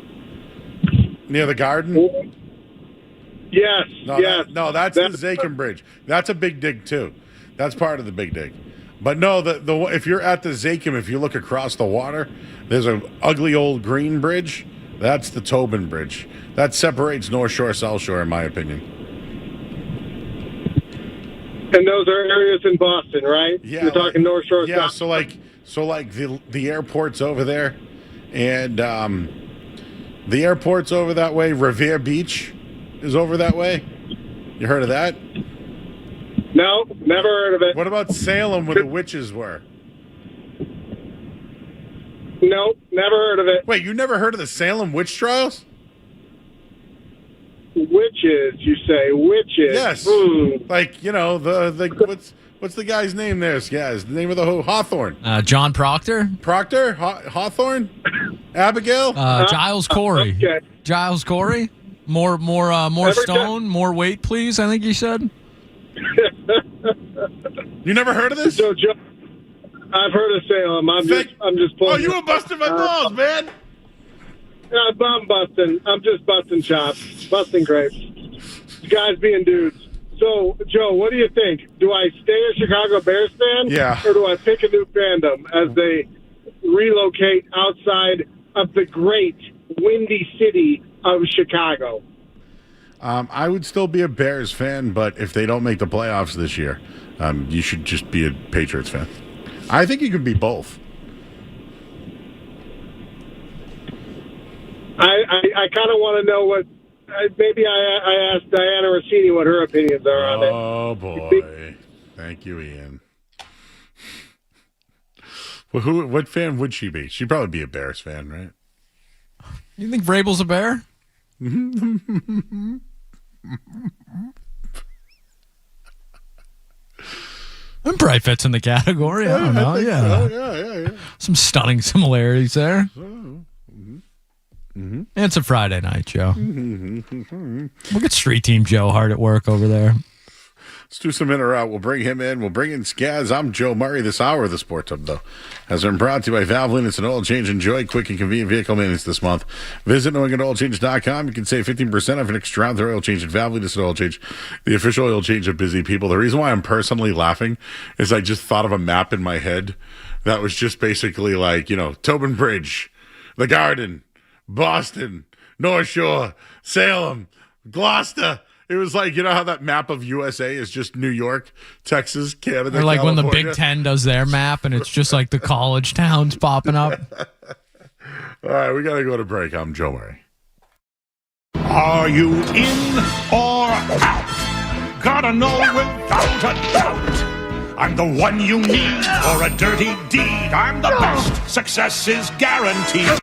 Near the garden? Yes. That's the Zachem Bridge. That's a Big Dig, too. That's part of the Big Dig. But no, if you're at the Zachem, if you look across the water, there's an ugly old green bridge. That's the Tobin Bridge. That separates North Shore, South Shore, in my opinion. And those are areas in Boston, right? Yeah. You're talking North Shore, yeah, South. So like the airport's over there, and the airport's over that way. Revere Beach is over that way. You heard of that? No, never heard of it. What about Salem, where the witches were? No, never heard of it. Wait, you never heard of the Salem witch trials? Witches, you say? Witches? Yes. Like, what's the guy's name there? Yeah, his name of the Hawthorne. John Proctor? Proctor? Hawthorne? Abigail? Giles Corey. Okay. Giles Corey? More stone, more weight, please, I think you said. You never heard of this? So, Joe, I've heard of Salem. I'm just pulling. Oh, you were busting my balls, man. I'm busting. I'm just busting chops, busting grapes. Guys being dudes. So, Joe, what do you think? Do I stay a Chicago Bears fan? Yeah. Or do I pick a new fandom as they relocate outside of the great windy city of Chicago? I would still be a Bears fan, but if they don't make the playoffs this year, you should just be a Patriots fan. I think you can be both. I kind of want to know what. Maybe I asked Diana Rossini what her opinions are on it. Oh boy! Thank you, Ian. Well, what fan would she be? She'd probably be a Bears fan, right? You think Vrabel's a Bear? It probably fits in the category. I don't know. Yeah. Some stunning similarities there. It's a Friday night, Joe. Look at Street Team Joe hard at work over there. Let's do some in or out. We'll bring him in. We'll bring in Skaz. I'm Joe Murray. This hour of the Sports Hub, though, has been brought to you by Valvoline. It's an oil change. Enjoy quick and convenient vehicle maintenance this month. Visit knowingandoilchange.com. You can save 15% off an extra round their oil change at Valvoline. It's an oil change, the official oil change of busy people. The reason why I'm personally laughing is I just thought of a map in my head that was just basically like, Tobin Bridge, the Garden, Boston, North Shore, Salem, Gloucester. It was like, how that map of USA is just New York, Texas, Canada, or like California. when the Big Ten does their map and it's just like the college towns popping up. All right, we got to go to break. I'm Joe Murray. Are you in or out? Gotta know without a doubt. I'm the one you need for a dirty deed. I'm the best. Success is guaranteed.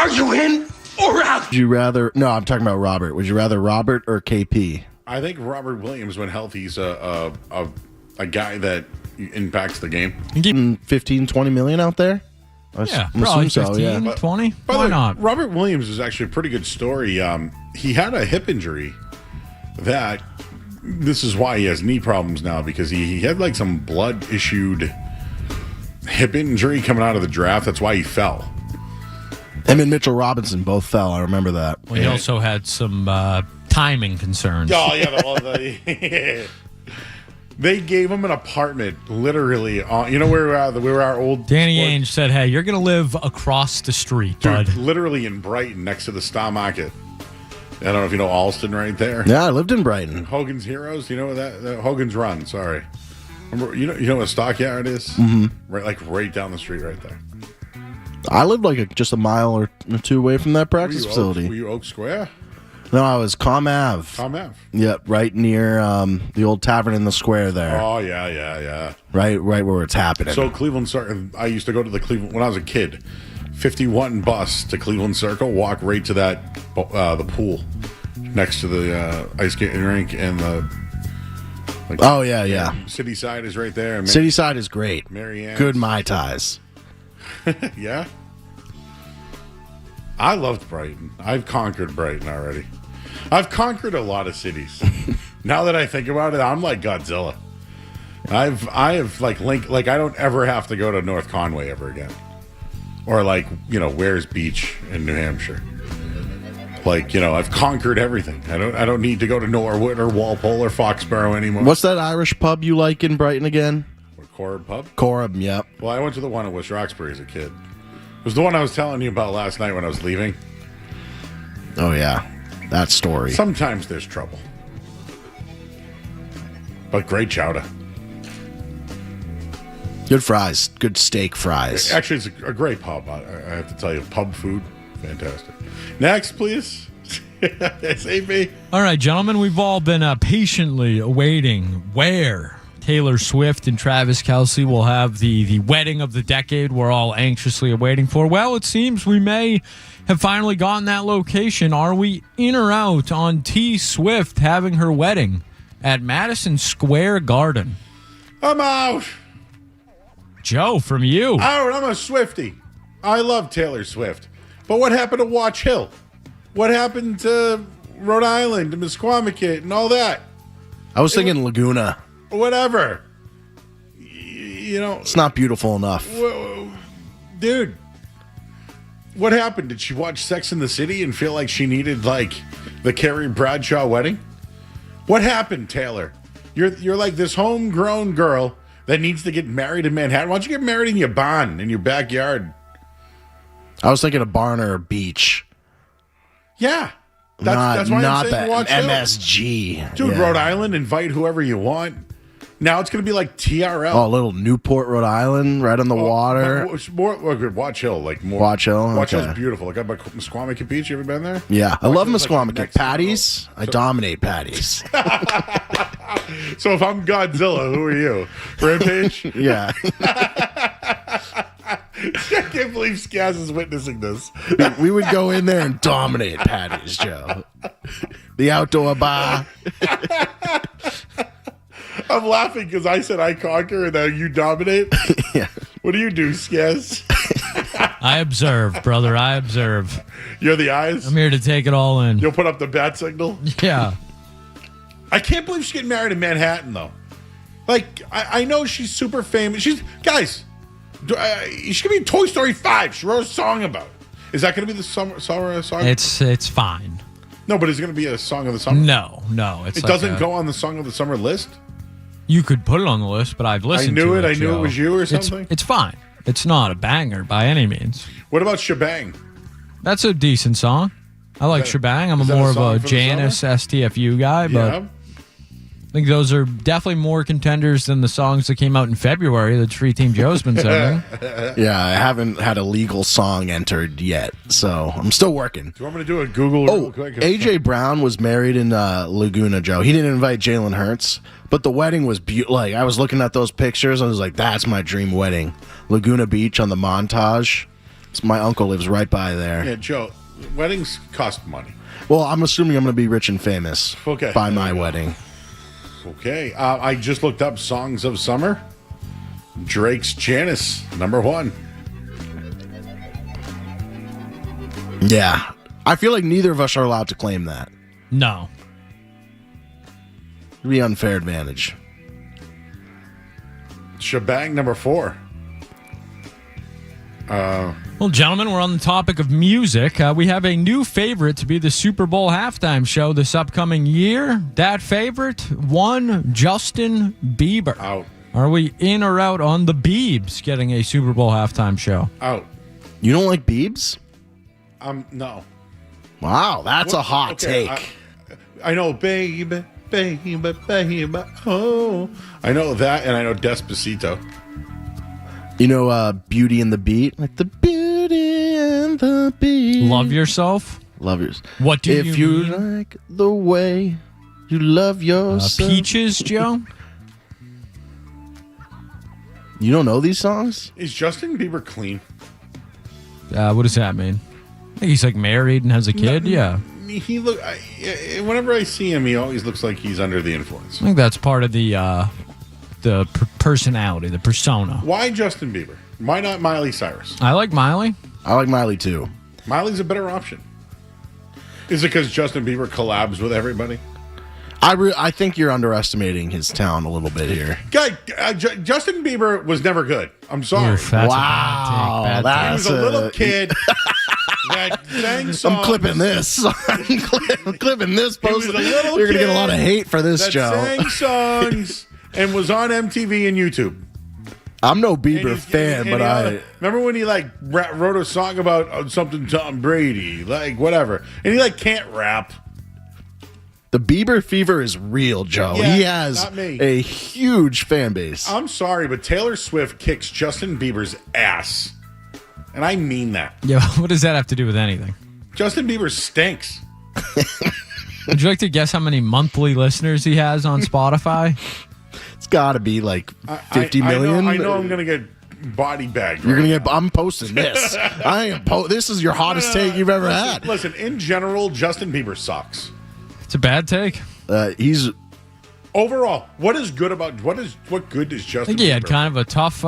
Are you in or out? Would you rather? No, I'm talking about Robert. Would you rather Robert or KP? I think Robert Williams, when healthy, is a guy that impacts the game. Getting 15, 20 million out there? Yeah, probably 15, 20. Why not? Robert Williams is actually a pretty good story. He had a hip injury that this is why he has knee problems now, because he had like some blood issued hip injury coming out of the draft. That's why he fell. Him and Mitchell Robinson both fell. I remember that. Well, he also had some timing concerns. Oh, yeah. They gave him an apartment, literally. You know where our old Danny Ainge said, "Hey, you're going to live across the street, bud." Literally in Brighton, next to the Star Market. I don't know if you know Alston right there. Yeah, I lived in Brighton. Hogan's Heroes. You know what that Hogan's Run? Sorry, remember, you know what a stockyard is? Mm-hmm. Right down the street, right there. I lived just a mile or two away from that practice facility. Were you Oak Square? No, I was Com Ave. Com Ave. Yep, right near the old tavern in the square there. Oh, yeah. Right where it's happening. So Cleveland Circle, I used to go to the Cleveland, when I was a kid, 51 bus to Cleveland Circle, walk right to that, the pool next to the ice skating rink and the... oh, yeah. City Side is right there. City Side is great. Marianne. Good Mai Tais. Yeah? I loved Brighton. I've conquered Brighton already. I've conquered a lot of cities. Now that I think about it, I'm like Godzilla. I have I don't ever have to go to North Conway ever again. Or Wares Beach in New Hampshire. I've conquered everything. I don't need to go to Norwood or Walpole or Foxborough anymore. What's that Irish pub you like in Brighton again? Corab Pub? Corab, yep. Well, I went to the one in West Roxbury as a kid. It was the one I was telling you about last night when I was leaving. Oh, yeah. That story. Sometimes there's trouble. But great chowder. Good fries. Good steak fries. Actually, it's a great pub. I have to tell you. Pub food, fantastic. Next, please. SAP. All right, gentlemen, we've all been patiently awaiting where Taylor Swift and Travis Kelce will have the wedding of the decade we're all anxiously awaiting for. Well, it seems we may have finally gotten that location. Are we in or out on T. Swift having her wedding at Madison Square Garden? I'm out. Joe, from you. I'm a Swiftie. I love Taylor Swift. But what happened to Watch Hill? What happened to Rhode Island and Misquamicut and all that? I was thinking Laguna. Whatever. It's not beautiful enough. Dude, what happened? Did she watch Sex in the City and feel like she needed the Carrie Bradshaw wedding? What happened, Taylor? You're like this homegrown girl that needs to get married in Manhattan. Why don't you get married in your barn, in your backyard? I was thinking a barn or a beach. Yeah. That's why I'm saying watch MSG. Dude, yeah. Rhode Island, invite whoever you want. Now it's going to be like TRL. Oh, a little Newport, Rhode Island, right on the water. More Watch Hill, more. Watch Hill? Watch Hill's beautiful. Like up by Misquamicut Beach. You ever been there? Yeah, I love Misquamicut. Patties, I dominate patties. So if I'm Godzilla, who are you? Rampage? Yeah. I can't believe Skaz is witnessing this. We would go in there and dominate patties, Joe. The outdoor bar. I'm laughing because I said I conquer and now you dominate. Yeah. What do you do, Skaz? I observe, brother. I observe. You're the eyes? I'm here to take it all in. You'll put up the bat signal? Yeah. I can't believe she's getting married in Manhattan, though. I know she's super famous. Guys, she's going to be in Toy Story 5. She wrote a song about it. Is that going to be the summer song? It's fine. No, but is it going to be a song of the summer? No. It doesn't go on the song of the summer list? You could put it on the list, but I've listened to it. I knew it was you or something? It's fine. It's not a banger by any means. What about Shebang? That's a decent song. I like Shebang. I'm more of a Janice STFU guy, but I think those are definitely more contenders than the songs that came out in February that Tree Team Joe's been sending. Yeah, I haven't had a legal song entered yet, so I'm still working. Do you want me to do a Google real quick? A.J. Brown was married in Laguna, Joe. He didn't invite Jalen Hurts, but the wedding was beautiful. I was looking at those pictures. I was like, that's my dream wedding. Laguna Beach on the Montage. My uncle lives right by there. Yeah, Joe, weddings cost money. Well, I'm assuming I'm going to be rich and famous by my wedding. Okay. I just looked up Songs of Summer. Drake's Janice, number 1. Yeah. I feel like neither of us are allowed to claim that. No. It'd be unfair advantage. Shebang, number 4. Well, gentlemen, we're on the topic of music. We have a new favorite to be the Super Bowl halftime show this upcoming year. That favorite, one, Justin Bieber. Out. Are we in or out on the Biebs getting a Super Bowl halftime show? Out. You don't like Biebs? No. Wow, that's a hot take. I know, baby, baby, baby. Oh, I know that, and I know Despacito. You know, Beauty and the Beat? Like the Beauty and the Beat. Love Yourself? Love Yourself. What do if you like the way you love yourself. Peaches, Joe? You don't know these songs? Is Justin Bieber clean? What does that mean? I think he's like married and has a kid. Yeah. He whenever I see him, he always looks like he's under the influence. I think that's part of the personality, the persona. Why Justin Bieber? Why not Miley Cyrus? I like Miley. I like Miley too. Miley's a better option. Is it because Justin Bieber collabs with everybody? I think you're underestimating his talent a little bit here. Guy, Justin Bieber was never good. I'm sorry. Oof, that's wow, a bad take. He was a little kid that sang songs. I'm clipping this. I'm clipping this post. You're going to get a lot of hate for this, Joe. Sang songs and was on MTV and YouTube. I'm no Bieber fan, but I remember when he wrote a song about something Tom Brady, whatever, and he can't rap. The Bieber fever is real, Joe. Yeah, he has a huge fan base. I'm sorry, but Taylor Swift kicks Justin Bieber's ass, and I mean that. Yeah, what does that have to do with anything? Justin Bieber stinks. Would you like to guess how many monthly listeners he has on Spotify? It's got to be 50 million. I know I'm going to get body bagged. You're going to get. I'm posting this. This is your hottest take you've ever had. Listen, in general, Justin Bieber sucks. It's a bad take. He's overall. What good does Justin? I think he had kind of a tough,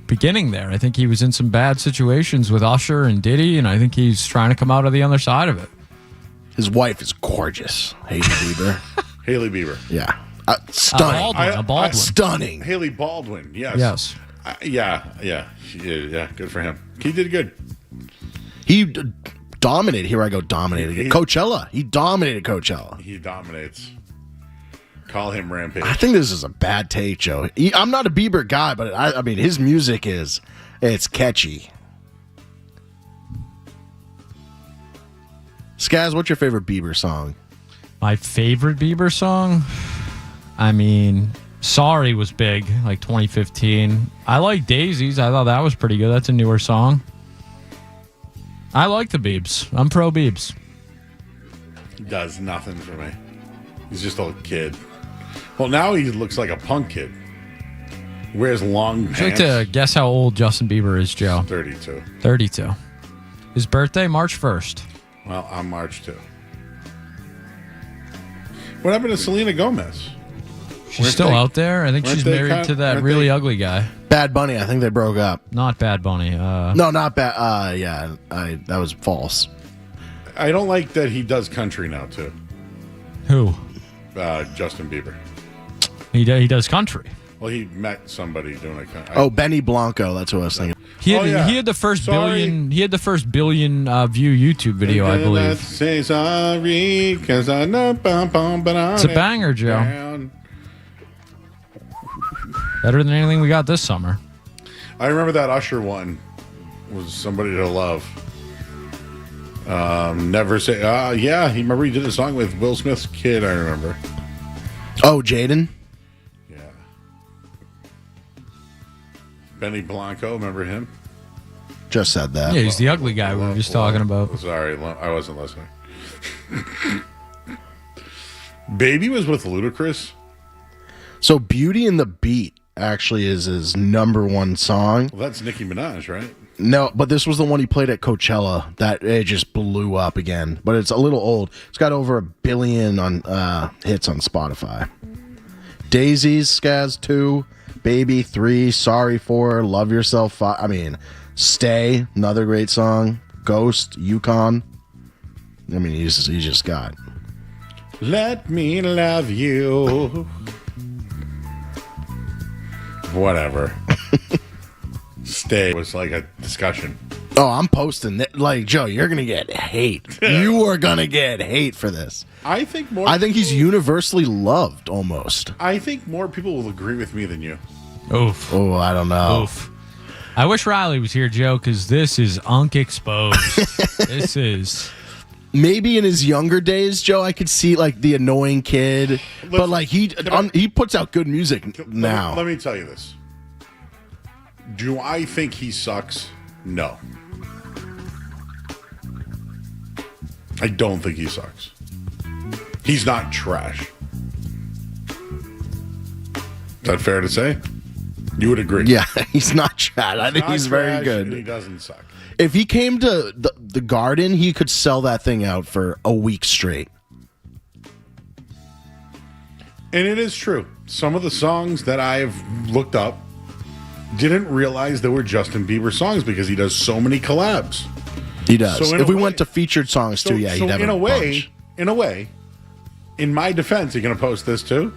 beginning there. I think he was in some bad situations with Usher and Diddy, and I think he's trying to come out of the other side of it. His wife is gorgeous, Hailey Bieber. Haley Bieber. Yeah, stunning. A Baldwin. Stunning. Haley Baldwin. Yes. Yes. Yeah. Good for him. He did good. He dominated. Here I go. Dominated. Coachella. He dominated Coachella. He dominates. Call him Rampage. I think this is a bad take, Joe. I'm not a Bieber guy, but I mean, his music it's catchy. Skaz, what's your favorite Bieber song? My favorite Bieber song? I mean, Sorry was big, 2015. I like Daisies. I thought that was pretty good. That's a newer song. I like the Biebs. I'm pro Biebs. He does nothing for me. He's just a kid. Well, now he looks like a punk kid. Wears long pants. Would you like to guess how old Justin Bieber is, Joe? 32. 32. His birthday, March 1st. Well, I'm March 2. What happened to Selena Gomez? She's still out there. I think she's married to that really ugly guy. Bad Bunny. I think they broke up. Not Bad Bunny. No, not Bad. Yeah, that was false. I don't like that he does country now too. Who? Justin Bieber. He does country. Well, he met somebody doing a country. Oh, Benny Blanco. That's what I was thinking. He had the first billion. He had the first billion view YouTube video, I believe. Let's say sorry, 'cause I know, it's a banger, Joe. Down. Better than anything we got this summer. I remember that Usher one was Somebody to Love. Never say. Yeah, remember he did a song with Will Smith's kid. I remember. Oh, Jaden. Yeah. Benny Blanco, remember him? Just said that. Yeah, he's the ugly guy we were just talking about. Sorry, I wasn't listening. Baby was with Ludacris. So Beauty and the Beat actually is his number one song. Well, that's Nicki Minaj, right? No, but this was the one he played at Coachella that it just blew up again. But it's a little old. It's got over 1 billion on hits on Spotify. Daisies, Skaz 2, Baby 3, Sorry 4, Love Yourself 5. I mean, Stay, another great song. Ghost, Yukon. I mean, he just got. Let me love you. Whatever. Stay was like a discussion. Oh, I'm posting that. Like, Joe, you're going to get hate. You are going to get hate for this. I think he's universally loved almost. I think more people will agree with me than you. Oof. Oh, I don't know. Oof. I wish Riley was here, Joe, because this is Unk exposed. This is. Maybe in his younger days, Joe, I could see like the annoying kid. But like he puts out good music now. Let me tell you this. Do I think he sucks? No. I don't think he sucks. He's not trash. Is that fair to say? You would agree. Yeah, he's not trash. I think he's very good. And he doesn't suck. If he came to the Garden, he could sell that thing out for a week straight. And it is true. Some of the songs that I've looked up didn't realize they were Justin Bieber songs because he does so many collabs. He does. So if we went to featured songs too, he'd have in a a way, bunch. In my defense, you're going to post this too?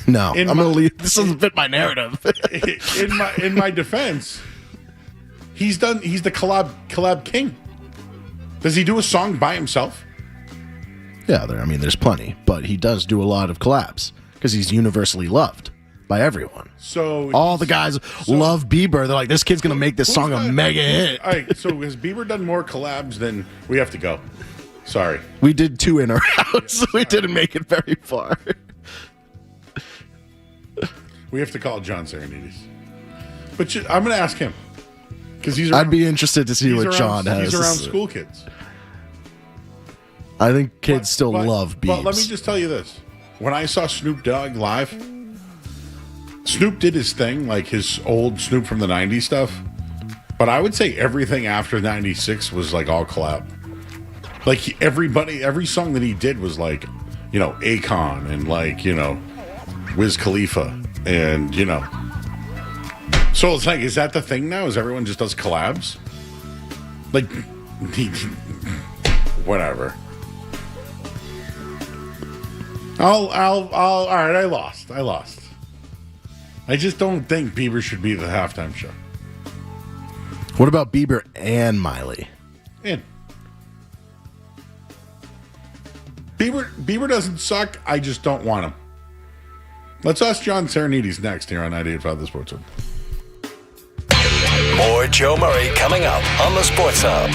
No, I'm going to leave. This doesn't fit my narrative. in my defense, he's the collab king. Does he do a song by himself? Yeah, there's plenty, but he does do a lot of collabs because he's universally loved by everyone. So all the guys love Bieber. They're like, this kid's gonna make this song a mega hit. All right, so has Bieber done more collabs than we have to go? Sorry, we did 2 in our house. We didn't make it very far. We have to call John Sarianides, but I'm going to ask him because I'd be interested to see what John has. He's around school kids. I think kids still love Biebs. But let me just tell you this: when I saw Snoop Dogg live, Snoop did his thing, like his old Snoop from the '90s stuff. But I would say everything after '96 was like all collab. Like every song that he did was like, Akon and like Wiz Khalifa. And, so it's like, is that the thing now? Is everyone just does collabs? Like, whatever. All right, I lost. I just don't think Bieber should be the halftime show. What about Bieber and Miley? And Bieber doesn't suck. I just don't want him. Let's ask John Sarianides next here on 98.5 The Sports Hub. More Joe Murray coming up on The Sports Hub.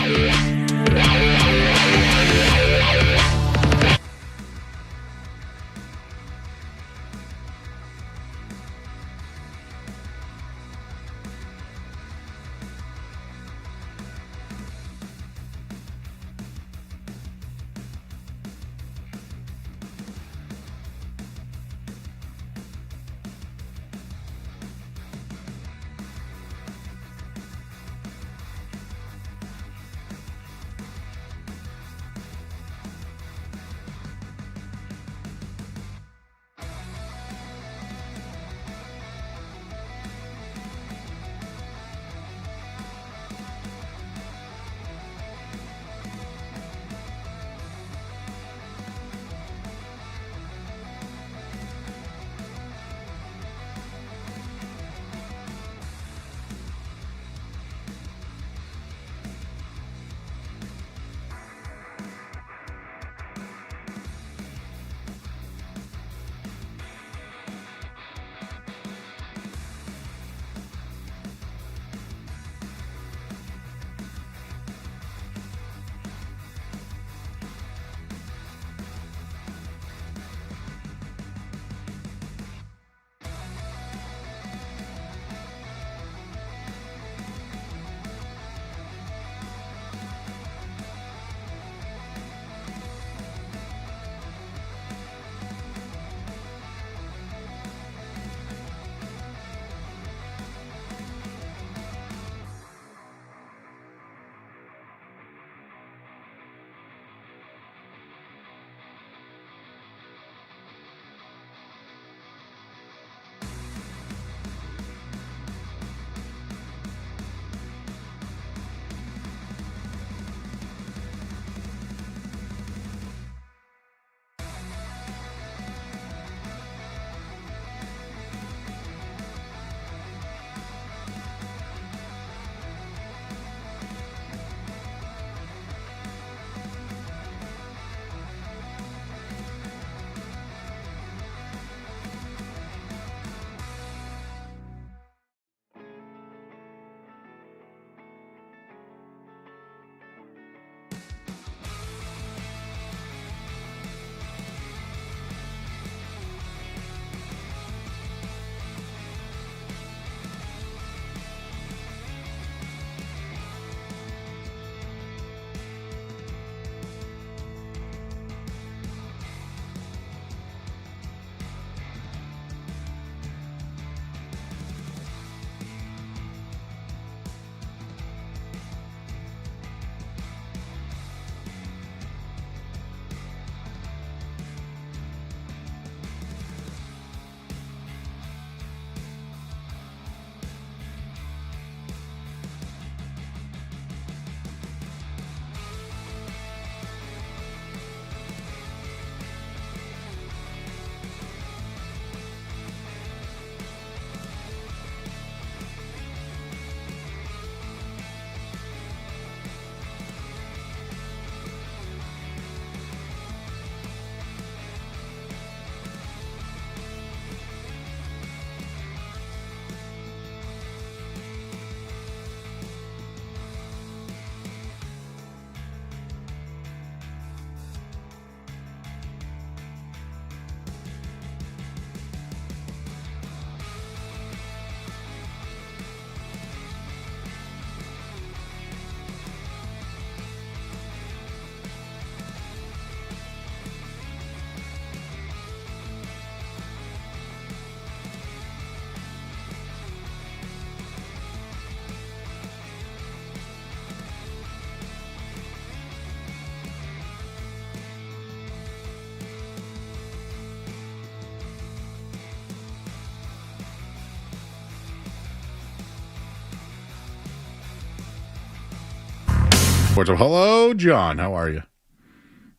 Sports. Hello, John. How are you?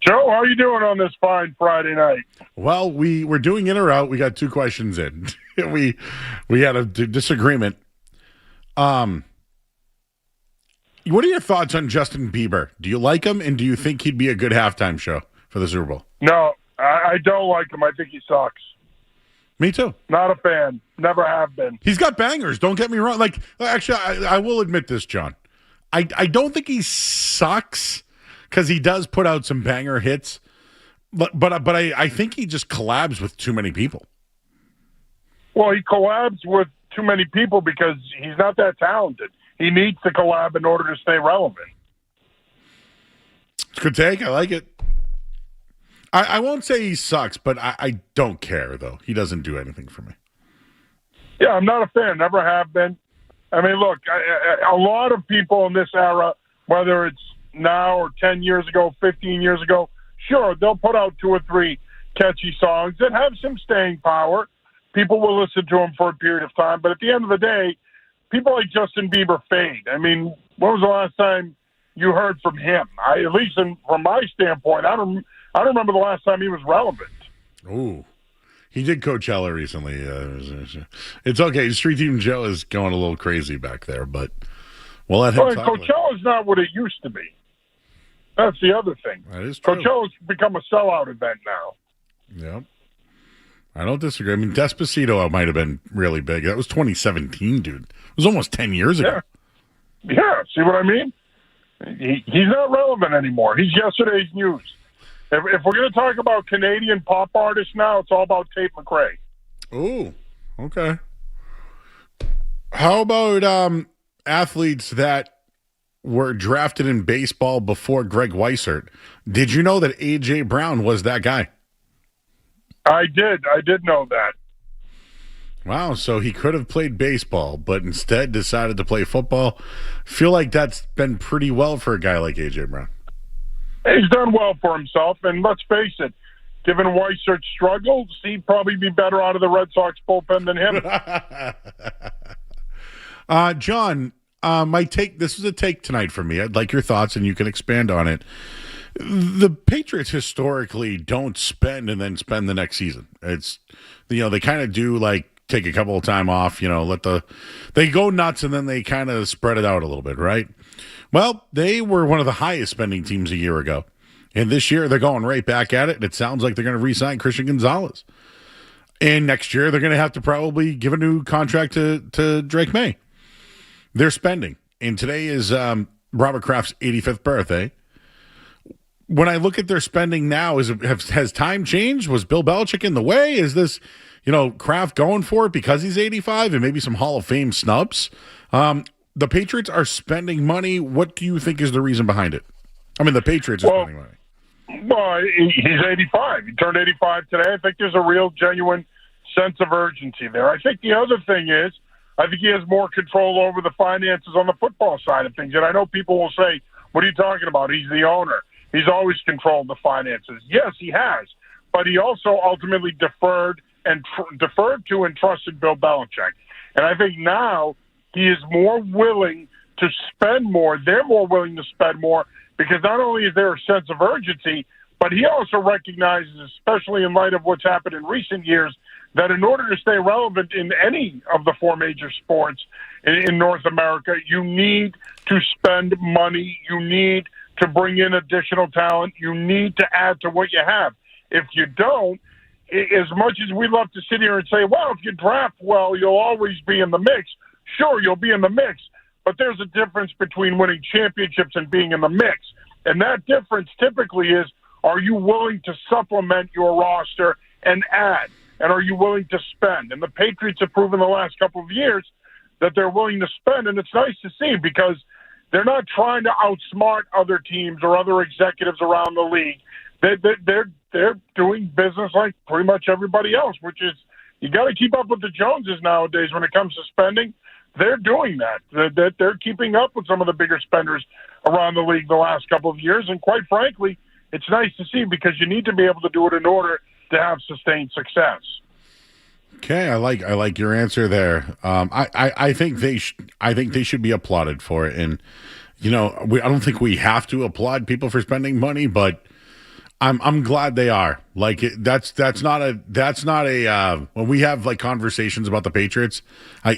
Joe, how are you doing on this fine Friday night? Well, we're doing in or out. We got 2 questions in. we had a disagreement. What are your thoughts on Justin Bieber? Do you like him, and do you think he'd be a good halftime show for the Super Bowl? No, I don't like him. I think he sucks. Me too. Not a fan. Never have been. He's got bangers. Don't get me wrong. Like, actually, I will admit this, John. I don't think he sucks because he does put out some banger hits, but I think he just collabs with too many people. Well, he collabs with too many people because he's not that talented. He needs to collab in order to stay relevant. It's a good take. I like it. I won't say he sucks, but I don't care, though. He doesn't do anything for me. Yeah, I'm not a fan. Never have been. I mean, look, a lot of people in this era, whether it's now or 10 years ago, 15 years ago, sure, they'll put out 2 or 3 catchy songs that have some staying power. People will listen to them for a period of time. But at the end of the day, people like Justin Bieber fade. I mean, when was the last time you heard from him? At least from my standpoint, I don't remember the last time he was relevant. Ooh. He did Coachella recently. It's okay. Street Team Joe is going a little crazy back there, but we'll let him talk. Coachella's not what it used to be. That's the other thing. That is true. Coachella's become a sellout event now. Yep. I don't disagree. I mean, Despacito might have been really big. That was 2017, dude. It was almost 10 years ago. Yeah. See what I mean? He's not relevant anymore. He's yesterday's news. If we're going to talk about Canadian pop artists now, it's all about Tate McRae. Ooh, okay. How about athletes that were drafted in baseball before Greg Weissert? Did you know that A.J. Brown was that guy? I did know that. Wow, so he could have played baseball, but instead decided to play football. Feel like that's been pretty well for a guy like A.J. Brown. He's done well for himself, and let's face it, given Weisert's struggles, he'd probably be better out of the Red Sox bullpen than him. John, my take, this is a take tonight for me. I'd like your thoughts, and you can expand on it. The Patriots historically don't spend and then spend the next season. It's, they kind of do like take a couple of time off, they go nuts and then they kind of spread it out a little bit, right? Well, they were one of the highest spending teams a year ago. And this year they're going right back at it. And it sounds like they're going to re-sign Christian Gonzalez. And next year they're going to have to probably give a new contract to Drake May. They're spending. And today is Robert Kraft's 85th birthday. When I look at their spending now, has time changed? Was Bill Belichick in the way? Is this, Kraft going for it because he's 85 and maybe some Hall of Fame snubs? The Patriots are spending money. What do you think is the reason behind it? I mean, the Patriots are spending money. Well, he's 85. He turned 85 today. I think there's a real, genuine sense of urgency there. I think the other thing is, I think he has more control over the finances on the football side of things. And I know people will say, what are you talking about? He's the owner. He's always controlled the finances. Yes, he has. But he also ultimately deferred to and trusted Bill Belichick. And I think now he is more willing to spend more. They're more willing to spend more because not only is there a sense of urgency, but he also recognizes, especially in light of what's happened in recent years, that in order to stay relevant in any of the 4 major sports in North America, you need to spend money. You need to bring in additional talent. You need to add to what you have. If you don't, as much as we love to sit here and say, well, if you draft well, you'll always be in the mix. Sure, you'll be in the mix, but there's a difference between winning championships and being in the mix. And that difference typically is, are you willing to supplement your roster and add? And are you willing to spend? And the Patriots have proven the last couple of years that they're willing to spend, and it's nice to see because they're not trying to outsmart other teams or other executives around the league. They're doing business like pretty much everybody else, which is you got to keep up with the Joneses nowadays when it comes to spending. They're doing that. They're keeping up with some of the bigger spenders around the league the last couple of years, and quite frankly, it's nice to see because you need to be able to do it in order to have sustained success. Okay, I like your answer there. I think they should be applauded for it, and I don't think we have to applaud people for spending money, but I'm glad they are. Like that's not a when we have like conversations about the Patriots,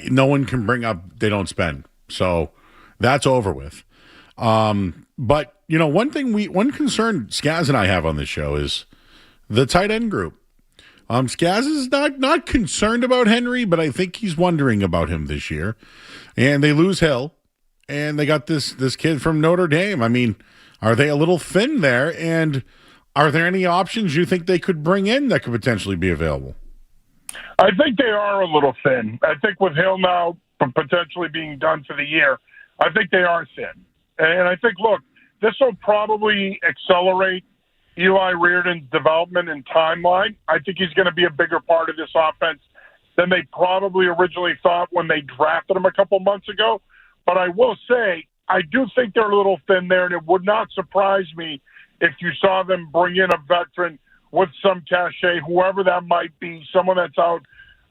no one can bring up they don't spend. So that's over with. But one concern Skaz and I have on this show is the tight end group. Skaz is not concerned about Henry, but I think he's wondering about him this year. And they lose Hill, and they got this kid from Notre Dame. I mean, are they a little thin there? And are there any options you think they could bring in that could potentially be available? I think they are a little thin. I think with Hill now potentially being done for the year, I think they are thin. And I think, look, this will probably accelerate Eli Reardon's development and timeline. I think he's going to be a bigger part of this offense than they probably originally thought when they drafted him a couple months ago. But I will say, I do think they're a little thin there, and it would not surprise me if you saw them bring in a veteran with some cachet, whoever that might be, someone that's out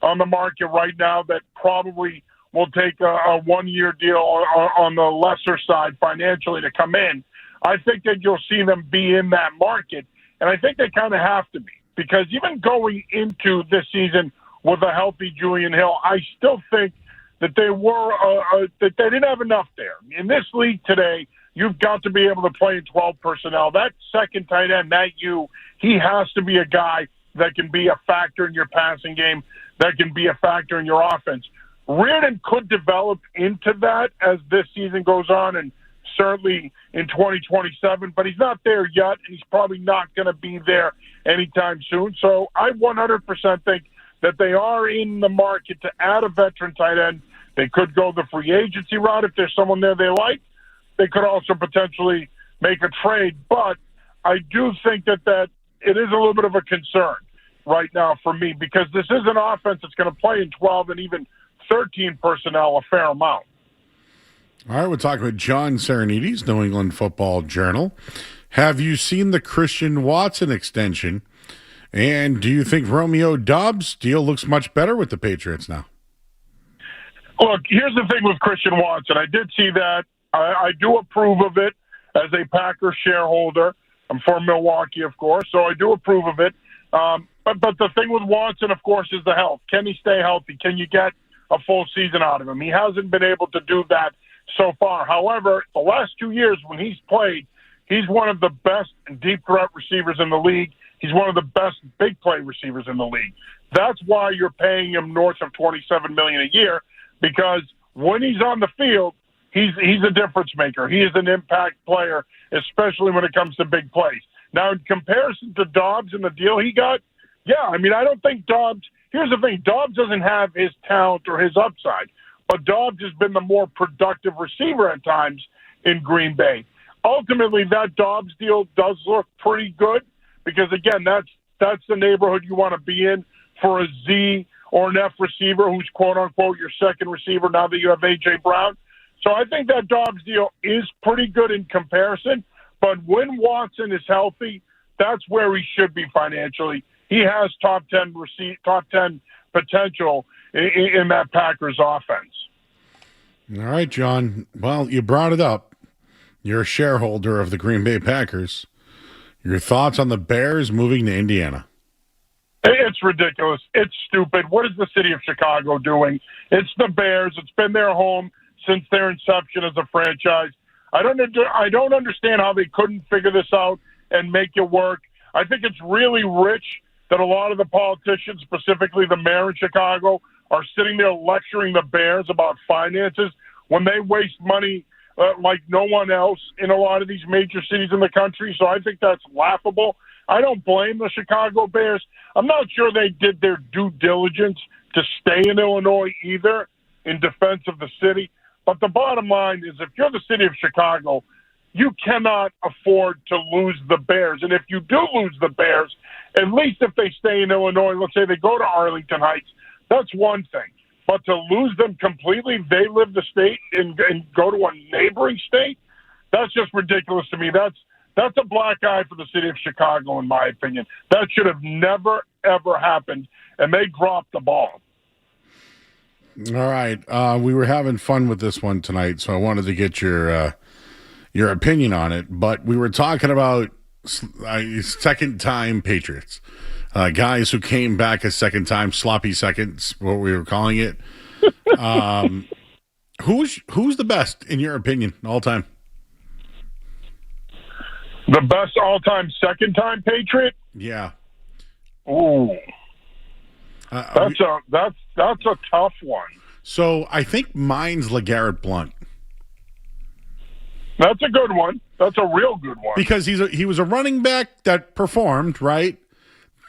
on the market right now that probably will take a one-year deal on the lesser side financially to come in. I think that you'll see them be in that market, and I think they kind of have to be, because even going into this season with a healthy Julian Hill, I still think that they were that they didn't have enough there. In this league today, you've got to be able to play in 12 personnel. That second tight end, he has to be a guy that can be a factor in your passing game, that can be a factor in your offense. Reardon could develop into that as this season goes on, and certainly in 2027, but he's not there yet, and he's probably not going to be there anytime soon. So I 100% think that they are in the market to add a veteran tight end. They could go the free agency route if there's someone there they like. They could also potentially make a trade, but I do think that it is a little bit of a concern right now for me, because this is an offense that's going to play in 12 and even 13 personnel a fair amount. All right, we're talking with John Sarianides, New England Football Journal. Have you seen the Christian Watson extension? And do you think Romeo Doubs' deal looks much better with the Patriots now? Look, here's the thing with Christian Watson. I did see that. I do approve of it as a Packers shareholder. I'm from Milwaukee, of course, so I do approve of it. But the thing with Watson, of course, is the health. Can he stay healthy? Can you get a full season out of him? He hasn't been able to do that so far. However, the last 2 years when he's played, he's one of the best deep threat receivers in the league. He's one of the best big play receivers in the league. That's why you're paying him north of $27 million a year, because when he's on the field, he's a difference maker. He is an impact player, especially when it comes to big plays. Now, in comparison to Dobbs and the deal he got, I don't think Dobbs – here's the thing. Dobbs doesn't have his talent or his upside, but Dobbs has been the more productive receiver at times in Green Bay. Ultimately, that Dobbs deal does look pretty good because, again, that's the neighborhood you want to be in for a Z or an F receiver who's, quote-unquote, your second receiver now that you have A.J. Brown. So I think that Dobbs deal is pretty good in comparison, but when Watson is healthy, that's where he should be financially. He has top 10 potential in that Packers offense. All right, John. Well, you brought it up. You're a shareholder of the Green Bay Packers. Your thoughts on the Bears moving to Indiana? It's ridiculous. It's stupid. What is the city of Chicago doing? It's the Bears. It's been their home since their inception as a franchise. I don't understand how they couldn't figure this out and make it work. I think it's really rich that a lot of the politicians, specifically the mayor in Chicago, are sitting there lecturing the Bears about finances when they waste money like no one else in a lot of these major cities in the country. So I think that's laughable. I don't blame the Chicago Bears. I'm not sure they did their due diligence to stay in Illinois either in defense of the city. But the bottom line is if you're the city of Chicago, you cannot afford to lose the Bears. And if you do lose the Bears, at least if they stay in Illinois, let's say they go to Arlington Heights, that's one thing. But to lose them completely, they live the state and go to a neighboring state, that's just ridiculous to me. That's a black eye for the city of Chicago, in my opinion. That should have never, ever happened, and they dropped the ball. All right. We were having fun with this one tonight, so I wanted to get your your opinion on it, but we were talking about second-time Patriots. Guys who came back a second time, sloppy seconds, what we were calling it. Who's the best, in your opinion, all time? The best all-time second-time Patriot? Yeah. Ooh. That's a tough one. So I think mine's LeGarrette Blount. That's a good one. That's a real good one. Because he was a running back that performed, right?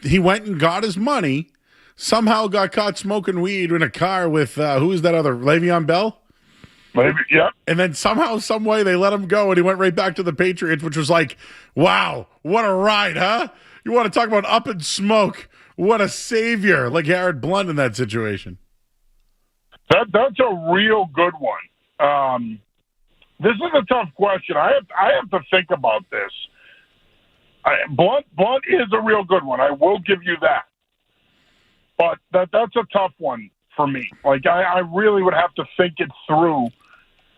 He went and got his money, somehow got caught smoking weed in a car with, who's that other, Le'Veon Bell? Maybe, yeah. And then somehow, some way, they let him go, and he went right back to the Patriots, which was like, wow, what a ride, huh? You want to talk about up in smoke? What a savior, LeGarrette Blount in that situation. That's a real good one. This is a tough question. I have to think about this. Blount is a real good one. I will give you that. But that's a tough one for me. Like, I really would have to think it through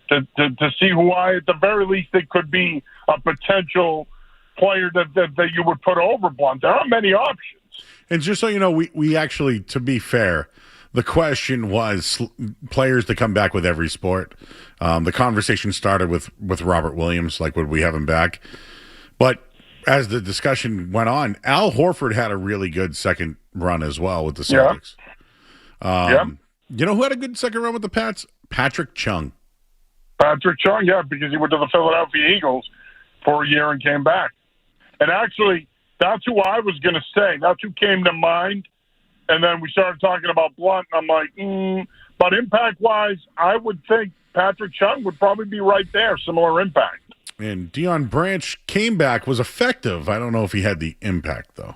to see who at the very least, it could be a potential player that you would put over Blount. There aren't many options. And just so you know, we actually, to be fair, the question was players to come back with every sport. The conversation started with Robert Williams, like, would we have him back? But as the discussion went on, Al Horford had a really good second run as well with the Celtics. Yeah. You know who had a good second run with the Pats? Patrick Chung. Patrick Chung, yeah, because he went to the Philadelphia Eagles for a year and came back. And actually, that's who I was going to say. That's who came to mind. And then we started talking about Blount, and I'm like, But impact-wise, I would think Patrick Chung would probably be right there, similar impact. And Deion Branch came back, was effective. I don't know if he had the impact, though.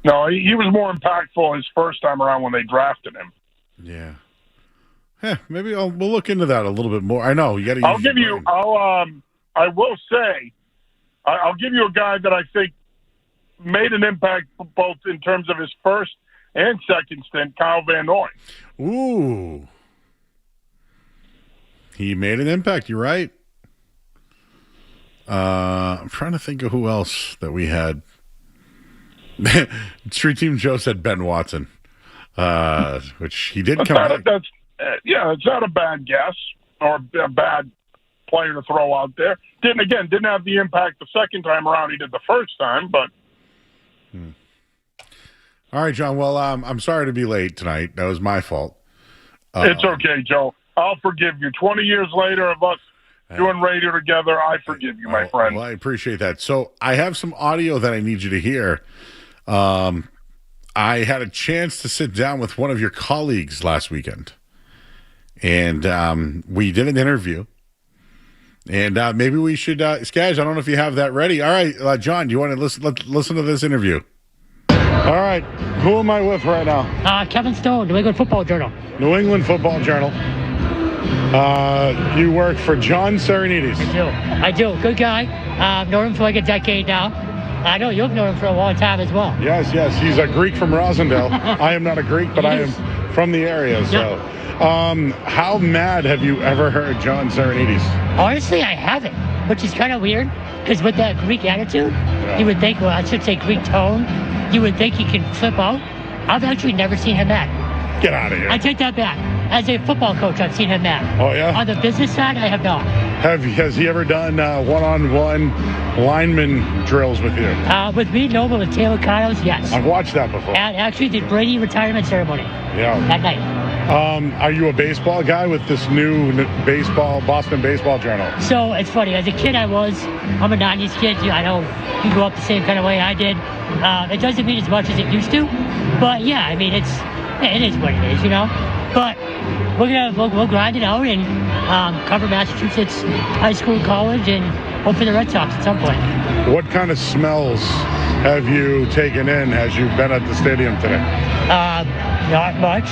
No, he was more impactful his first time around when they drafted him. Yeah. Maybe we'll look into that a little bit more. I know you got to. I will say, I'll give you a guy that I think made an impact both in terms of his first and second stint, Kyle Van Noy. Ooh, he made an impact. You're right. I'm trying to think of who else that we had. Street Team Joe said Ben Watson, which he did come back. It's not a bad guess or a bad player to throw out there. Didn't have the impact the second time around he did the first time, but. All right, John. Well, I'm sorry to be late tonight. That was my fault. It's okay, Joe. I'll forgive you. 20 years later of us doing radio together, I forgive you, my friend. Well, I appreciate that. So I have some audio that I need you to hear. I had a chance to sit down with one of your colleagues last weekend, and we did an interview. And maybe we should, Skaj, I don't know if you have that ready. All right, John, do you want to listen to this interview? All right, who am I with right now? Kevin Stone, New England Football Journal. New England Football Journal. You work for John Sarianides. I do. Good guy. Known him for like a decade now. I know you've known him for a long time as well. Yes. He's a Greek from Rosendale. I am not a Greek, but I am from the area. So, how mad have you ever heard John Sarianides? Honestly, I haven't, which is kind of weird because with that Greek attitude, you would think, well, I should say Greek tone, you would think he can flip out. I've actually never seen him mad. Get out of here. I take that back. As a football coach, I've seen him mad. Oh, yeah? On the business side, I have not. Has he ever done one-on-one lineman drills with you? With me, no, but with Taylor Connors, yes. I've watched that before. And actually did Brady retirement ceremony. Yeah. That night. Are you a baseball guy with this new Boston Baseball Journal? So it's funny. As a kid, I'm a 90s kid. I know you grew up the same kind of way I did. It doesn't mean as much as it used to. But, yeah, I mean, it is what it is, you know? But we'll grind it out and cover Massachusetts high school and college and hope for the Red Sox at some point. What kind of smells have you taken in as you've been at the stadium today? Not much.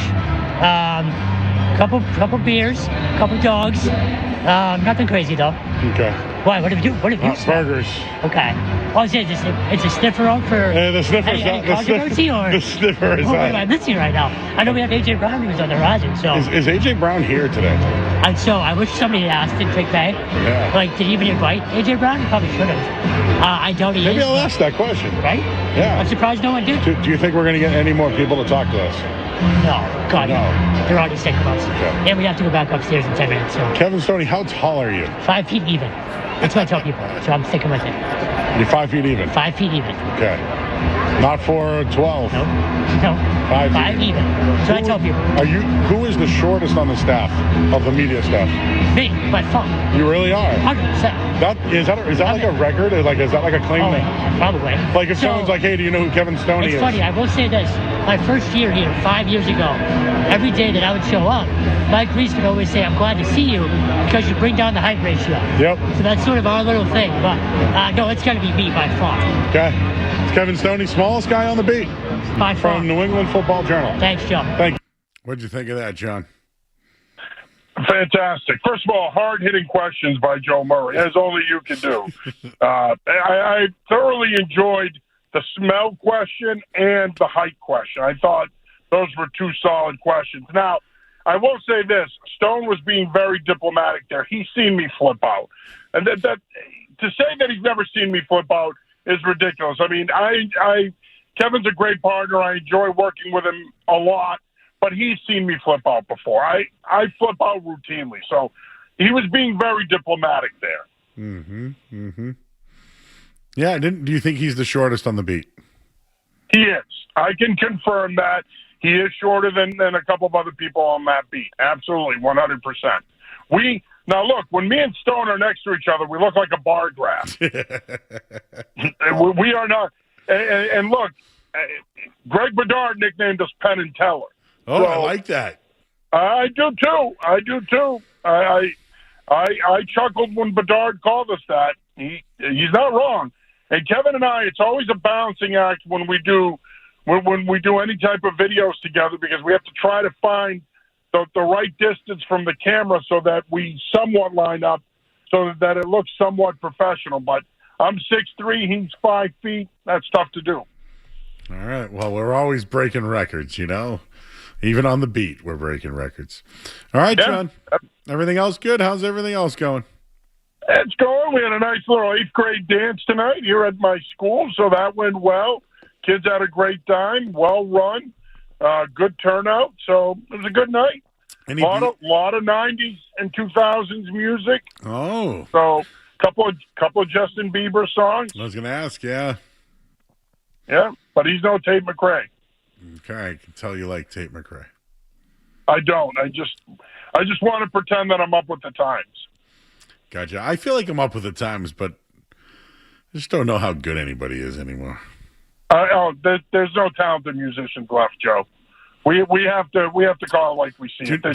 Couple beers, couple dogs. Nothing crazy though. Okay. Why? What have you? Burgers. Okay. Oh, it's a sniffer on for the sniffer's any controversy or the sniffer is what am I missing right now? I know we have AJ Brown who's on the horizon. So is AJ Brown here today? And so I wish somebody had asked him, Big Bay. Yeah. Like, did he even invite AJ Brown? He probably should have. I doubt he Maybe is. I'll ask that question. Right? Yeah. I'm surprised no one did. Do you think we're going to get any more people to talk to us? No. God, No. They're already sick of us. Okay. And we have to go back upstairs in 10 minutes. So Kevin Stoney, how tall are you? 5 feet even. That's what I tell people. So I'm sticking with it. You're 5 feet even. 5 feet even. Okay. Not 4'12". No. 5 feet. even. So I tell people. Who is the shortest on the staff of the media staff? Me, by far. You really are. 100%. Is that like a record? Is that like a claim? Probably. Like if someone's like, hey, do you know who Kevin Stoney is? It's funny. I will say this. My first year here, 5 years ago, every day that I would show up, Mike Reese would always say, I'm glad to see you because you bring down the height ratio. Yep. So that's sort of our little thing. But no, it's going to be me by far. Okay. It's Kevin Stoney, smallest guy on the beat. By far. From New England Football Journal. Thanks, Joe. Thank you. What'd you think of that, John? Fantastic. First of all, hard-hitting questions by Joe Murray, as only you can do. I thoroughly enjoyed the smell question and the height question. I thought those were two solid questions. Now, I will say this. Stone was being very diplomatic there. He's seen me flip out. And that to say that he's never seen me flip out is ridiculous. I mean, Kevin's a great partner. I enjoy working with him a lot. But he's seen me flip out before. I flip out routinely. So he was being very diplomatic there. Mm-hmm. Mm-hmm. Yeah, do you think he's the shortest on the beat? He is. I can confirm that. He is shorter than a couple of other people on that beat. Absolutely, 100%. Now, look, when me and Stone are next to each other, we look like a bar graph. We are not. And look, Greg Bedard nicknamed us Penn and Teller. Oh, so, I like that. I do too. I chuckled when Bedard called us that. He's not wrong. And Kevin and I, it's always a balancing act when we do any type of videos together because we have to try to find the right distance from the camera so that we somewhat line up so that it looks somewhat professional. But I'm 6'3", he's 5 feet. That's tough to do. All right. Well, we're always breaking records, you know. Even on the beat, we're breaking records. All right, yeah. John. Everything else good? How's everything else going? It's going. We had a nice little 8th grade dance tonight here at my school, so that went well. Kids had a great time, well run, good turnout. So it was a good night. A lot of 90s and 2000s music. Oh. So couple of Justin Bieber songs. I was going to ask, yeah. Yeah, but he's no Tate McRae. Okay, I can tell you like Tate McRae. I don't. I just want to pretend that I'm up with the times. Gotcha. I feel like I'm up with the times, but I just don't know how good anybody is anymore. There's no talented musicians left, Joe. We have to call it like we see it. Do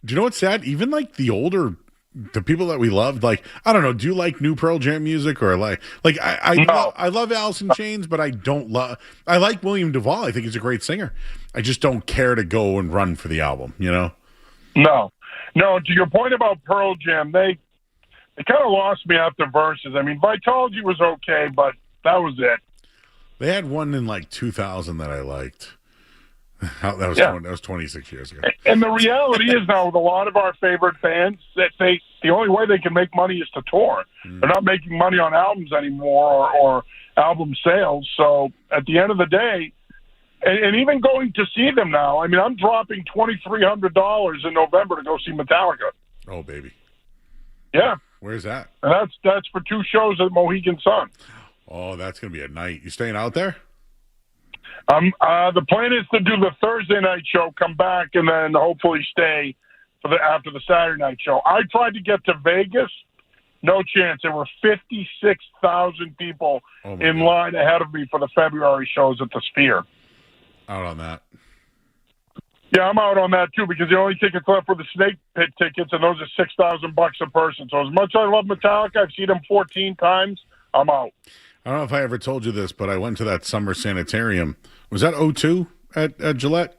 you know what's sad? Even like the people that we loved, like, I don't know, do you like new Pearl Jam music or I love Alice in Chains, but I like William Duvall. I think he's a great singer. I just don't care to go and run for the album, you know? No. To your point about Pearl Jam, they kind of lost me after verses. I mean, Vitology was okay, but that was it. They had one in like 2000 that I liked. That was 26 years ago. And the reality is now with a lot of our favorite bands that the only way they can make money is to tour. They're not making money on albums anymore or album sales. So at the end of the day, and even going to see them now, I mean, I'm dropping $2,300 in November to go see Metallica. Oh, baby. Yeah. Where's that? And that's for 2 shows at Mohegan Sun. Oh, that's going to be a night. You staying out there? The plan is to do the Thursday night show, come back, and then hopefully stay after the Saturday night show. I tried to get to Vegas. No chance. There were 56,000 people in line ahead of me for the February shows at the Sphere. Out on that. Yeah, I'm out on that too because the only tickets left were the Snake Pit tickets, and those are $6,000 a person. So as much as I love Metallica, I've seen them 14 times. I'm out. I don't know if I ever told you this, but I went to that summer sanitarium. Was that 02 at Gillette?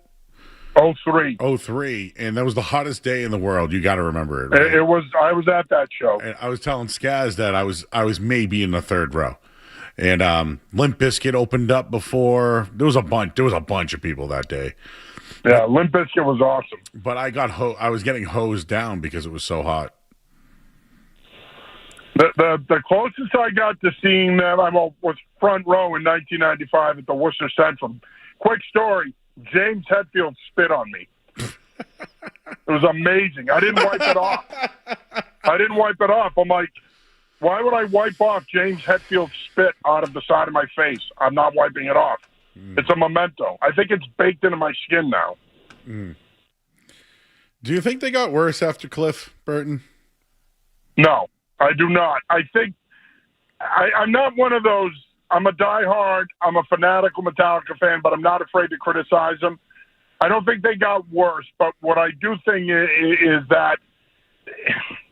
03. 03, and that was the hottest day in the world. You got to remember it. Right? It was. I was at that show, and I was telling Skaz that I was maybe in the third row, and Limp Bizkit opened up before. There was a bunch of people that day, Yeah, Limp Bizkit was awesome. But I was getting hosed down because it was so hot. The closest I got to seeing them was front row in 1995 at the Worcester Central. Quick story, James Hetfield spit on me. It was amazing. I didn't wipe it off. I'm like, why would I wipe off James Hetfield's spit out of the side of my face? I'm not wiping it off. It's a memento. I think it's baked into my skin now. Do you think they got worse after Cliff Burton? No, I do not. I think I'm not one of those. I'm a diehard. I'm a fanatical Metallica fan, but I'm not afraid to criticize them. I don't think they got worse, but what I do think is that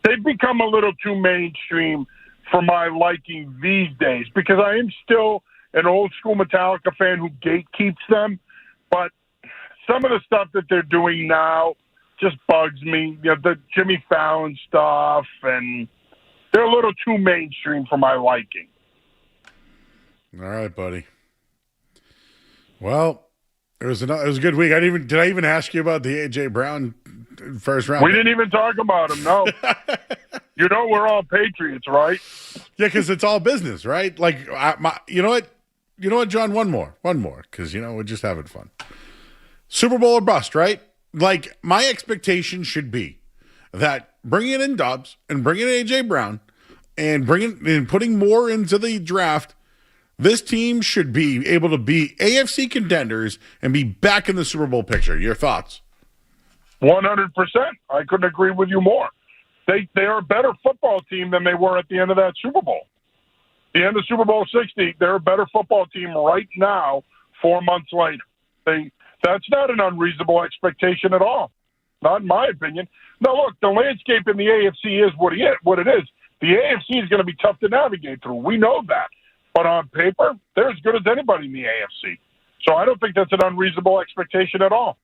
they've become a little too mainstream for my liking these days, because I am still an old school Metallica fan who gatekeeps them, but some of the stuff that they're doing now just bugs me. You know, the Jimmy Fallon stuff, and they're a little too mainstream for my liking. All right, buddy. Well, it was a good week. Did I even ask you about the AJ Brown first round? We didn't even talk about him. No. You know we're all Patriots, right? Yeah, because it's all business, right? Like, you know what, John? One more, because we're just having fun. Super Bowl or bust, right? Like, my expectation should be that bringing in Dobbs and bringing in AJ Brown and putting more into the draft. This team should be able to be AFC contenders and be back in the Super Bowl picture. Your thoughts? 100%. I couldn't agree with you more. They are a better football team than they were at the end of that Super Bowl. The end of Super Bowl 60, they're a better football team right now, 4 months later. That's not an unreasonable expectation at all. Not in my opinion. Now, look, the landscape in the AFC is what it is. The AFC is going to be tough to navigate through. We know that. But on paper, they're as good as anybody in the AFC. So I don't think that's an unreasonable expectation at all.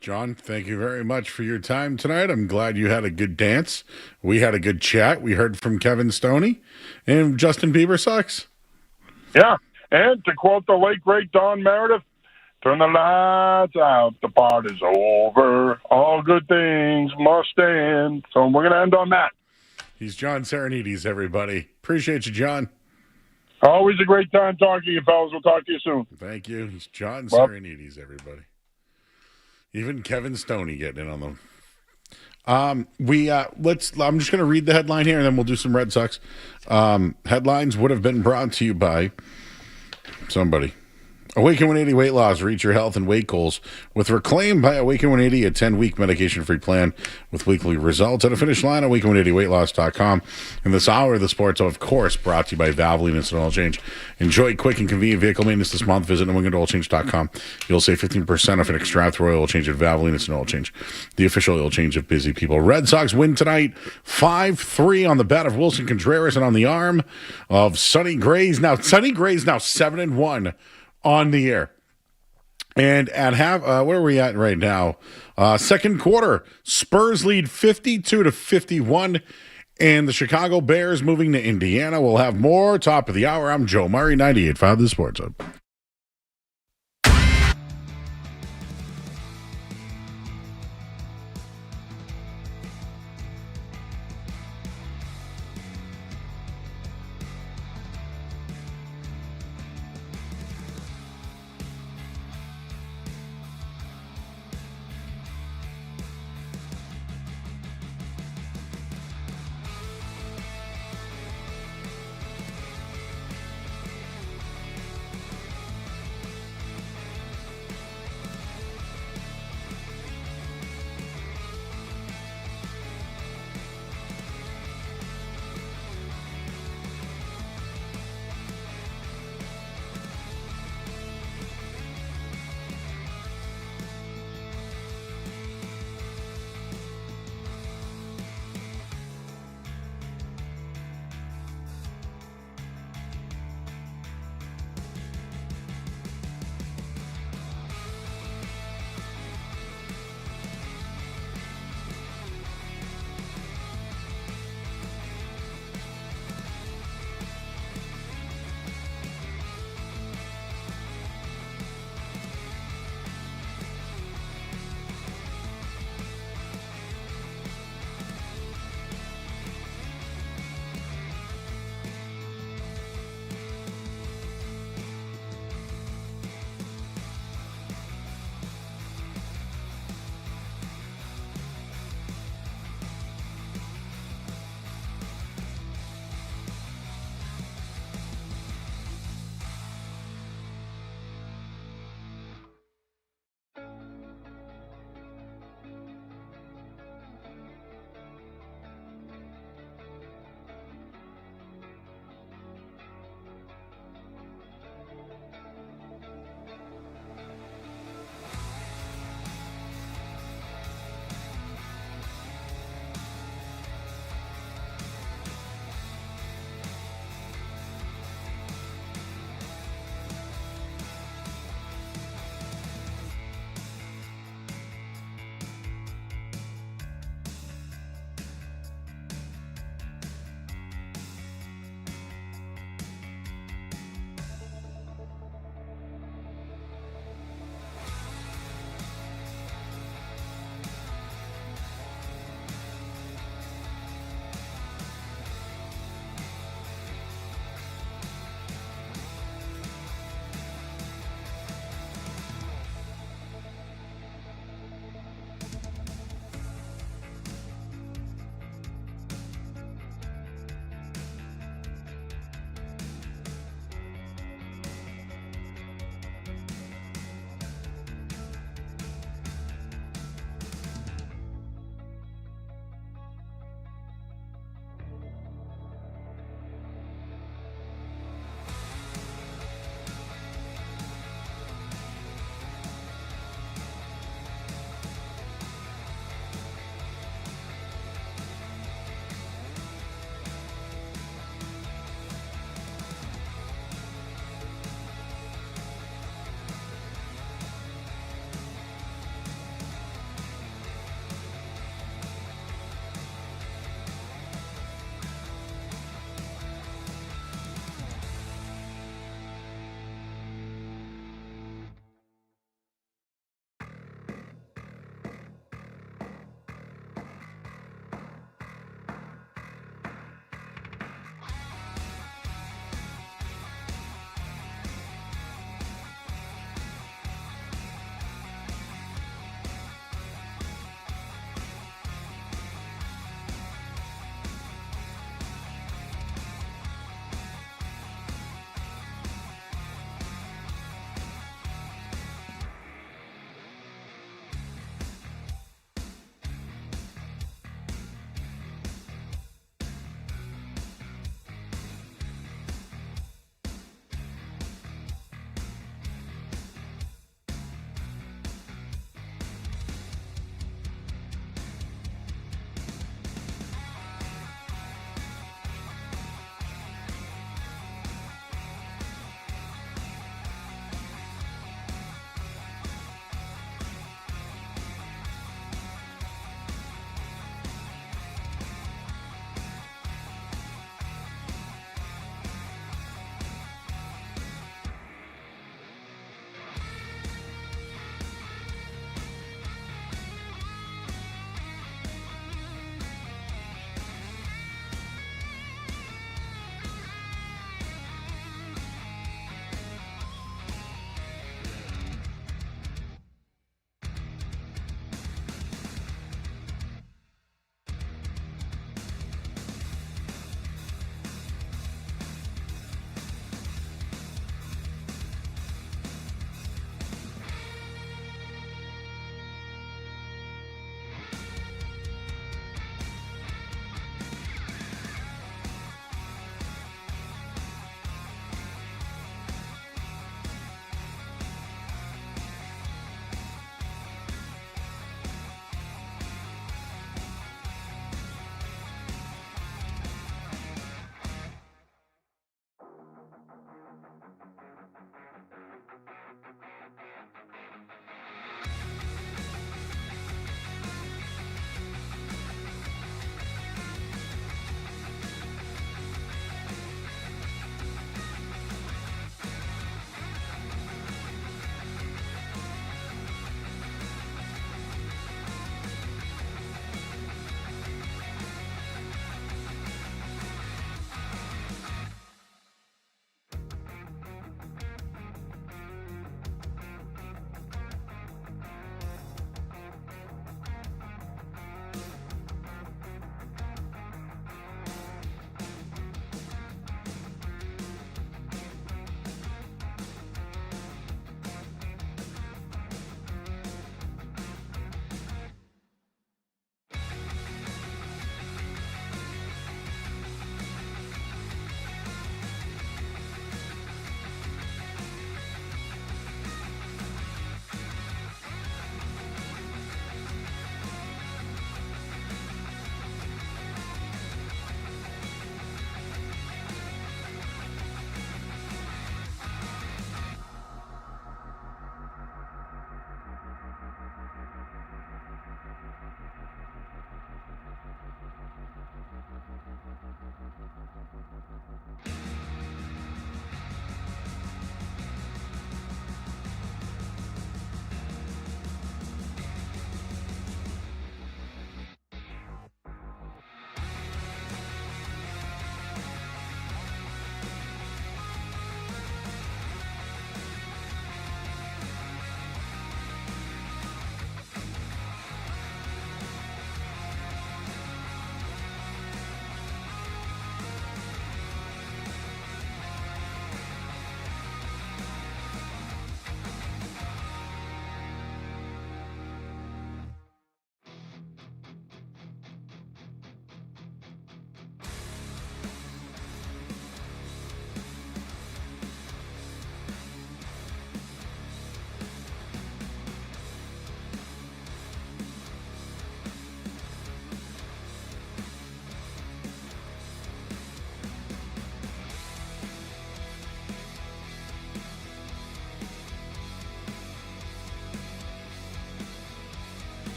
John, thank you very much for your time tonight. I'm glad you had a good dance. We had a good chat. We heard from Kevin Stoney, and Justin Bieber sucks. Yeah, and to quote the late, great Don Meredith, turn the lights out, the party's over, all good things must end. So we're going to end on that. He's John Sarianides, everybody. Appreciate you, John. Always a great time talking to you, fellas. We'll talk to you soon. Thank you. He's John Sarianides, everybody. Even Kevin Stoney getting in on them. I'm just going to read the headline here, and then we'll do some Red Sox. Headlines would have been brought to you by somebody. Awaken 180 Weight Loss. Reach your health and weight goals with Reclaim by Awaken 180, a 10-week medication-free plan with weekly results at a finish line at awaken180weightloss.com. In this hour of the sports, of course, brought to you by Valvoline Instant Oil Change. Enjoy quick and convenient vehicle maintenance this month. Visit NewEnglandOilChange.com. You'll save 15% off an extract Royal Oil Change at Valvoline Instant Oil Change, the official oil change of busy people. Red Sox win tonight 5-3 on the bat of Wilson Contreras and on the arm of Sonny Gray's. Now, Sonny Gray's now 7-1 on the air. And at where are we at right now? Second quarter, Spurs lead 52-51, and the Chicago Bears moving to Indiana. We'll have more top of the hour. I'm Joe Murray, 98.5 The Sports Hub.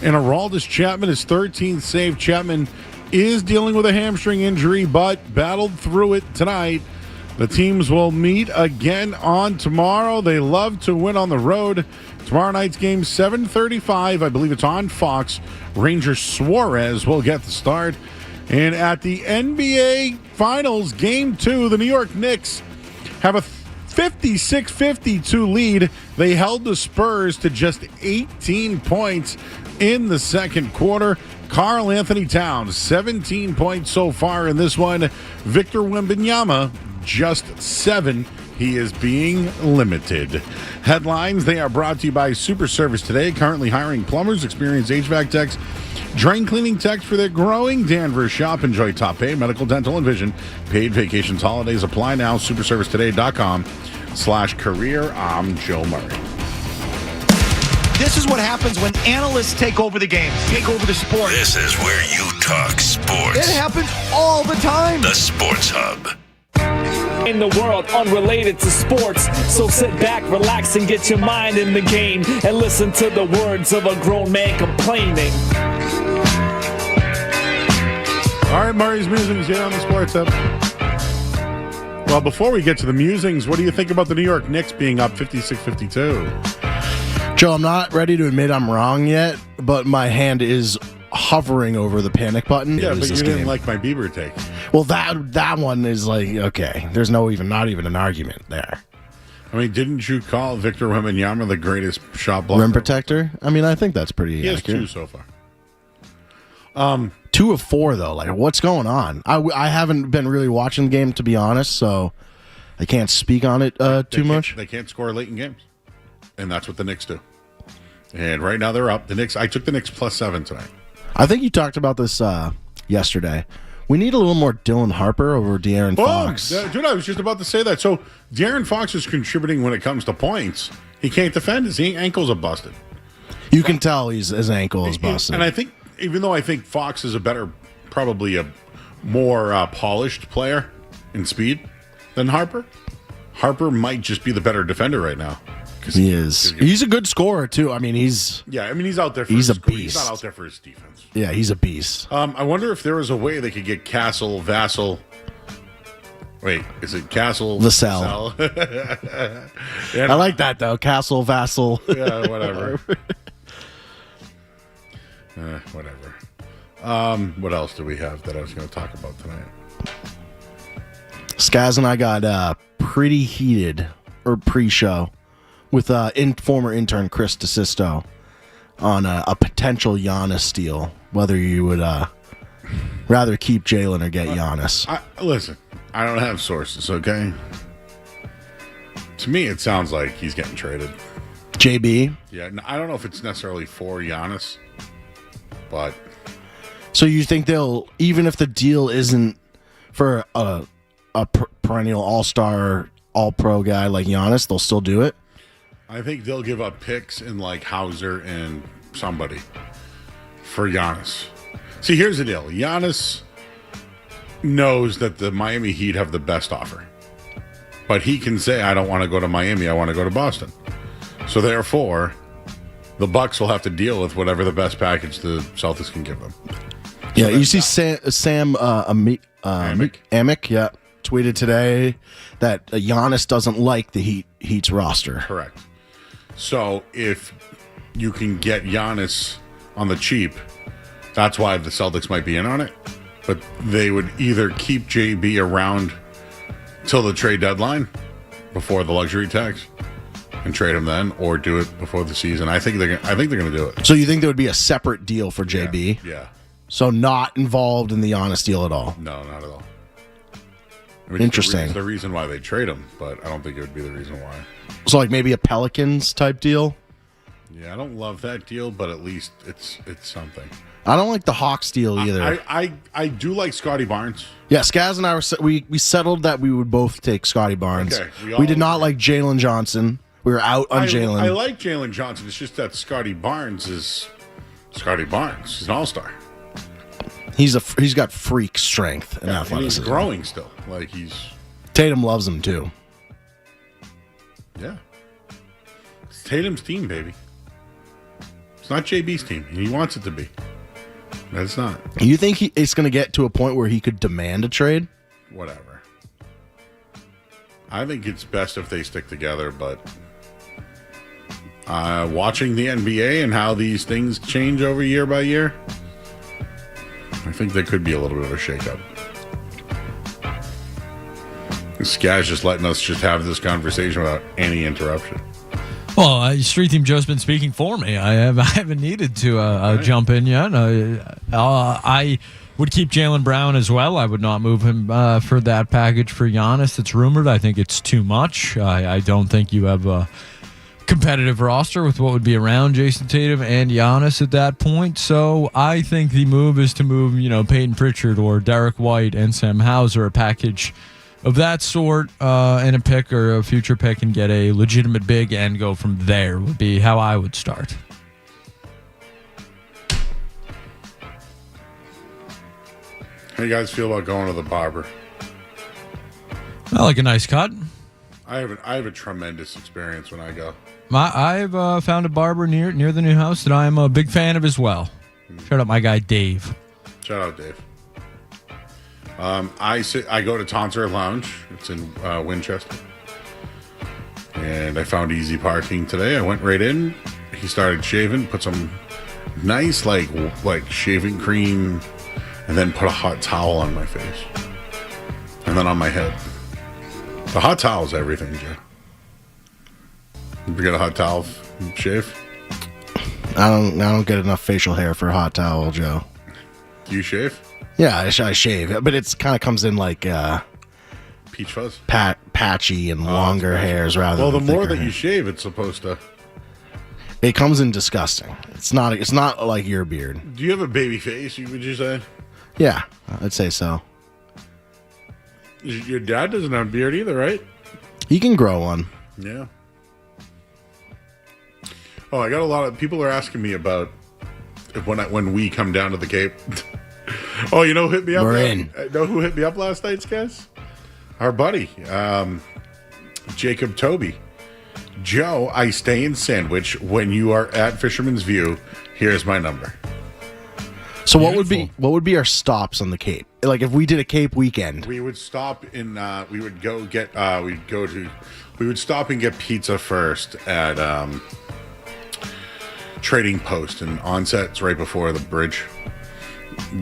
And Aroldis Chapman is 13th save. Chapman is dealing with a hamstring injury, but battled through it tonight. The teams will meet again on tomorrow. They love to win on the road. Tomorrow night's game, 7:35. I believe it's on Fox. Ranger Suarez will get the start. And at the NBA Finals, Game 2, the New York Knicks have a 56-52 lead. They held the Spurs to just 18 points in the second quarter. Karl Anthony Towns, 17 points so far in this one. Victor Wembanyama, just 7. He is being limited. Headlines, they are brought to you by Super Service Today, currently hiring plumbers, experienced HVAC techs, drain cleaning techs for their growing Danvers shop. Enjoy top pay, medical, dental, and vision. Paid vacations, holidays apply now. superservicetoday.com/career. I'm Joe Murray. This is what happens when analysts take over the game, take over the sport. This is where you talk sports. It happens all the time. The Sports Hub. In the world unrelated to sports, so sit back, relax, and get your mind in the game and listen to the words of a grown man complaining. All right, Murray's Musings here on the Sports Hub. Well, before we get to the musings, what do you think about the New York Knicks being up 56-52? Joe, I'm not ready to admit I'm wrong yet, but my hand is hovering over the panic button. Yeah, but you didn't like my Bieber take. Well, that one is like, okay, there's not even an argument there. I mean, didn't you call Victor Wembanyama the greatest shot blocker? Rim protector? I mean, I think that's pretty He has accurate. 2 so far. 2 of 4, though. Like, what's going on? I haven't been really watching the game, to be honest, so I can't speak on it too much. They can't score late in games, and that's what the Knicks do. And right now they're up. The Knicks. I took the Knicks +7 tonight. I think you talked about this yesterday. We need a little more Dylan Harper over De'Aaron Fox. Dude, I was just about to say that. So De'Aaron Fox is contributing when it comes to points. He can't defend. His ankles are busted. You can tell his ankle is busted. And I think, even though I think Fox is probably a more polished player in speed than Harper, Harper might just be the better defender right now. He is. He's a good scorer too. I mean, he's out there. He's a beast. He's not out there for his defense. Yeah, he's a beast. I wonder if there was a way they could get Vassell. Wait, is it Castle? Vassell. I like that though. Castle, Vassell. Yeah, whatever. Whatever. What else do we have that I was going to talk about tonight? Skaz and I got pretty heated pre-show with former intern Chris DeSisto on a potential Giannis steal, whether you would rather keep Jalen or get Giannis. Listen, I don't have sources, okay? To me, it sounds like he's getting traded. JB? Yeah, I don't know if it's necessarily for Giannis, but... So you think they'll, even if the deal isn't for a perennial all-star, all-pro guy like Giannis, they'll still do it? I think they'll give up picks in like Hauser and somebody for Giannis. See, here's the deal. Giannis knows that the Miami Heat have the best offer. But he can say, I don't want to go to Miami, I want to go to Boston. So therefore, the Bucks will have to deal with whatever the best package the Celtics can give them. Yeah, you see Sam Amick, yeah, tweeted today that Giannis doesn't like the Heat's roster. Correct. So if you can get Giannis on the cheap, that's why the Celtics might be in on it. But they would either keep JB around till the trade deadline before the luxury tax and trade him then, or do it before the season. I think they're going to do it. So you think there would be a separate deal for JB? Yeah. So not involved in the Giannis deal at all? No, not at all. I mean, interesting. It's the reason why they trade him, but I don't think it would be the reason why. So like maybe a Pelicans type deal? Yeah, I don't love that deal, but at least it's something. I don't like the Hawks deal either. I do like Scotty Barnes. Yeah, Skaz and I we settled that we would both take Scotty Barnes. Okay, we did not like Jalen Johnson. We were out on Jalen. I like Jalen Johnson. It's just that Scotty Barnes is Scotty Barnes. He's an all-star. He's got freak strength and athleticism. And he's growing still. Tatum loves him too. Yeah. It's Tatum's team, baby. It's not JB's team. He wants it to be. But it's not. You think it's going to get to a point where he could demand a trade? Whatever. I think it's best if they stick together, but watching the NBA and how these things change over year by year, I think there could be a little bit of a shakeup. Skaz just letting us just have this conversation without any interruption. Well, Street Team Joe's been speaking for me. I haven't needed to jump in yet. I would keep Jaylen Brown as well. I would not move him for that package for Giannis. It's rumored. I think it's too much. I don't think you have a competitive roster with what would be around Jason Tatum and Giannis at that point. So I think the move is to move, Peyton Pritchard or Derek White and Sam Hauser, a package of that sort, and a pick or a future pick, and get a legitimate big and go from there would be how I would start. How do you guys feel about going to the barber? I like a nice cut. I have a tremendous experience when I go. I've found a barber near the new house that I'm a big fan of as well. Shout out my guy Dave. Shout out Dave. I go to Tonsor Lounge. It's in Winchester, and I found easy parking today. I went right in. He started shaving, put some nice like shaving cream, and then put a hot towel on my face, and then on my head. The hot towel is everything, Joe. You get a hot towel, shave. I don't get enough facial hair for a hot towel, Joe. Do you shave? Yeah, I shave, but it's kind of comes in like peach fuzz, patchy and longer hairs rather. Well, than the more that hair. you shave, it's supposed to. It comes in disgusting. It's not like your beard. Do you have a baby face? Would you say? Yeah, I'd say so. Your dad doesn't have a beard either, right? He can grow one. Yeah. Oh, I got a lot of people are asking me about when we come down to the Cape. Oh, you know who hit me up? We're in. Know who hit me up last night, guys? Our buddy, Jacob Toby. Joe, I stay in Sandwich. When you are at Fisherman's View, here's my number. So what would be our stops on the Cape? Like if we did a Cape weekend, we would stop in. We would stop and get pizza first at Trading Post and Onset's right before the bridge.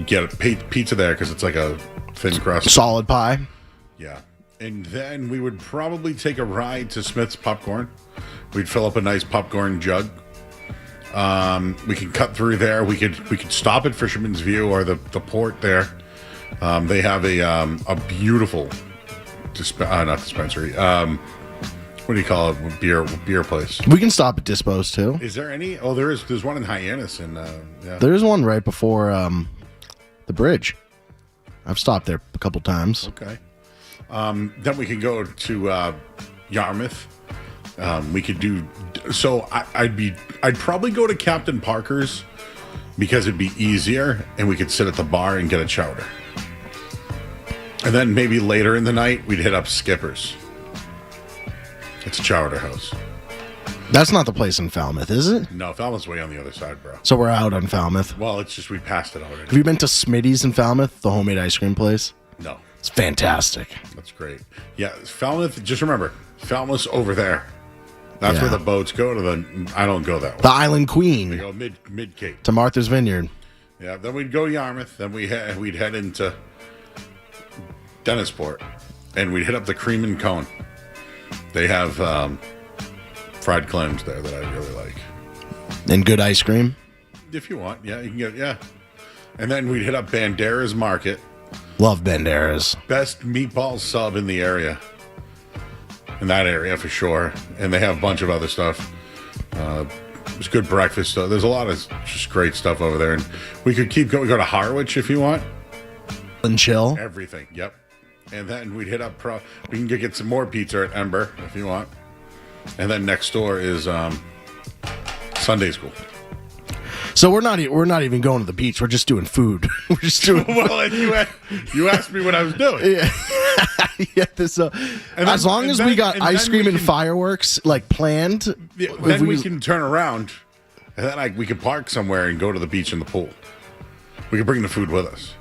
Get a pizza there because it's like a thin crust, solid pie. Yeah, and then we would probably take a ride to Smith's Popcorn. We'd fill up a nice popcorn jug. We could cut through there. We could stop at Fisherman's View or the port there. They have a beautiful not dispensary. What do you call it? Beer place. We can stop at Dispo's too. Is there any? Oh, there is. There's one in Hyannis, and yeah. There's one right before the bridge. I've stopped there a couple times. Okay. Then we could go to Yarmouth. We could do. So I'd probably go to Captain Parker's because it'd be easier, and we could sit at the bar and get a chowder. And then maybe later in the night we'd hit up Skipper's. It's a chowder house. That's not the place in Falmouth, is it? No, Falmouth's way on the other side, bro. So we're out on Falmouth. Well, it's just we passed it already. Have you been to Smitty's in Falmouth, the homemade ice cream place? No. It's fantastic. That's great. Yeah, Falmouth, just remember, Falmouth's over there. That's where the boats go to I don't go that way. The Island Queen. We go mid Cape. To Martha's Vineyard. Yeah, then we'd go Yarmouth, then we'd head into Dennisport, and we'd hit up the Cream and Cone. They have fried clams there that I really like. And good ice cream? If you want, yeah, you can get, yeah. And then we'd hit up Banderas Market. Love Banderas. Best meatball sub in the area. In that area, for sure. And they have a bunch of other stuff. It's good breakfast stuff. There's a lot of just great stuff over there. And we could keep going. We go to Harwich if you want. And chill. Everything, yep. And then we'd hit up we can get some more pizza at Ember if you want. And then next door is Sunday School. So we're not even going to the beach. We're just doing food. We're just doing. Well, and you asked me what I was doing. Yeah. Yeah. As long as we got ice cream and fireworks like planned, then we can turn around And then we could park somewhere and go to the beach and the pool. We could bring the food with us.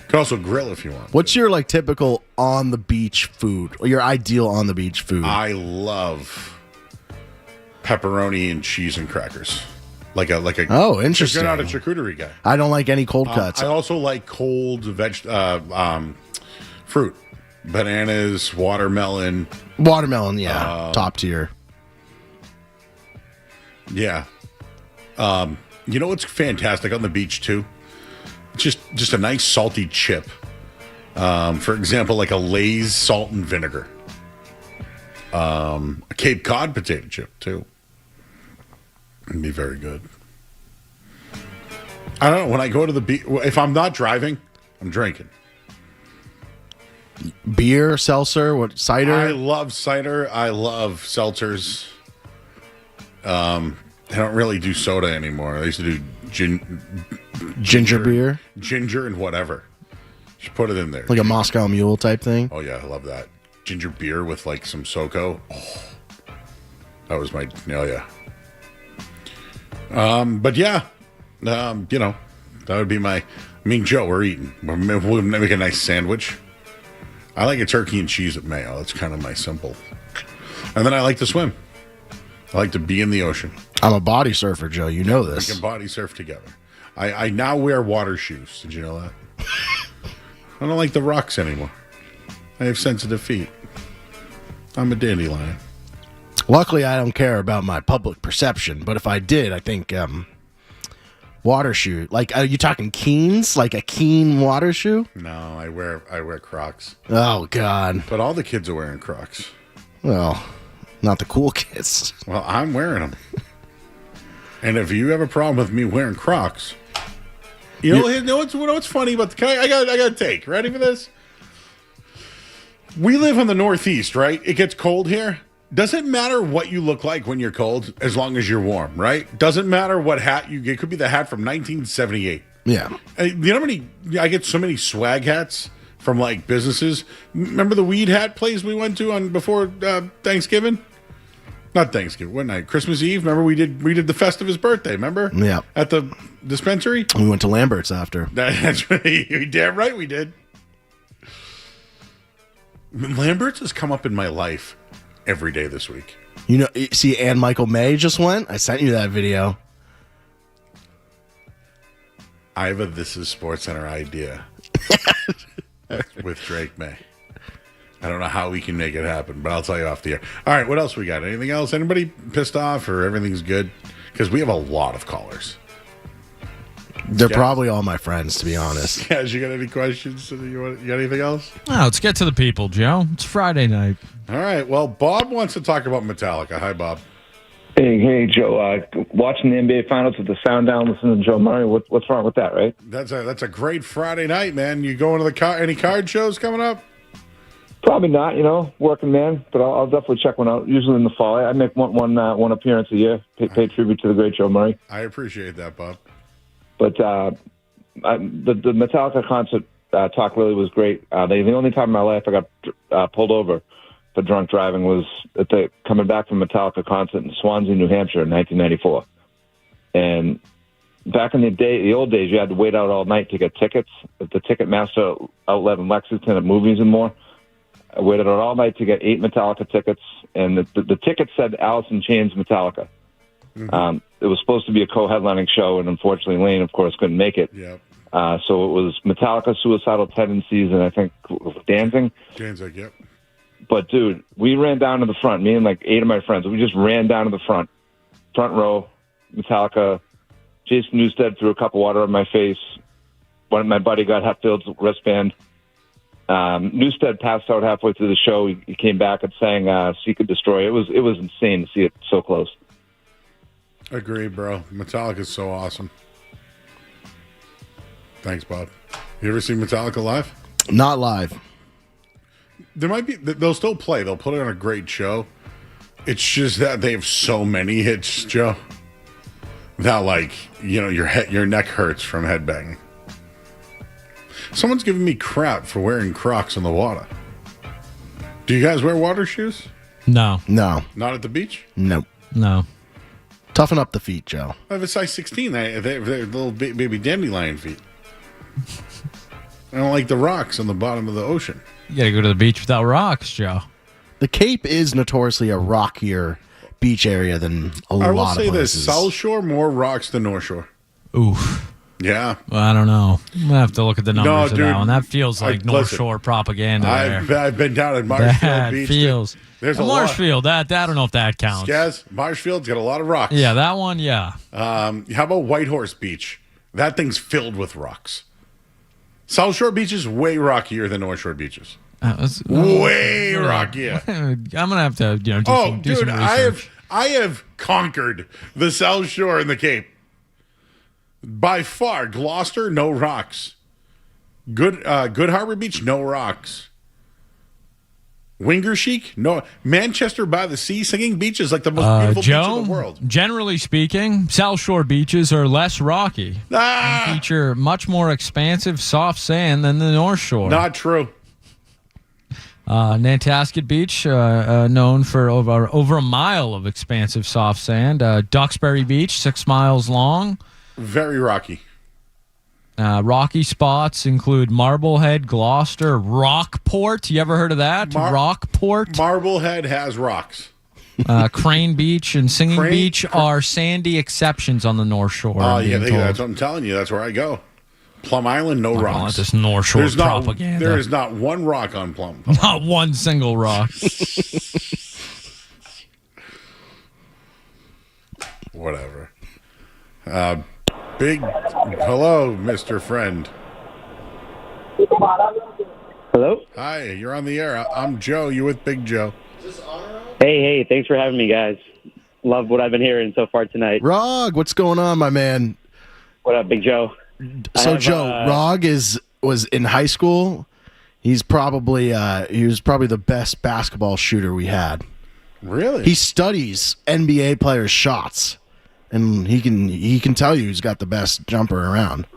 Could also grill if you want. What's your like typical on the beach food, or your ideal on the beach food? I love pepperoni and cheese and crackers. Like a Oh, interesting. You're not a charcuterie guy. I don't like any cold cuts. I also like cold fruit, bananas, watermelon. Watermelon, yeah, top tier. Yeah. You know what's fantastic on the beach too? Just a nice salty chip. For example, like a Lay's salt and vinegar. A Cape Cod potato chip too. It'd be very good. I don't know. When I go to the beach, if I'm not driving, I'm drinking. Beer, seltzer, cider? I love cider. I love seltzers. I don't really do soda anymore. I used to do ginger beer? Ginger and whatever. Just put it in there. Like a Moscow Mule type thing? Oh, yeah. I love that. Ginger beer with like some SoCo. Oh, that was my, yeah. But yeah, that would be my, Joe, we're eating. We'll make a nice sandwich. I like a turkey and cheese with mayo. That's kind of my simple. And then I like to swim. I like to be in the ocean. I'm a body surfer, Joe. You know this. We can body surf together. I now wear water shoes. Did you know that? I don't like the rocks anymore. I have sensitive feet. I'm a dandelion. Luckily, I don't care about my public perception, but if I did, I think water shoe. Like, are you talking Keens? Like a Keen water shoe? No, I wear Crocs. Oh, God. But all the kids are wearing Crocs. Well, not the cool kids. Well, I'm wearing them. And if you have a problem with me wearing Crocs, you know what's funny about I got a take. Ready for this? We live in the Northeast, right? It gets cold here. Doesn't matter what you look like when you're cold, as long as you're warm, right? Doesn't matter what hat you get. It could be the hat from 1978. Yeah. You know how many? I get so many swag hats from like businesses. Remember the weed hat place we went to on before Thanksgiving? Not Thanksgiving. What night? Christmas Eve. Remember we did the fest of his birthday. Remember? Yeah. At the dispensary. We went to Lambert's after. That's right. You damn right we did. Lambert's has come up in my life every day this week. You know, see, Ann Michael May just went. I sent you that video. I have a This Is Sports Center idea with Drake May. I don't know how we can make it happen, but I'll tell you off the air. All right, what else we got? Anything else? Anybody pissed off or everything's good? Because we have a lot of callers. They're probably all my friends, to be honest. Guys, you got any questions? You got anything else? No, let's get to the people, Joe. It's Friday night. All right. Well, Bob wants to talk about Metallica. Hi, Bob. Hey, Joe. Watching the NBA Finals with the sound down, listening to Joe Murray. What's wrong with that, right? That's a great Friday night, man. You going to any card shows coming up? Probably not. Working man, but I'll definitely check one out. Usually in the fall. I make one appearance a year. Pay tribute to the great Joe Murray. I appreciate that, Bob. But the Metallica concert talk really was great. The only time in my life I got pulled over for drunk driving was coming back from Metallica concert in Swansea, New Hampshire in 1994. And back in the old days, you had to wait out all night to get tickets at the Ticketmaster outlet in Lexington at Movies and More. I waited out all night to get 8 Metallica tickets, and the ticket said Alice in Chains Metallica. Mm-hmm. It was supposed to be a co-headlining show, and unfortunately Lane, of course, couldn't make it. Yep. So it was Metallica, Suicidal Tendencies, and I think Danzig. Danzig, yep. But, dude, we ran down to the front, me and like 8 of my friends. We just ran down to the front row, Metallica. Jason Newsted threw a cup of water on my face. My buddy got Hetfield's wristband. Newsted passed out halfway through the show. He came back and sang Seek and Destroy. It was insane to see it so close. Agreed, bro. Metallica's so awesome. Thanks, Bob. You ever seen Metallica live? Not live. There might be. They'll still play. They'll put on a great show. It's just that they have so many hits, Joe. That your neck hurts from headbanging. Someone's giving me crap for wearing Crocs in the water. Do you guys wear water shoes? No. Not at the beach? Nope. No. Toughen up the feet, Joe. I have a size 16. They're little baby dandelion feet. I don't like the rocks on the bottom of the ocean. You got to go to the beach without rocks, Joe. The Cape is notoriously a rockier beach area than a lot of places. I will say this, South Shore, more rocks than North Shore. Oof. Yeah. Well, I don't know. I'm going to have to look at the numbers of dude, that one. That feels like North Shore propaganda there. I've been down at Marshfield Beach. Feels. There's Marshfield, I don't know if that counts. Skaz, Marshfield's got a lot of rocks. Yeah, that one, yeah. How about Whitehorse Beach? That thing's filled with rocks. South Shore Beach is way rockier than North Shore beaches. Way rockier. I'm going to have to, do some research. I have conquered the South Shore and the Cape. By far, Gloucester, no rocks. Good Harbor Beach, no rocks. Wingersheek, no. Manchester by the Sea, Singing Beach is like the most beautiful beach in the world. Generally speaking, South Shore beaches are less rocky. And feature much more expansive, soft sand than the North Shore. Not true. Nantasket Beach, known for over a mile of expansive soft sand. Duxbury Beach, 6 miles long. Very rocky. Rocky spots include Marblehead, Gloucester, Rockport. You ever heard of that? Rockport? Marblehead has rocks. Crane Beach and Singing Beach are sandy exceptions on the North Shore. Oh, yeah, that's what I'm telling you. That's where I go. Plum Island, no rocks. This North Shore propaganda. There is not one rock on Plum. Not one single rock. Whatever. Hello, Mr. Friend. Hello? Hi, you're on the air. I'm Joe. You with Big Joe? Hey, thanks for having me, guys. Love what I've been hearing so far tonight. Rog, what's going on, my man? What up, Big Joe? So, Joe, Rog was in high school. He was probably the best basketball shooter we had. Really? He studies NBA players' shots. And he can tell you who's got the best jumper around.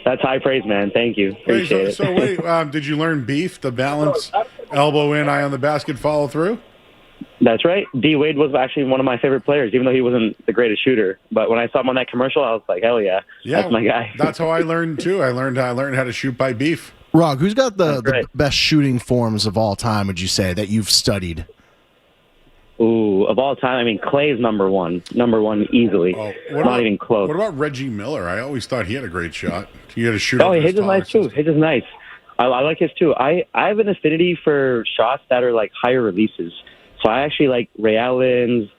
That's high praise, man. Thank you. Appreciate it. So wait, did you learn beef, the balance, elbow in, eye on the basket, follow through? That's right. D. Wade was actually one of my favorite players, even though he wasn't the greatest shooter. But when I saw him on that commercial, I was like, hell yeah, that's my guy. That's how I learned too. I learned how to shoot by beef. Rog, who's got the best shooting forms of all time, would you say, that you've studied? Ooh, of all time, I mean, Clay's number one easily. Not even close. What about Reggie Miller? I always thought he had a great shot. He had a shoot. Oh, his is nice too. His is nice. I like his too. I have an affinity for shots that are like higher releases. So I actually like Ray Allen's.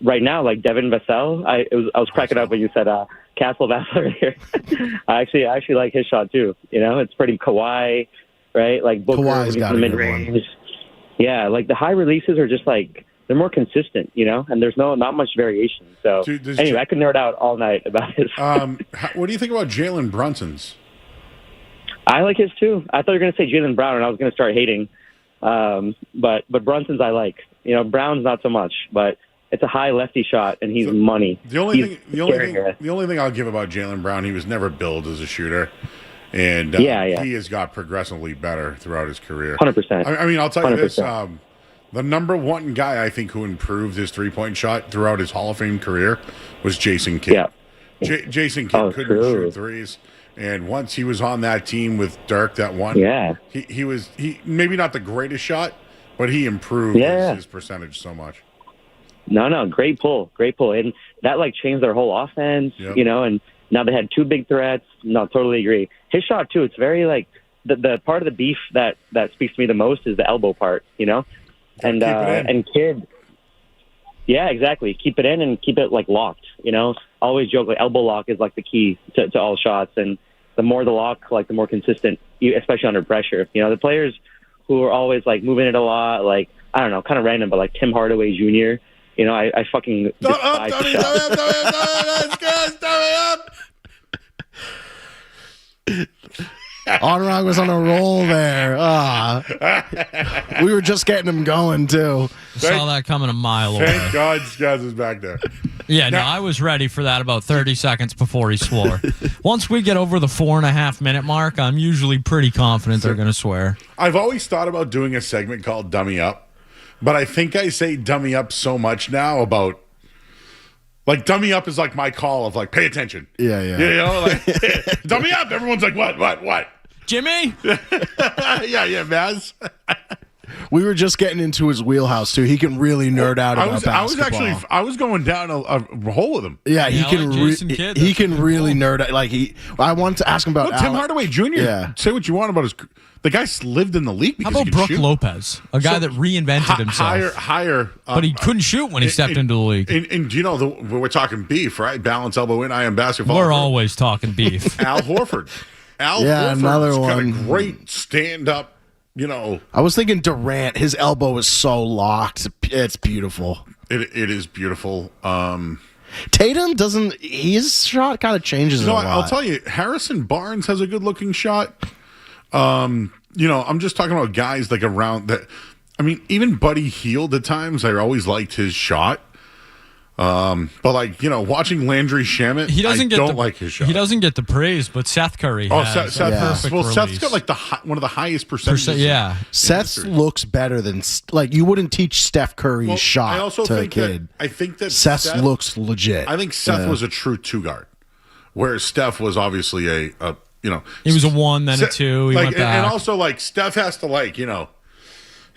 Right now, like Devin Vassell. I was cracking up when you said Castle Vassell here. I actually like his shot too. It's pretty Kawhi, right? Like Booker in the mid range. Yeah, like the high releases are just like. They're more consistent, and there's not much variation. So anyway, I could nerd out all night about his. What do you think about Jalen Brunson's? I like his too. I thought you were going to say Jalen Brown, and I was going to start hating. But Brunson's I like. Brown's not so much, but it's a high lefty shot, and he's money. The only thing I'll give about Jalen Brown, he was never billed as a shooter. And he has got progressively better throughout his career. 100%. I mean, I'll tell you 100%. this. The number one guy I think who improved his three-point shot throughout his Hall of Fame career was Jason Kidd. Yeah. Jason Kidd couldn't shoot threes. And once he was on that team with Dirk that won, he was maybe not the greatest shot, but he improved his percentage so much. No, great pull. And that changed their whole offense, and now they had two big threats. No, totally agree. His shot too, it's very the part of the beef that speaks to me the most is the elbow part, And Kidd, yeah, exactly. Keep it in and keep it locked. Always joke elbow lock is the key to all shots, and the more the lock, the more consistent, especially under pressure. The players who are always moving it a lot, I don't know, kind of random, but Tim Hardaway Jr. I fucking despise the shot. Onrog was on a roll there. We were just getting him going, too. Saw that coming a mile away. Thank God Skaz is back there. Yeah, no, I was ready for that about 30 seconds before he swore. Once we get over the 4.5-minute mark, I'm usually pretty confident they're going to swear. I've always thought about doing a segment called Dummy Up, but I think I say Dummy Up so much now about Like, dummy up is like my call of like, pay attention. Yeah. You know, like, dummy up. Everyone's like, what? Jimmy? yeah, Maz. We were just getting into his wheelhouse too. He can really nerd out about basketball. I was going down a hole with him. Yeah, he can. He can really nerd out. Like I wanted to ask him about Tim Hardaway Jr. Yeah. Say what you want about the guy lived in the league. How Because about he could Brook shoot. Lopez, a guy that reinvented himself? Higher. But he couldn't shoot when he stepped into the league. And you know, we're talking beef, right? Balance, elbow in. I am basketball. We're always talking beef. Al Horford. Horford's another got one. a great stand-up, you know. I was thinking Durant. His elbow is so locked. It's beautiful. It is beautiful. Tatum doesn't. His shot kind of changes. No, a lot. I'll tell you, Harrison Barnes has a good-looking shot. You know, I'm just talking about guys like around that. I mean, even Buddy Hield at times, I always liked his shot. But like, you know, watching Landry Shamet, I don't like his shot. He doesn't get the praise, but Seth Curry has Seth's got like one of the highest percentages. Seth looks better than like you wouldn't teach Steph Curry's shot I also to think a kid. I think that Seth looks legit. I think Seth was a true two guard, whereas Steph was obviously a you know, he was a 1, then a 2. He went back. And also like Steph has to like, you know.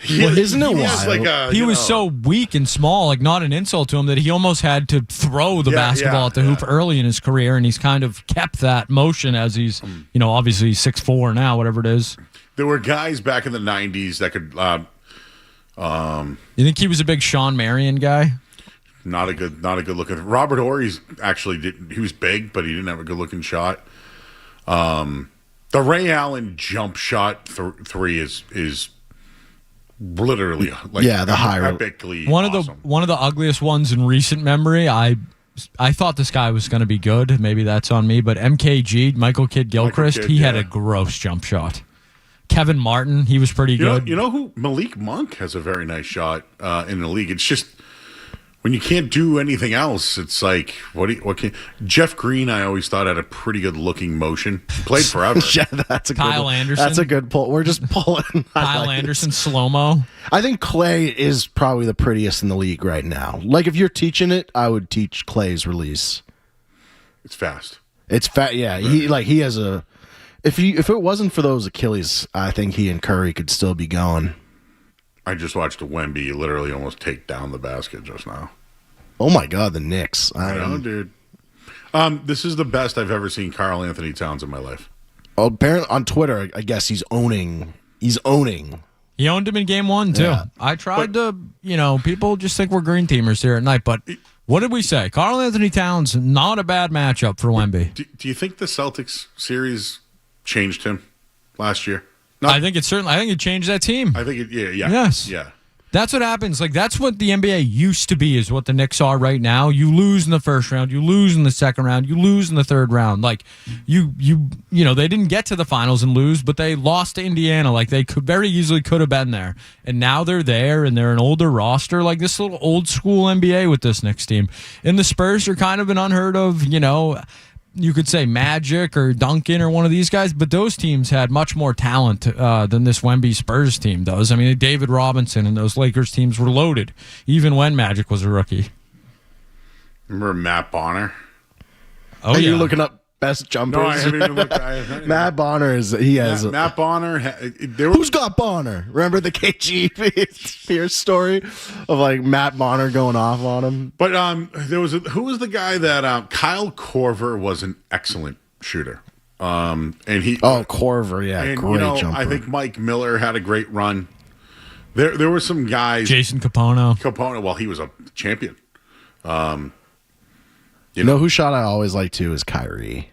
Isn't it wild? Like he was so weak and small, like not an insult to him, that he almost had to throw the basketball at the hoop early in his career, and he's kind of kept that motion as he's, you know, obviously 6'4" now, whatever it is. There were guys back in the 90s that could. You think he was a big Sean Marion guy? Not a good looking. Robert Horry's actually he was big, but he didn't have a good looking shot. The Ray Allen jump shot three is literally like the higher epically one awesome. of the ugliest ones in recent memory. I thought this guy was going to be good. Maybe that's on me, but MKG, Michael Kidd Gilchrist, he had a gross jump shot. Kevin Martin, he was pretty good. You know who? Malik Monk has a very nice shot in the league. It's just when you can't do anything else, it's like what can Jeff Green? I always thought had a pretty good looking motion. Played forever. Yeah, that's a Kyle good, Anderson. That's a good pull. We're just pulling. Kyle Anderson slow mo. I think Clay is probably the prettiest in the league right now. Like if you're teaching it, I would teach Clay's release. It's fast. It's fat. Yeah, he has a. If it wasn't for those Achilles, I think he and Curry could still be going. I just watched a Wemby literally almost take down the basket just now. Oh my God, the Knicks! I know, dude. This is the best I've ever seen Karl Anthony Towns in my life. Oh, apparently on Twitter, I guess he's owning. He owned him in game 1 too. Yeah. I tried to, you know, people just think we're green teamers here at night, but what did we say? Karl Anthony Towns, not a bad matchup for Wemby. Do you think the Celtics series changed him last year? I think it changed that team. I think Yes. Yeah. That's what happens. Like that's what the NBA used to be, is what the Knicks are right now. You lose in the first round, you lose in the second round, you lose in the third round. Like you know, they didn't get to the finals and lose, but they lost to Indiana. Like they could very easily could have been there. And now they're there and they're an older roster, like this little old school NBA with this Knicks team. And the Spurs are kind of an unheard of, you know, you could say Magic or Duncan or one of these guys, but those teams had much more talent than this Wemby Spurs team does. I mean, David Robinson and those Lakers teams were loaded, even when Magic was a rookie. Remember Matt Bonner? Are you looking up best jumpers? No, I haven't even looked. Matt Bonner Matt Bonner. Who's got Bonner? Remember the KG Pierce story of like Matt Bonner going off on him? But who was the guy that Kyle Korver was an excellent shooter. And he Korver, yeah, and, great jumper. I think Mike Miller had a great run. There were some guys. Jason Capono. Well, he was a champion. You know who shot I always like too is Kyrie.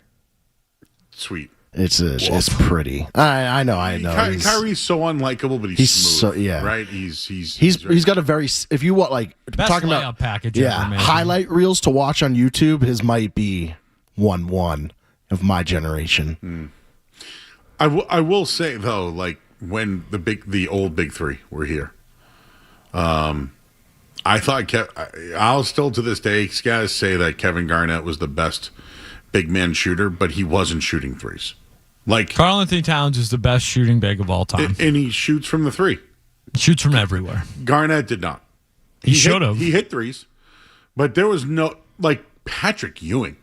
Sweet. It's pretty. I know. Kyrie's so unlikable, but he's smooth. So, yeah. Right. He's got a very. If you want like best talking layup about package, highlight reels to watch on YouTube, his might be 1-1 of my generation. I will say though, like when the old big three were here, I thought I'll still to this day guys say that Kevin Garnett was the best big man shooter, but he wasn't shooting threes. Like Karl Anthony Towns is the best shooting big of all time, and he shoots from the three. Shoots from everywhere. Garnett did not. He should have. He hit threes, but there was no like Patrick Ewing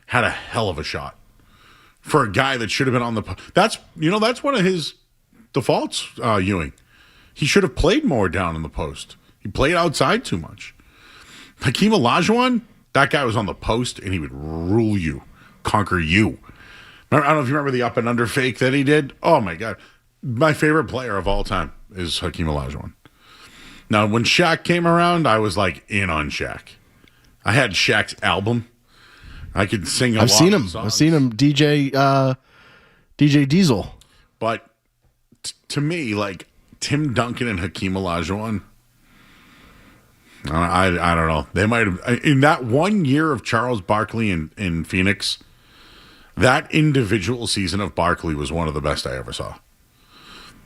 had a hell of a shot for a guy that should have been on the. That's one of his defaults. Ewing, he should have played more down in the post. He played outside too much. Hakeem Olajuwon, that guy was on the post and he would rule you, conquer you. I don't know if you remember the up and under fake that he did. Oh my God, my favorite player of all time is Hakeem Olajuwon. Now, when Shaq came around, I was like in on Shaq. I had Shaq's album. I could sing a lot of songs. I've seen him DJ Diesel. But to me, like Tim Duncan and Hakeem Olajuwon, I don't know. They might have, in that 1 year of Charles Barkley in Phoenix, that individual season of Barkley was one of the best I ever saw.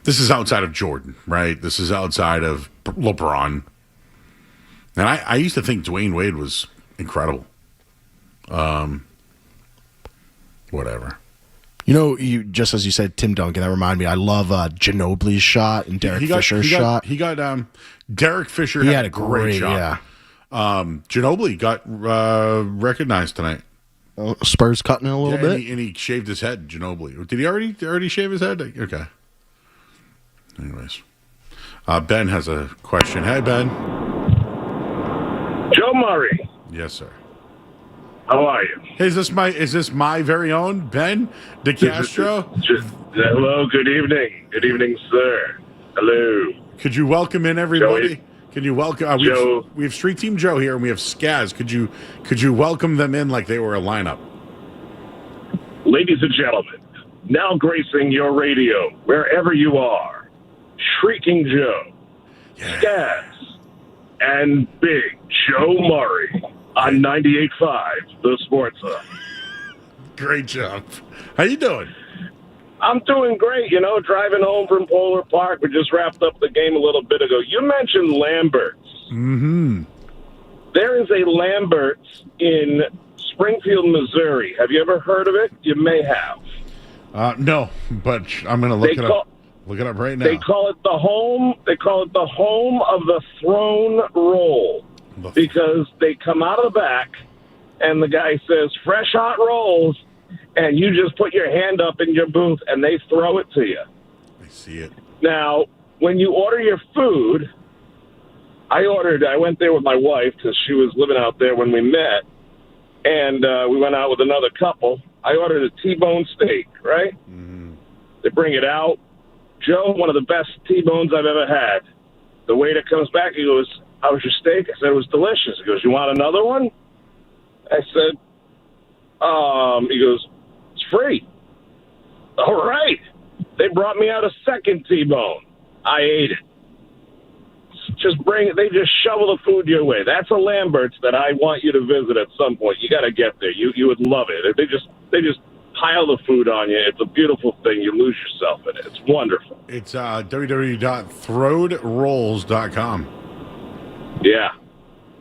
This is outside of Jordan, right? This is outside of LeBron. And I used to think Dwayne Wade was incredible. Whatever. You just as you said, Tim Duncan, that reminded me. I love Ginobili's shot and Derek Fisher's shot. Derek Fisher had a great shot. Yeah. Ginobili got recognized tonight. Spurs cutting it a little bit, and he shaved his head. Ginobili, did he already shave his head? Okay. Anyways, Ben has a question. Hey, Ben. Joe Murray. Yes, sir. How are you? Hey, is this my very own Ben DeCastro? Hello, good evening. Good evening, sir. Hello. Could you welcome in everybody? Joey. Can you welcome Joe? We have Street Team Joe here and we have Skaz. Could you welcome them in like they were a lineup? Ladies and gentlemen, now gracing your radio wherever you are, Shrieking Joe, Skaz, and Big Joe Murray on 98.5, The Sports Hub. Great job. How you doing? I'm doing great. Driving home from Polar Park. We just wrapped up the game a little bit ago. You mentioned Lambert's. Mm-hmm. There is a Lambert's in Springfield, Missouri. Have you ever heard of it? You may have. No, but I'm going to look it up. Look it up right now. They call it the home. They call it the home of the thrown roll because they come out of the back, and the guy says fresh hot rolls, and you just put your hand up in your booth, and they throw it to you. I see it. Now, when you order your food, I went there with my wife because she was living out there when we met, and we went out with another couple. I ordered a T-bone steak, right? Mm-hmm. They bring it out. Joe, one of the best T-bones I've ever had. The waiter comes back, he goes, how was your steak? I said, it was delicious. He goes, you want another one? I said, he goes, it's free. All right. They brought me out a second T-bone. I ate it. They just shovel the food your way. That's a Lambert's that I want you to visit at some point. You got to get there. You would love it. They just pile the food on you. It's a beautiful thing. You lose yourself in it. It's wonderful. It's www.throwedrolls.com. Yeah.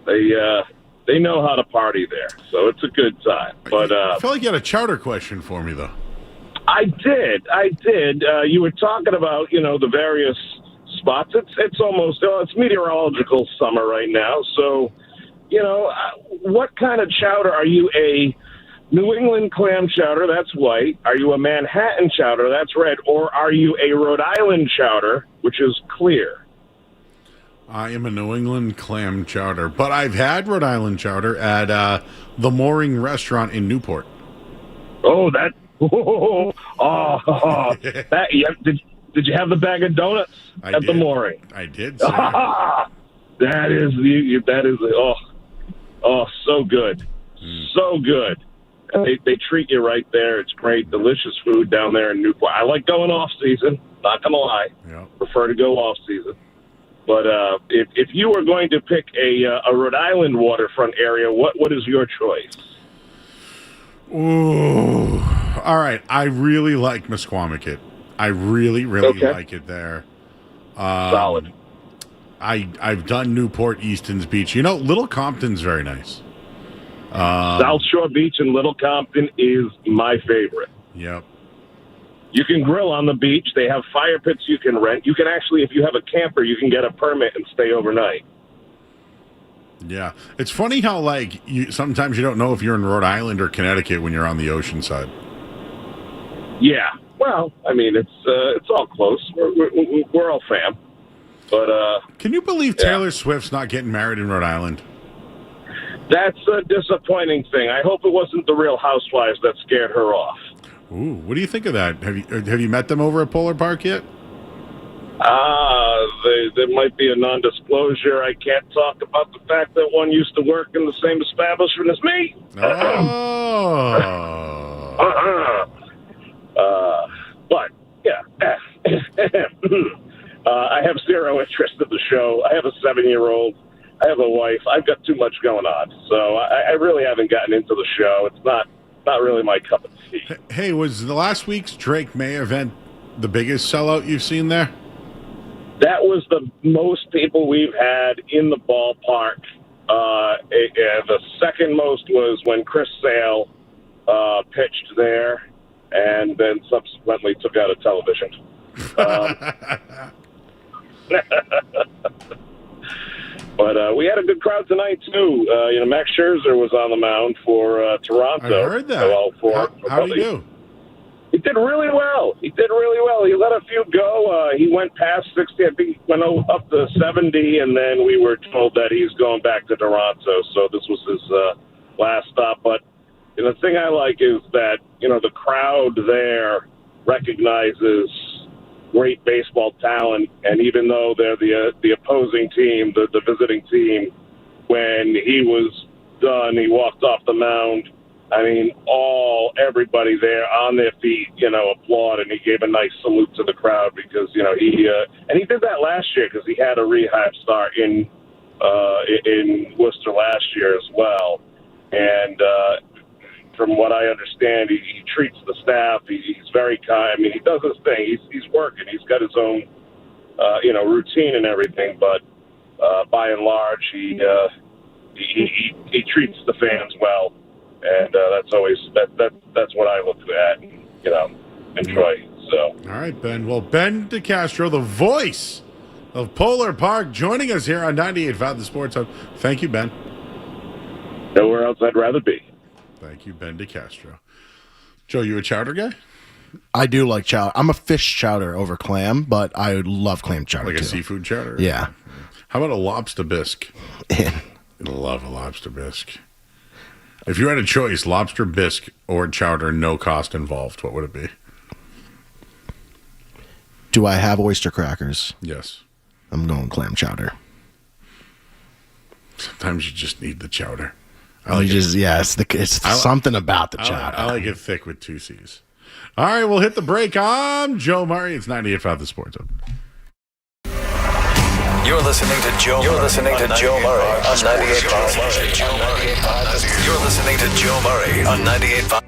They know how to party there, so it's a good time. But I feel like you had a chowder question for me, though. I did. You were talking about, the various spots. It's meteorological summer right now. So, what kind of chowder are you? A New England clam chowder, that's white. Are you a Manhattan chowder, that's red? Or are you a Rhode Island chowder, which is clear? I am a New England clam chowder, but I've had Rhode Island chowder at the Mooring Restaurant in Newport. Oh, that! Did you have the bag of donuts at the Mooring? I did. That is so good, so good. They treat you right there. It's great, delicious food down there in Newport. I like going off season. Not gonna lie, prefer to go off season. But if you were going to pick a Rhode Island waterfront area, what is your choice? Ooh, all right. I really like Mesquamaket. I really like it there. Solid. I've done Newport, Easton's Beach. Little Compton's very nice. South Shore Beach in Little Compton is my favorite. Yep. You can grill on the beach. They have fire pits you can rent. You can actually, if you have a camper, you can get a permit and stay overnight. Yeah. It's funny how, like, sometimes you don't know if you're in Rhode Island or Connecticut when you're on the ocean side. Yeah. Well, I mean, it's all close. We're all fam. But can you believe Taylor Swift's not getting married in Rhode Island? That's a disappointing thing. I hope it wasn't the Real Housewives that scared her off. Ooh, what do you think of that? Have you met them over at Polar Park yet? There might be a non-disclosure. I can't talk about the fact that one used to work in the same establishment as me. Oh. But, yeah. I have zero interest in the show. I have a 7-year-old. I have a wife. I've got too much going on. So I really haven't gotten into the show. It's not really my cup of tea. Hey, was the last week's Drake May event the biggest sellout you've seen there? That was the most people we've had in the ballpark. The second most was when Chris Sale pitched there and then subsequently took out a television. But we had a good crowd tonight, too. Max Scherzer was on the mound for Toronto. I heard that. How did he do? He did really well. He let a few go. He went past 60. I think he went up to 70, and then we were told that he's going back to Toronto. So this was his last stop. But the thing I like is that, the crowd there recognizes great baseball talent, and even though they're the opposing team, the visiting team, when he was done, he walked off the mound. I mean, everybody there on their feet, applauded, and he gave a nice salute to the crowd because, he did that last year because he had a rehab start in Worcester last year as well. And from what I understand, he treats the staff. He's very kind. I mean, he does his thing. He's working. He's got his own, routine and everything. But by and large, he treats the fans well, and that's always that's what I look at, and, enjoy. So, all right, Ben. Well, Ben DeCastro, the voice of Polar Park, joining us here on 98.5 The Sports Hub. Thank you, Ben. Nowhere else I'd rather be. Thank you, Ben DeCastro. Joe, you a chowder guy? I do like chowder. I'm a fish chowder over clam, but I love clam chowder Like too. a seafood chowder? Yeah. How about a lobster bisque? I love a lobster bisque. If you had a choice, lobster bisque or chowder, no cost involved, what would it be? Do I have oyster crackers? Yes. I'm going clam chowder. Sometimes you just need the chowder. It's something about the chowder. I like it thick with 2 C's. All right, we'll hit the break. I'm Joe Murray. It's 98.5 The Sports Hub. You're listening to Joe Murray on 98.5. You're listening to Joe Murray on 98.5.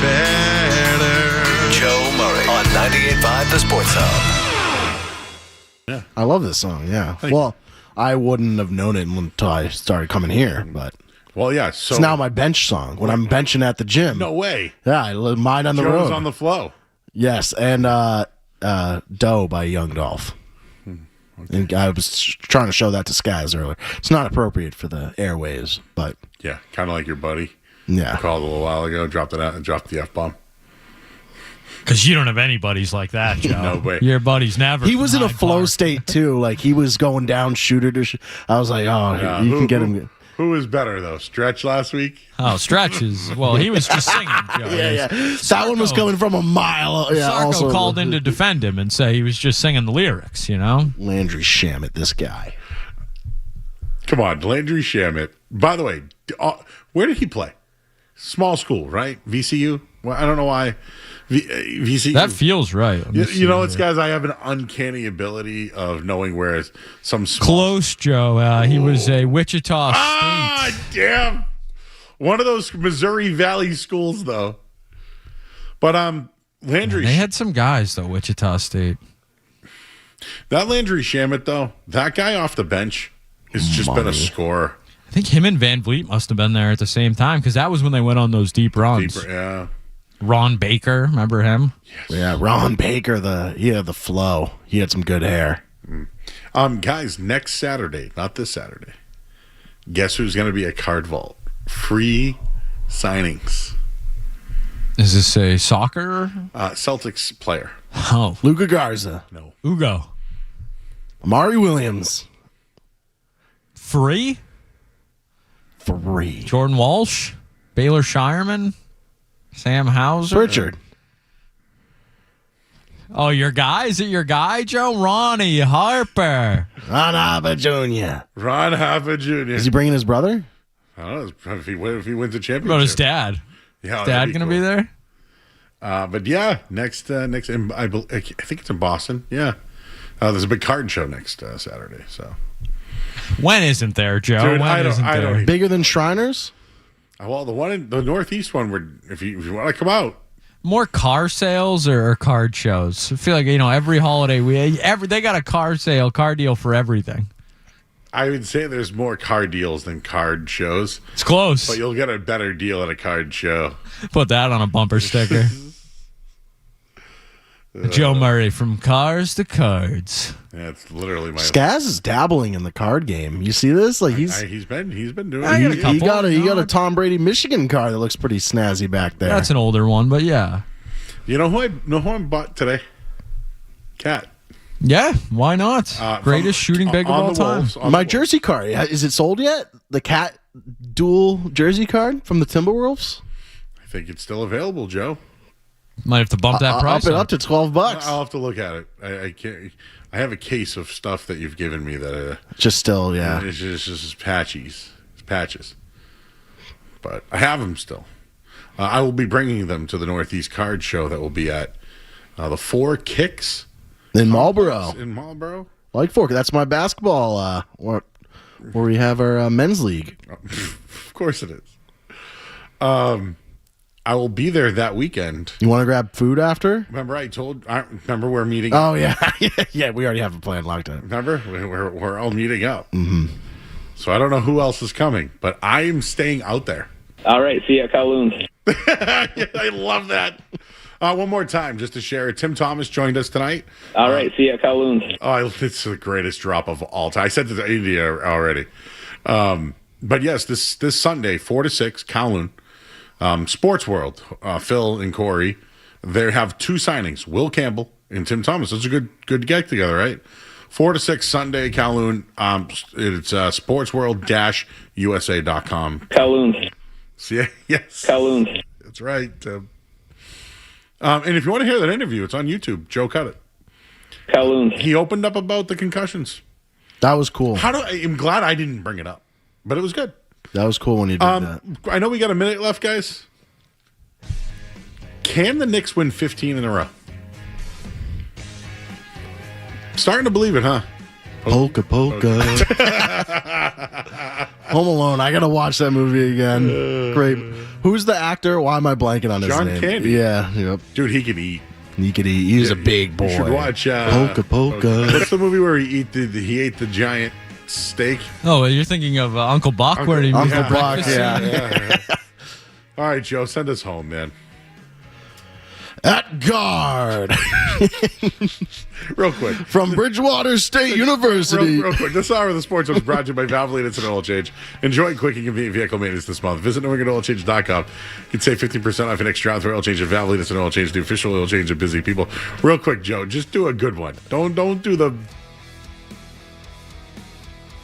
better. Joe Murray on 98.5 The Sports Hub. Yeah, I love this song. Yeah. Well, I wouldn't have known it until I started coming here, but. Well, yeah. So it's now my bench song when I'm benching at the gym. No way. Yeah, I live mine on the Joe's road. on the flow. Yes, and Doe by Young Dolph. Okay. And I was trying to show that to Skaz earlier. It's not appropriate for the airwaves, but yeah, kind of like your buddy. Yeah, called a little while ago, dropped it out, and dropped the F-bomb. Because you don't have any buddies like that, Joe. No way. Your buddies never. He was in a flow state too. Like he was going down shooter to. I was like, oh, Yeah, you can get him. Who was better though, Stretch last week? Oh, Stretch is he was just singing. Joe. Yeah. That one was coming from a mile. Yeah, Sarko also called in to defend him and say he was just singing the lyrics. You know, Landry Shamet, this guy. Come on, Landry Shamet. By the way, where did he play? Small school, right? VCU. Well, I don't know why. VCU. That feels right. You know, it's guys. I have an uncanny ability of knowing where some small. Close, Joe. He was a Wichita State. Ah, damn. One of those Missouri Valley schools, though. But Landry. They had some guys though. Wichita State. That Landry Shamet, though, that guy off the bench has just been a scorer. I think him and Van Vliet must have been there at the same time because that was when they went on those deep runs. Yeah. Ron Baker, remember him? Yes. Yeah, Ron Baker. The flow. He had some good hair. Guys, next Saturday, not this Saturday. Guess who's going to be at Card Vault? Free signings. Is this a soccer? Celtics player. Oh, Luka Garza. No. Ugo. Amari Williams. Free. Jordan Walsh. Baylor Shireman. Sam Hauser. Pritchard. Oh, your guy? Is it your guy, Joe? Ronnie Harper. Ron Harper Jr. Ron Harper Jr. Is he bringing his brother? I don't know if he wins the championship. What about his dad? Yeah, his dad going to be there? But yeah, next, I think it's in Boston. Yeah, there's a big card show next Saturday. So when isn't there, Joe? Dude, when isn't there? Bigger than Shriners? Well, the one in the Northeast one, where if you want to come out, more car sales or card shows. I feel like every holiday they got a car deal for everything. I would say there's more car deals than card shows. It's close, but you'll get a better deal at a card show. Put that on a bumper sticker. Joe Murray, from cars to cards. Yeah, it's literally my. Skaz is dabbling in the card game. You see this? Like he's been doing. He got a Tom Brady Michigan car that looks pretty snazzy back there. That's an older one, but yeah. You know who I bought today? Cat. Yeah, why not? Greatest shooting big of all time. My jersey card, is it sold yet? The Cat dual jersey card from the Timberwolves? I think it's still available, Joe. Might have to bump that price up to $12. I'll have to look at it. I can't. I have a case of stuff that you've given me that just still, yeah. It's just patches. It's patches. But I have them still. I will be bringing them to the Northeast Card Show that will be at the Four Kicks in Marlboro. In Marlboro, like Four. That's my basketball. Where we have our men's league. Of course it is. I will be there that weekend. You want to grab food after? Remember remember we're meeting. Oh yeah, yeah. We already have a plan locked in. Remember, we're all meeting up. Mm-hmm. So I don't know who else is coming, but I am staying out there. All right, see you at Kowloon. I love that. One more time, just to share. Tim Thomas joined us tonight. All right, see you at Kowloon. Oh, it's the greatest drop of all time. I said to India already. But yes, this Sunday, 4 to 6, Kowloon. Sports World, Phil and Corey, they have two signings, Will Campbell and Tim Thomas. That's a good get together, right? 4 to 6 Sunday, Kowloon. It's sportsworld-usa.com. Kowloon. See, yes. Kowloon. That's right. And if you want to hear that interview, it's on YouTube. Joe cut it. Kowloon. He opened up about the concussions. That was cool. I'm glad I didn't bring it up, but it was good. That was cool when you did that. I know we got a minute left, guys. Can the Knicks win 15 in a row? Starting to believe it, huh? Polka. Home Alone. I got to watch that movie again. Great. Who's the actor? Why am I blanking on his John name? Candy. Yeah, yep. Dude, he can eat. He could eat. He was a big boy. You should watch Polka Polka. What's the movie where he ate the giant steak? Oh, you're thinking of Uncle Buck, where he Uncle the Buck, breakfast Yeah. All right, Joe, send us home, man. At guard. Real quick. From Bridgewater State University. Real quick. This hour of the Sports Zone is brought to you by Valvoline Instant Oil Change. Enjoy quick and convenient vehicle maintenance this month. Visit NewEnglandOilChange.com. You can save 15% off your next round for oil change at Valvoline Instant Oil Change, the official oil change of busy people. Real quick, Joe, just do a good one. Don't do the